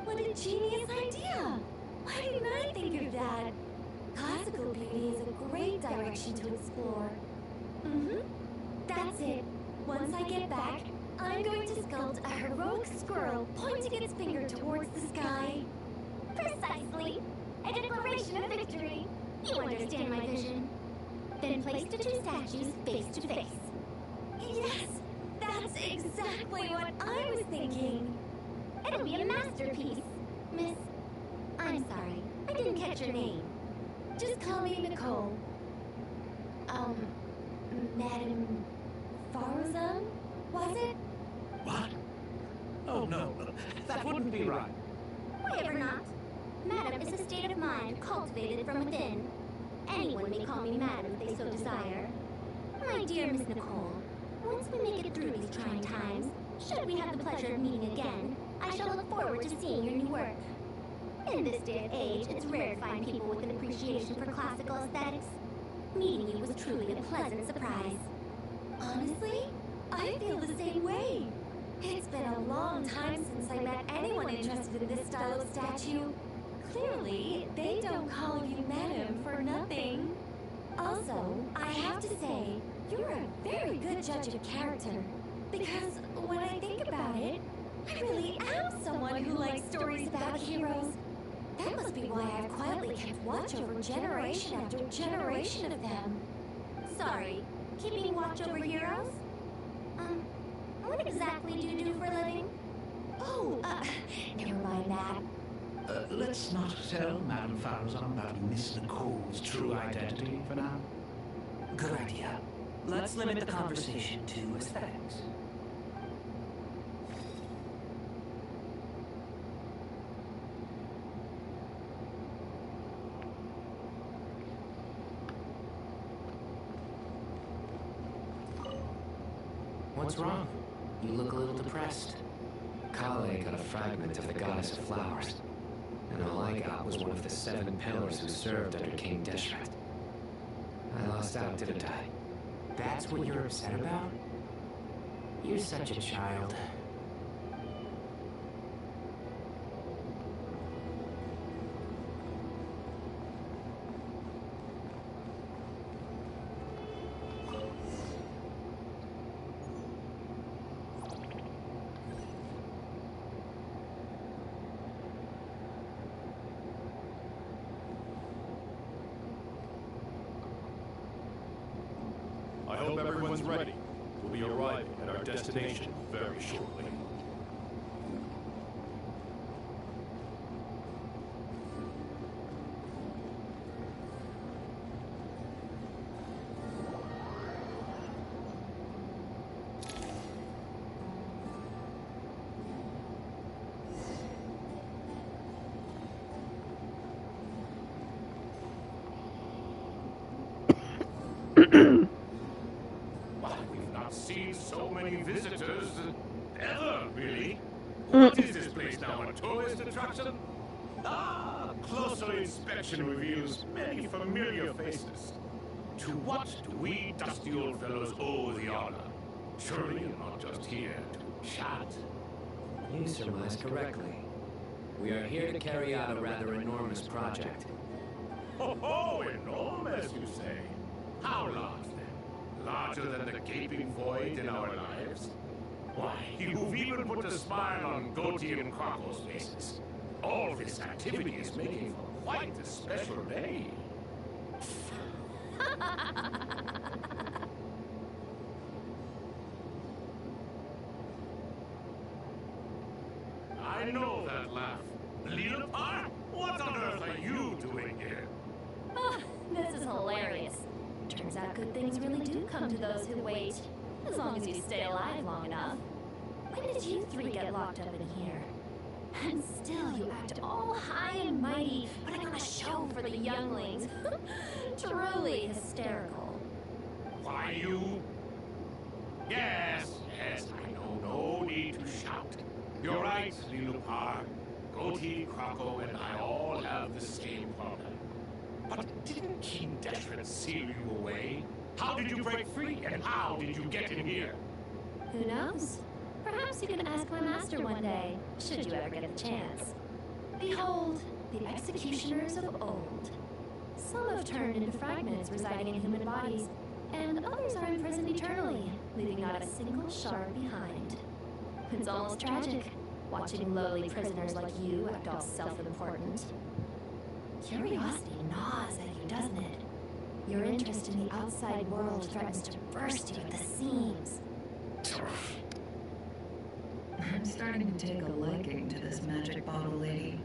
What a genius idea! Why didn't I think of that? Classical beauty is a great direction to explore. That's it. Once I get back, I'm going to sculpt a heroic squirrel pointing its finger towards the sky. Precisely. A declaration of victory. You understand my vision. Then place the two statues face to face. Yes! That's exactly what I was thinking. It'll be a masterpiece. Miss... I'm sorry. I didn't catch your name. Just call me Nicole. Madame Farazan? Was it? What? Oh, no. That wouldn't be right. Why ever not? Madam is a state of mind cultivated from within. Anyone may call me Madam if they so desire. My dear Miss Nicole, once we make it through these trying times, should we have the pleasure of meeting again, I shall look forward to seeing your new work. In this day and age, it's rare to find people with an appreciation for classical aesthetics. Meeting you was truly a pleasant surprise. Honestly, I feel the same way. It's been a long time since I met anyone interested in this style of statue. Clearly, they don't call you Madam for nothing. Also, I have to say, you're a very good judge of character. Because when I think about it, I really am someone who likes stories about heroes. That must be why I've quietly kept watch over generation after generation of them. Sorry, keeping watch over heroes? What exactly do you do for a living? Oh, never mind that. Let's not tell Madame Farazan about Miss Nicole's true identity for now. Good idea. Let's limit the conversation to aesthetics. What's wrong? You look a little depressed. Kale got a fragment of the goddess of flowers, and all I got was one of the 7 pillars who served under King Deshret. I lost out, didn't I? That's what you're upset about? You're such a child. I hope everyone's ready. We'll be arriving at our destination very shortly. We've not seen so many visitors ever, really. What is this place now, a tourist attraction? Ah, closer inspection reveals many familiar faces. To what do we dusty old fellows owe the honor? Surely you're not just here to chat. You surmise correctly. We are here to carry out a rather enormous project. Oh, enormous, you say? How large, then? Larger than the gaping void in our lives? Why, you've even put a smile on Goatee and Crocco's faces. All this activity is making for quite a special day. I know that laugh. Leelapar, what on earth are you doing here? Oh, this is hilarious. Turns out good things really do come to those who wait, as long as you stay alive long enough. When did you three get locked up in here? And still you act all high and mighty, putting on a show for the younglings. Truly hysterical. Why you? Yes, I know. No need to shout. You're right, Leelapar. Goatee, Crocco, and I all have the same problem. But didn't King Deshret seal you away? How did you break free, and how did you get in here? Who knows? Perhaps you can ask my master one day, should you ever get the chance. Behold, the executioners of old. Some have turned into fragments residing in human bodies, and others are imprisoned eternally, leaving not a single shard behind. It's almost tragic, watching lowly prisoners like you act all self-important. Curiosity gnaws at you, doesn't it? Your interest in the outside world threatens to burst you at the seams. I'm starting to take a liking to this magic bottle lady.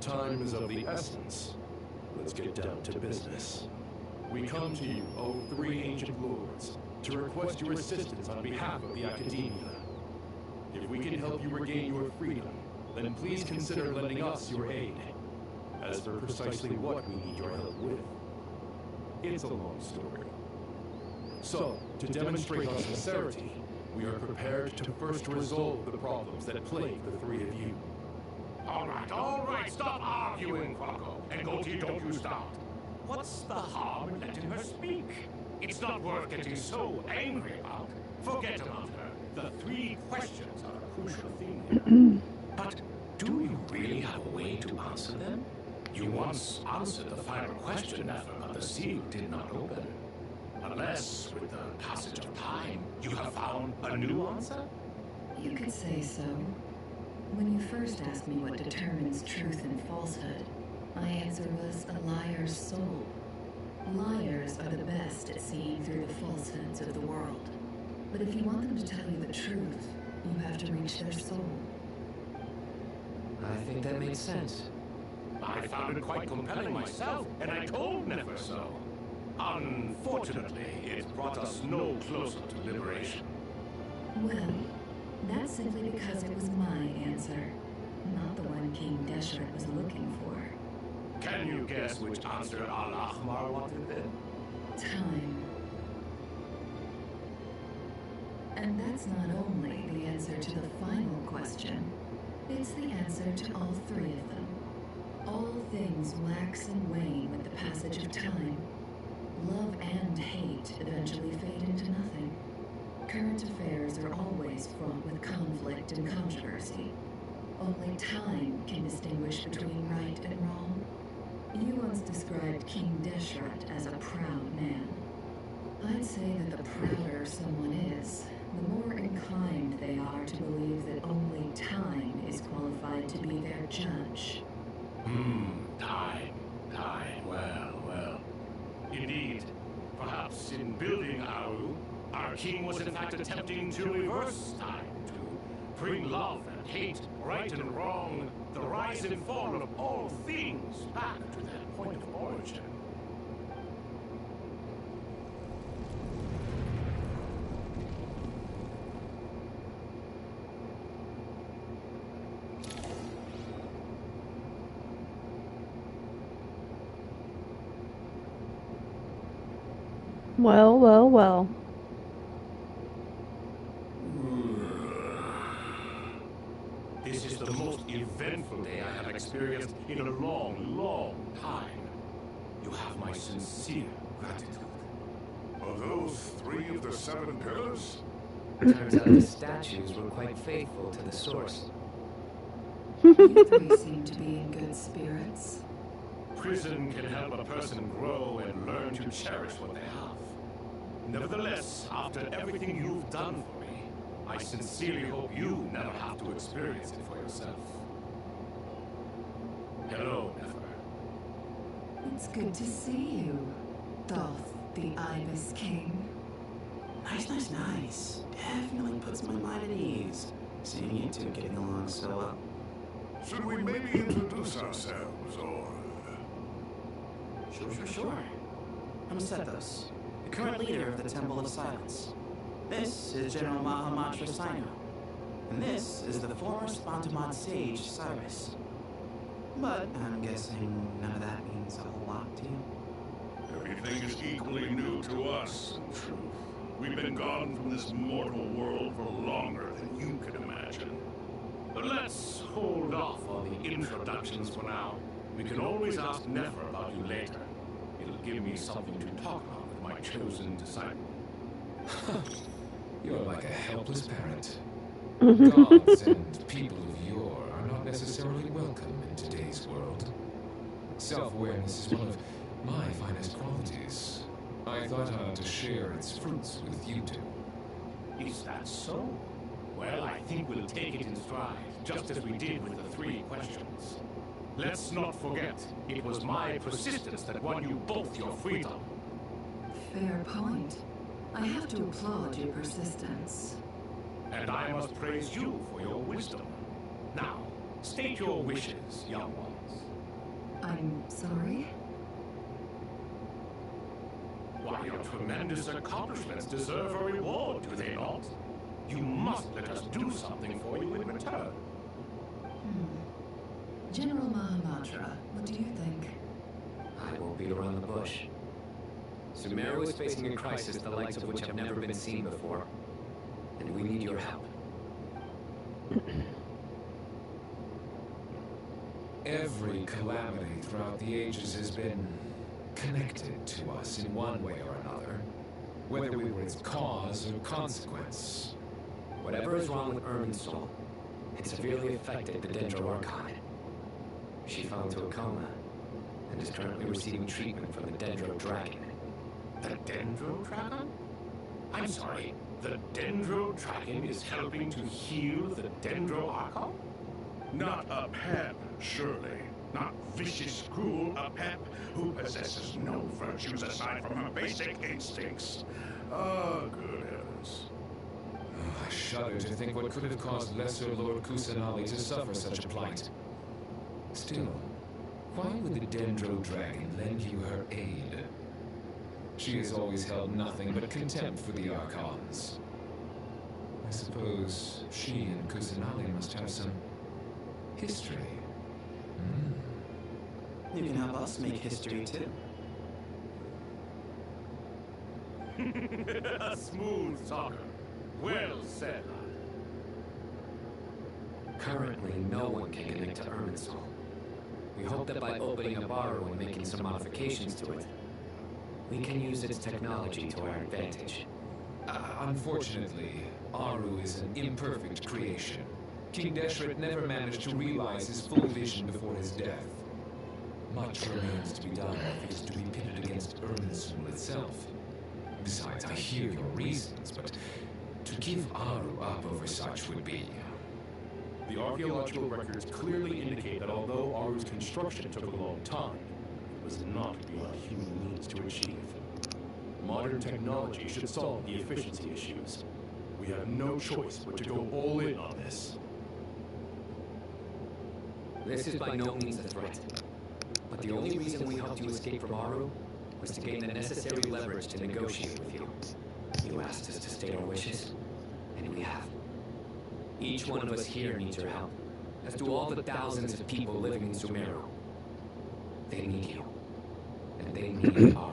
Time is of the essence. Let's get down to business. We come to you, O three ancient lords, to request your assistance on behalf of the Academia. If we can help you regain your freedom, then please consider lending us your aid. As for precisely what we need your help with, it's a long story. So, to demonstrate our sincerity, we are prepared to first resolve the problems that plague the three of you. All right, stop arguing, Crocco. And Goatee, don't you start. What's the harm in letting her speak? It's not worth getting so angry about. Forget about her. The three questions are a crucial thing here. But do you really have a way to answer them? You once answered the final question, Nefer, but the seal did not open. Unless, with the passage of time, you have found a new answer? You could say so. When you first asked me what determines truth and falsehood, my answer was a liar's soul. Liars are the best at seeing through the falsehoods of the world. But if you want them to tell you the truth, you have to reach their soul. I think that makes sense. I found it quite compelling myself, and I told Nefer so. Unfortunately, it brought us no closer to liberation. Well, that's simply because it was my answer, not the one King Deshret was looking for. Can you guess which answer Al-Ahmar wanted then? Time. And that's not only the answer to the final question, it's the answer to all three of them. All things wax and wane with the passage of time. Love and hate eventually fade into nothing. Current affairs are always fraught with conflict and controversy. Only time can distinguish between right and wrong. You once described King Deshret as a proud man. I'd say that the prouder someone is, the more inclined they are to believe that only time is qualified to be their judge. Time, well. Indeed, perhaps in building Aru, our king was in fact attempting to reverse time, to bring love and hate, right and wrong, the rise and fall of all things back to their point of origin. Well. This is the most eventful day I have experienced in a long time. You have my sincere gratitude. Are those three of the 7 pillars? Turns out the statues were quite faithful to the source. You three seem to be in good spirits. Prison can help a person grow and learn to cherish what they have. Nevertheless, after everything you've done for me, I sincerely hope you never have to experience it for yourself. Hello, Nefer. It's good to see you, Thoth the Ibis King. Nice. Definitely puts my mind at ease. Seeing you two getting along so well. Should we maybe introduce ourselves, or... Sure. I'm Sethos, the current leader of the Temple of Silence. This is General Mahamatra Sino. And this is the former Spontamod sage, Cyrus. But I'm guessing none of that means a whole lot to you. Everything is equally new to us, in truth. We've been gone from this mortal world for longer than you can imagine. But let's hold off on the introductions for now. We can always ask Nefer about you later. It'll give me something to talk about with my chosen disciple. You're like a helpless parent. Gods and people of yore are not necessarily welcome in today's world. Self-awareness is one of my finest qualities. I thought I ought to share its fruits with you two. Is that so? Well, I think we'll take it in stride, just as we did with the 3 questions. Let's not forget, it was my persistence that won you both your freedom. Fair point. I have to applaud your persistence. And I must praise you for your wisdom. Now, state your wishes, young ones. I'm sorry? Why, your tremendous accomplishments deserve a reward, do they not? You must let us do something for you in return. General Mahamatra, what do you think? I won't beat around the bush. Sumeru is facing a crisis the likes of which have never been seen before. And we need your help. Every calamity throughout the ages has been connected to us in one way or another, whether we were its cause or consequence. Whatever is wrong with Ermin's soul, it severely affected the Dendro Archon. She fell into a coma and is currently receiving treatment from the Dendro Dragon. The Dendro Dragon? I'm sorry, the Dendro Dragon is helping to heal the Dendro Archon? Not a pep, surely. Not vicious, cruel a pep who possesses no virtues aside from her basic instincts. Oh, good heavens. I shudder to think what could have caused Lesser Lord Kusanali to suffer such a plight. Still, why would the Dendro Dragon lend you her aid? She has always held nothing but contempt for the Archons. I suppose she and Kusanali must have some history. You can help us make history, too. A smooth talker. Well said. Currently, no one can connect to Ermin's soul. We hope that by opening up Aru and making some modifications to it, we can use its technology to our advantage. Unfortunately, Aru is an imperfect creation. King Deshret never managed to realize his full vision before his death. Much remains to be done if it is to be pitted against Ermin's soul itself. Besides, I hear your reasons, but to give Aru up over such would be... The archaeological records clearly indicate that although Aru's construction took a long time, it was not beyond human means to achieve. Modern technology should solve the efficiency issues. We have no choice but to go all in on this. This is by no means a threat. But the only reason we helped you escape from Aru was to gain the necessary leverage to negotiate with you. You asked us to state our wishes, and we have. Each one of us here needs your help, as do all the thousands of people living in Sumeru. They need you, and they need Aru.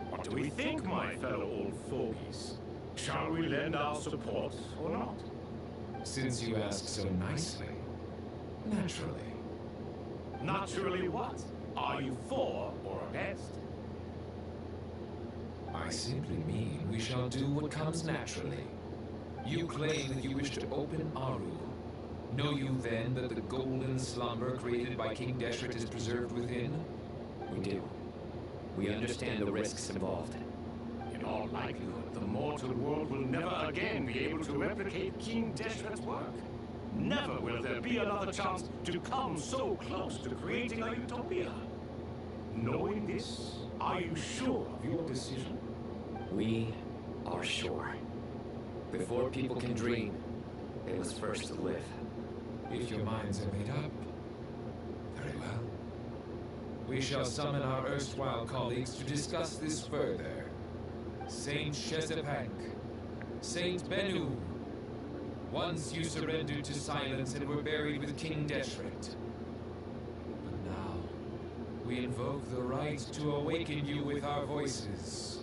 What do we think, my fellow old fogies? Shall we lend our support or not? Since you ask so nicely, naturally. Naturally what? Are you for or against? I simply mean we shall do what comes naturally. You claim that you wish to open Aru. Know you then that the golden slumber created by King Deshret is preserved within? We do. We understand the risks involved. In In all likelihood, the mortal world will never again be able to replicate King Deshret's work. Never will there be another chance to come so close to creating a utopia. Knowing this, are you sure of your decision? We are sure. Before people can dream, they must first live. If your minds are made up, very well. We shall summon our erstwhile colleagues to discuss this further. Saint Chesapeake, Saint Bennu. Once you surrendered to silence and were buried with King Deshret. But now, we invoke the right to awaken you with our voices.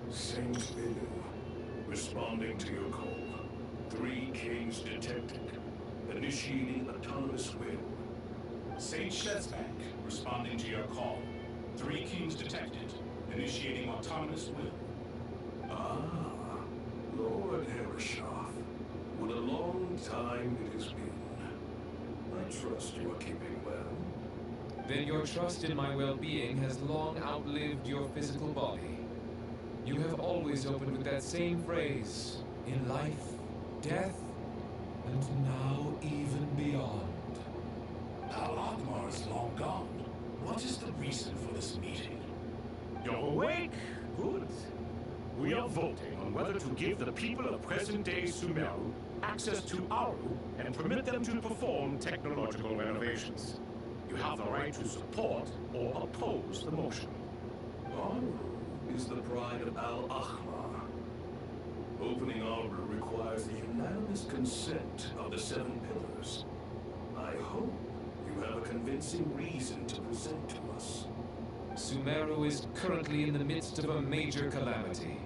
Saint Bennu, responding to your call. 3 kings detected. Initiating autonomous will. Saint Chesapeake, responding to your call. 3 kings detected. Initiating autonomous will. Ah, Lord Herreshoff. What a long time it has been. I trust you are keeping well. Then your trust in my well-being has long outlived your physical body. You have always opened with that same phrase, in life, death, and now even beyond. Al-Akmar is long gone. What is the reason for this meeting? You're awake? Good. We are voting on whether to give the people of present-day Sumeru access to Aru and permit them to perform technological renovations. You have the right to support or oppose the motion. Aru is the pride of Al-Ahmar. Opening Aru requires the unanimous consent of the 7 pillars. I hope you have a convincing reason to present to us. Sumeru is currently in the midst of a major calamity.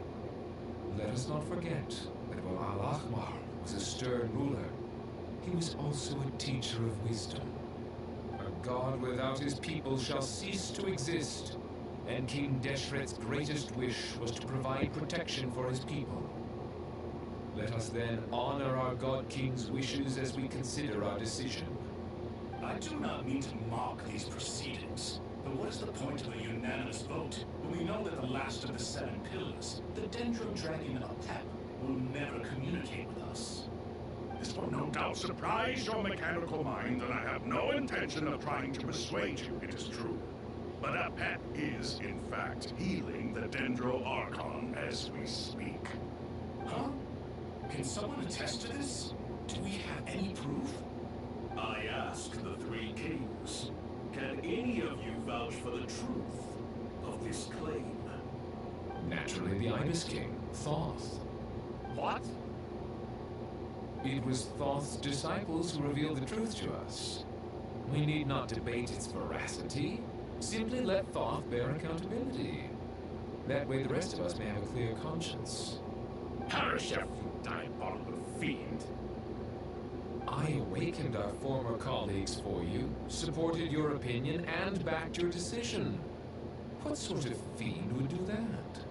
Let us not forget that while Al-Ahmar was a stern ruler, he was also a teacher of wisdom. A god without his people shall cease to exist, and King Deshret's greatest wish was to provide protection for his people. Let us then honor our God King's wishes as we consider our decision. I do not mean to mock these proceedings, but what is the point of a unanimous vote when we know that the last of the 7 pillars, the Dendro Dragon Apep, will never communicate with us? This will no doubt surprise your mechanical mind, and I have no intention of trying to persuade you it is true. But Apep is, in fact, healing the Dendro Archon as we speak. Huh? Can someone attest to this? Do we have any proof? I ask the 3 kings, can any of you vouch for the truth of this claim? Naturally, the Ibis King, Thoth. What? It was Thoth's disciples who revealed the truth to us. We need not debate its veracity. Simply let Thoth bear accountability. That way the rest of us may have a clear conscience. Harashef, you diabolical fiend! I awakened our former colleagues for you, supported your opinion, and backed your decision. What sort of fiend would do that?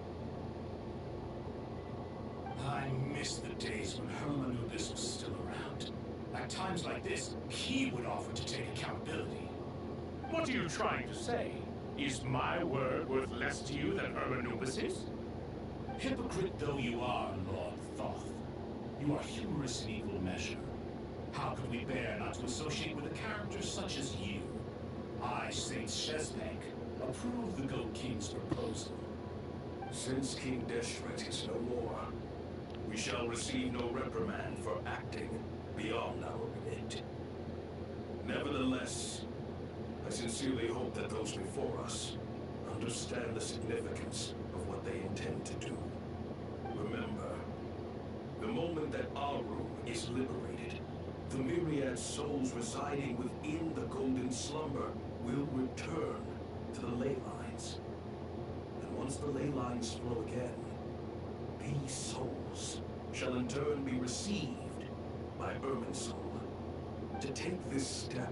I miss the days when Hermanubis was still around. At times like this, he would offer to take accountability. What are you trying to say? Is my word worth less to you than Hermanubis'? Hypocrite though you are, Lord Thoth, you are humorous in equal measure. How could we bear not to associate with a character such as you? I, Saint Chesapeake, approve the Goat King's proposal. Since King Deshret is no more, we shall receive no reprimand for acting beyond our remit. Nevertheless, I sincerely hope that those before us understand the significance of what they intend to do. Remember, the moment that Aru is liberated, the myriad souls residing within the Golden Slumber will return to the ley lines. And once the ley lines flow again, these souls shall in turn be received by Irminsul. To take this step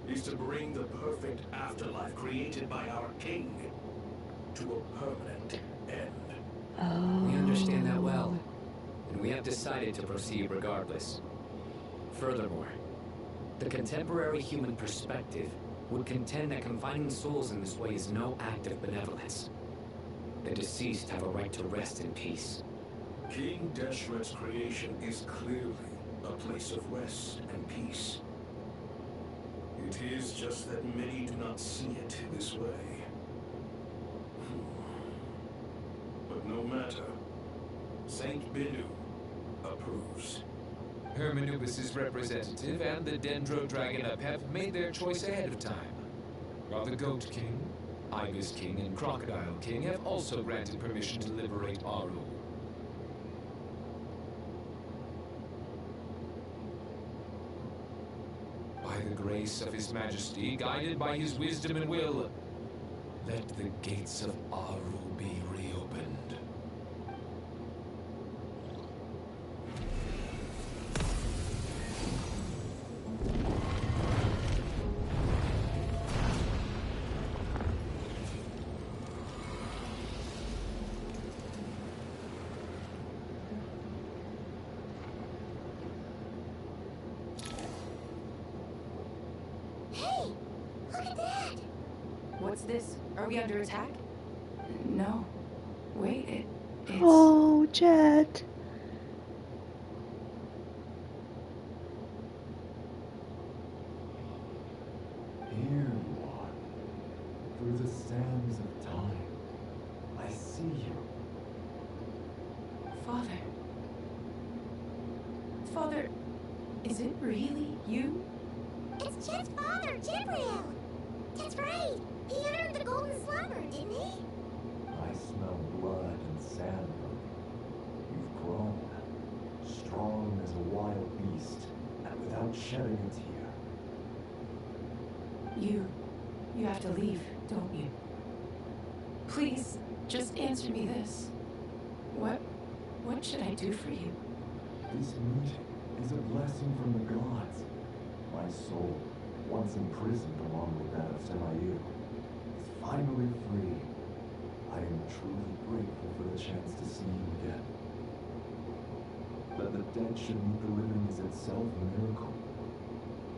is to bring the perfect afterlife created by our king to a permanent end. We understand that well, and we have decided to proceed regardless. Furthermore, the contemporary human perspective would contend that confining souls in this way is no act of benevolence. The deceased have a right to rest in peace. King Deshret's creation is clearly a place of rest and peace. It is just that many do not see it this way. But no matter. Saint Binu approves. Hermanubis' representative and the Dendro Dragon Up have made their choice ahead of time, while the Goat King, Ibis King, and Crocodile King have also granted permission to liberate Aru. By the grace of His Majesty, guided by his wisdom and will, let the gates of Aru be reopened. Hey! Look at that! What's this? Are we under attack? No. Wait, it's... Oh, Jet. Here you are. Through the sands of time. I see you. Father. Father, is it really you? It's Jet's father, Jibril! That's right! He entered the golden slumber, didn't he? I smell blood and sand from you. You've grown. Strong as a wild beast, and without shedding a tear. You have to leave, don't you? Please, just answer me this. What should I do for you? This meeting is a blessing from the gods. My soul, once imprisoned along with that of Semayu, is finally free. I am truly grateful for the chance to see you again. That the dead should meet the living is itself a miracle.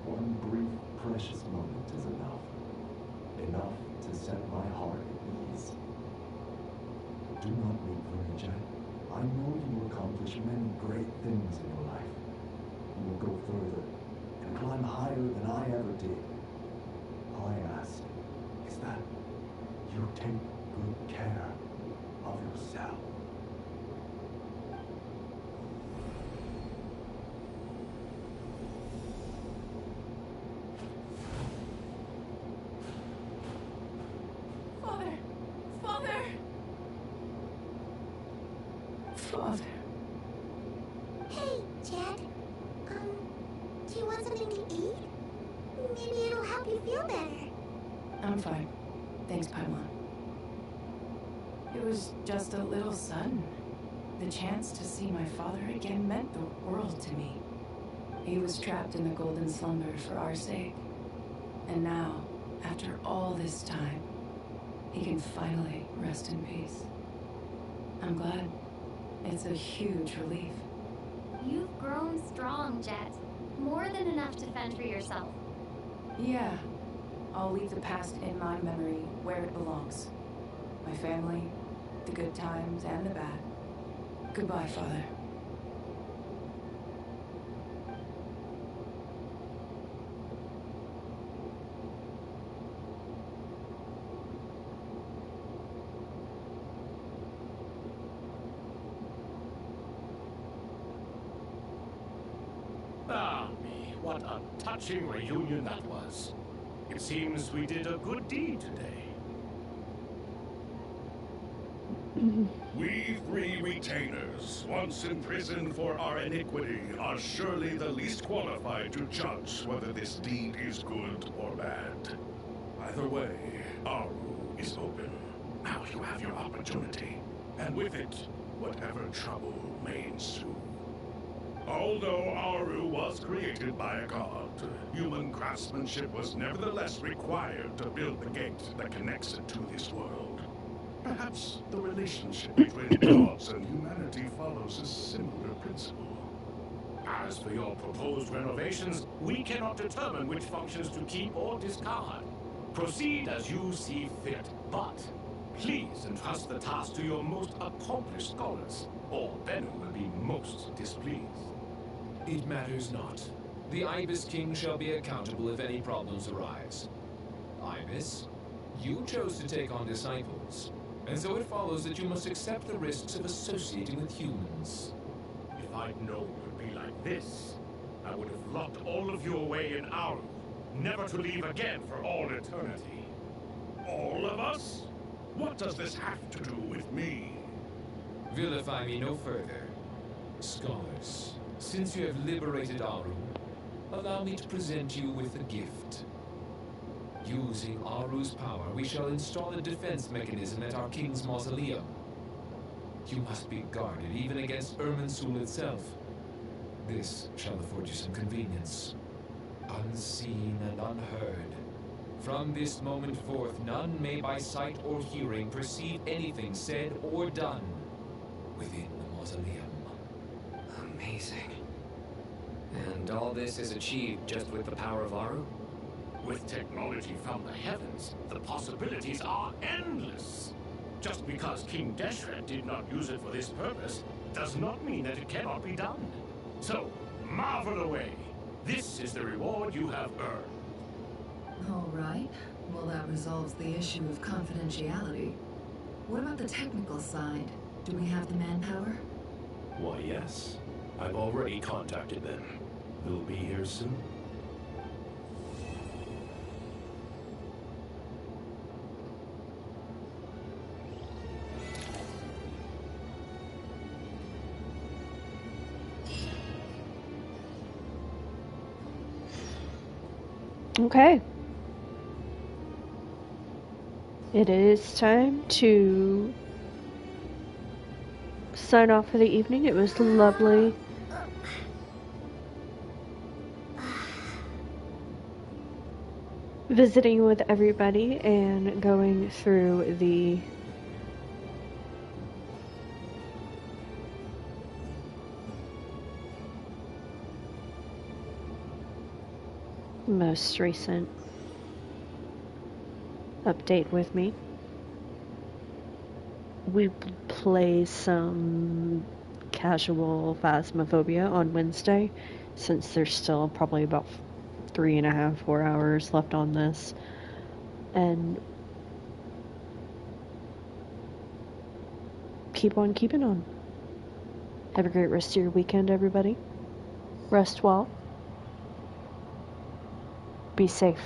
One brief, precious moment is enough. Enough to set my heart at ease. Do not weep for me, Jet. I know you will accomplish many great things in your life. You will go further and climb higher than I ever did. All I ask is that you take good care of yourself. Father! Father! Father. Hey, Jet. Do you want something to eat? Maybe it'll help you feel better. I'm fine. Thanks, Paimon. It was just a little sudden. The chance to see my father again meant the world to me. He was trapped in the golden slumber for our sake. And now, after all this time, he can finally rest in peace. I'm glad. It's a huge relief. You've grown strong, Jet. More than enough to fend for yourself. Yeah. I'll leave the past in my memory where it belongs. My family, the good times and the bad. Goodbye, Father. Ah, me, what a touching reunion that was. It seems we did a good deed today. We three retainers, once imprisoned for our iniquity, are surely the least qualified to judge whether this deed is good or bad. Either way, Aru is open. Now you have your opportunity. And with it, whatever trouble may ensue. Although Aru was created by a god, human craftsmanship was nevertheless required to build the gate that connects it to this world. Perhaps the relationship between gods and humanity follows a similar principle. As for your proposed renovations, we cannot determine which functions to keep or discard. Proceed as you see fit, but please entrust the task to your most accomplished scholars, or Bennu will be most displeased. It matters not. The Ibis King shall be accountable if any problems arise. Ibis, you chose to take on disciples, and so it follows that you must accept the risks of associating with humans. If I'd known it would be like this, I would have locked all of you away in Aru, never to leave again for all eternity. All of us? What does this have to do with me? Vilify me no further. Scholars, since you have liberated Aru, allow me to present you with a gift. Using Aru's power, we shall install a defense mechanism at our king's mausoleum. You must be guarded even against Irminsul itself. This shall afford you some convenience. Unseen and unheard. From this moment forth, none may by sight or hearing perceive anything said or done within the mausoleum. Amazing. And all this is achieved just with the power of Aru? With technology from the heavens, the possibilities are endless. Just because King Deshret did not use it for this purpose does not mean that it cannot be done. So, marvel away. This is the reward you have earned. All right. Well, that resolves the issue of confidentiality. What about the technical side? Do we have the manpower? Why, yes. I've already contacted them. They'll be here soon. Okay. It is time to sign off for the evening. It was lovely visiting with everybody and going through the most recent update with me. We play some casual Phasmophobia on Wednesday, since there's still probably about 3.5, 4 hours left on this. And keep on keeping on. Have a great rest of your weekend, everybody. Rest well. Be safe.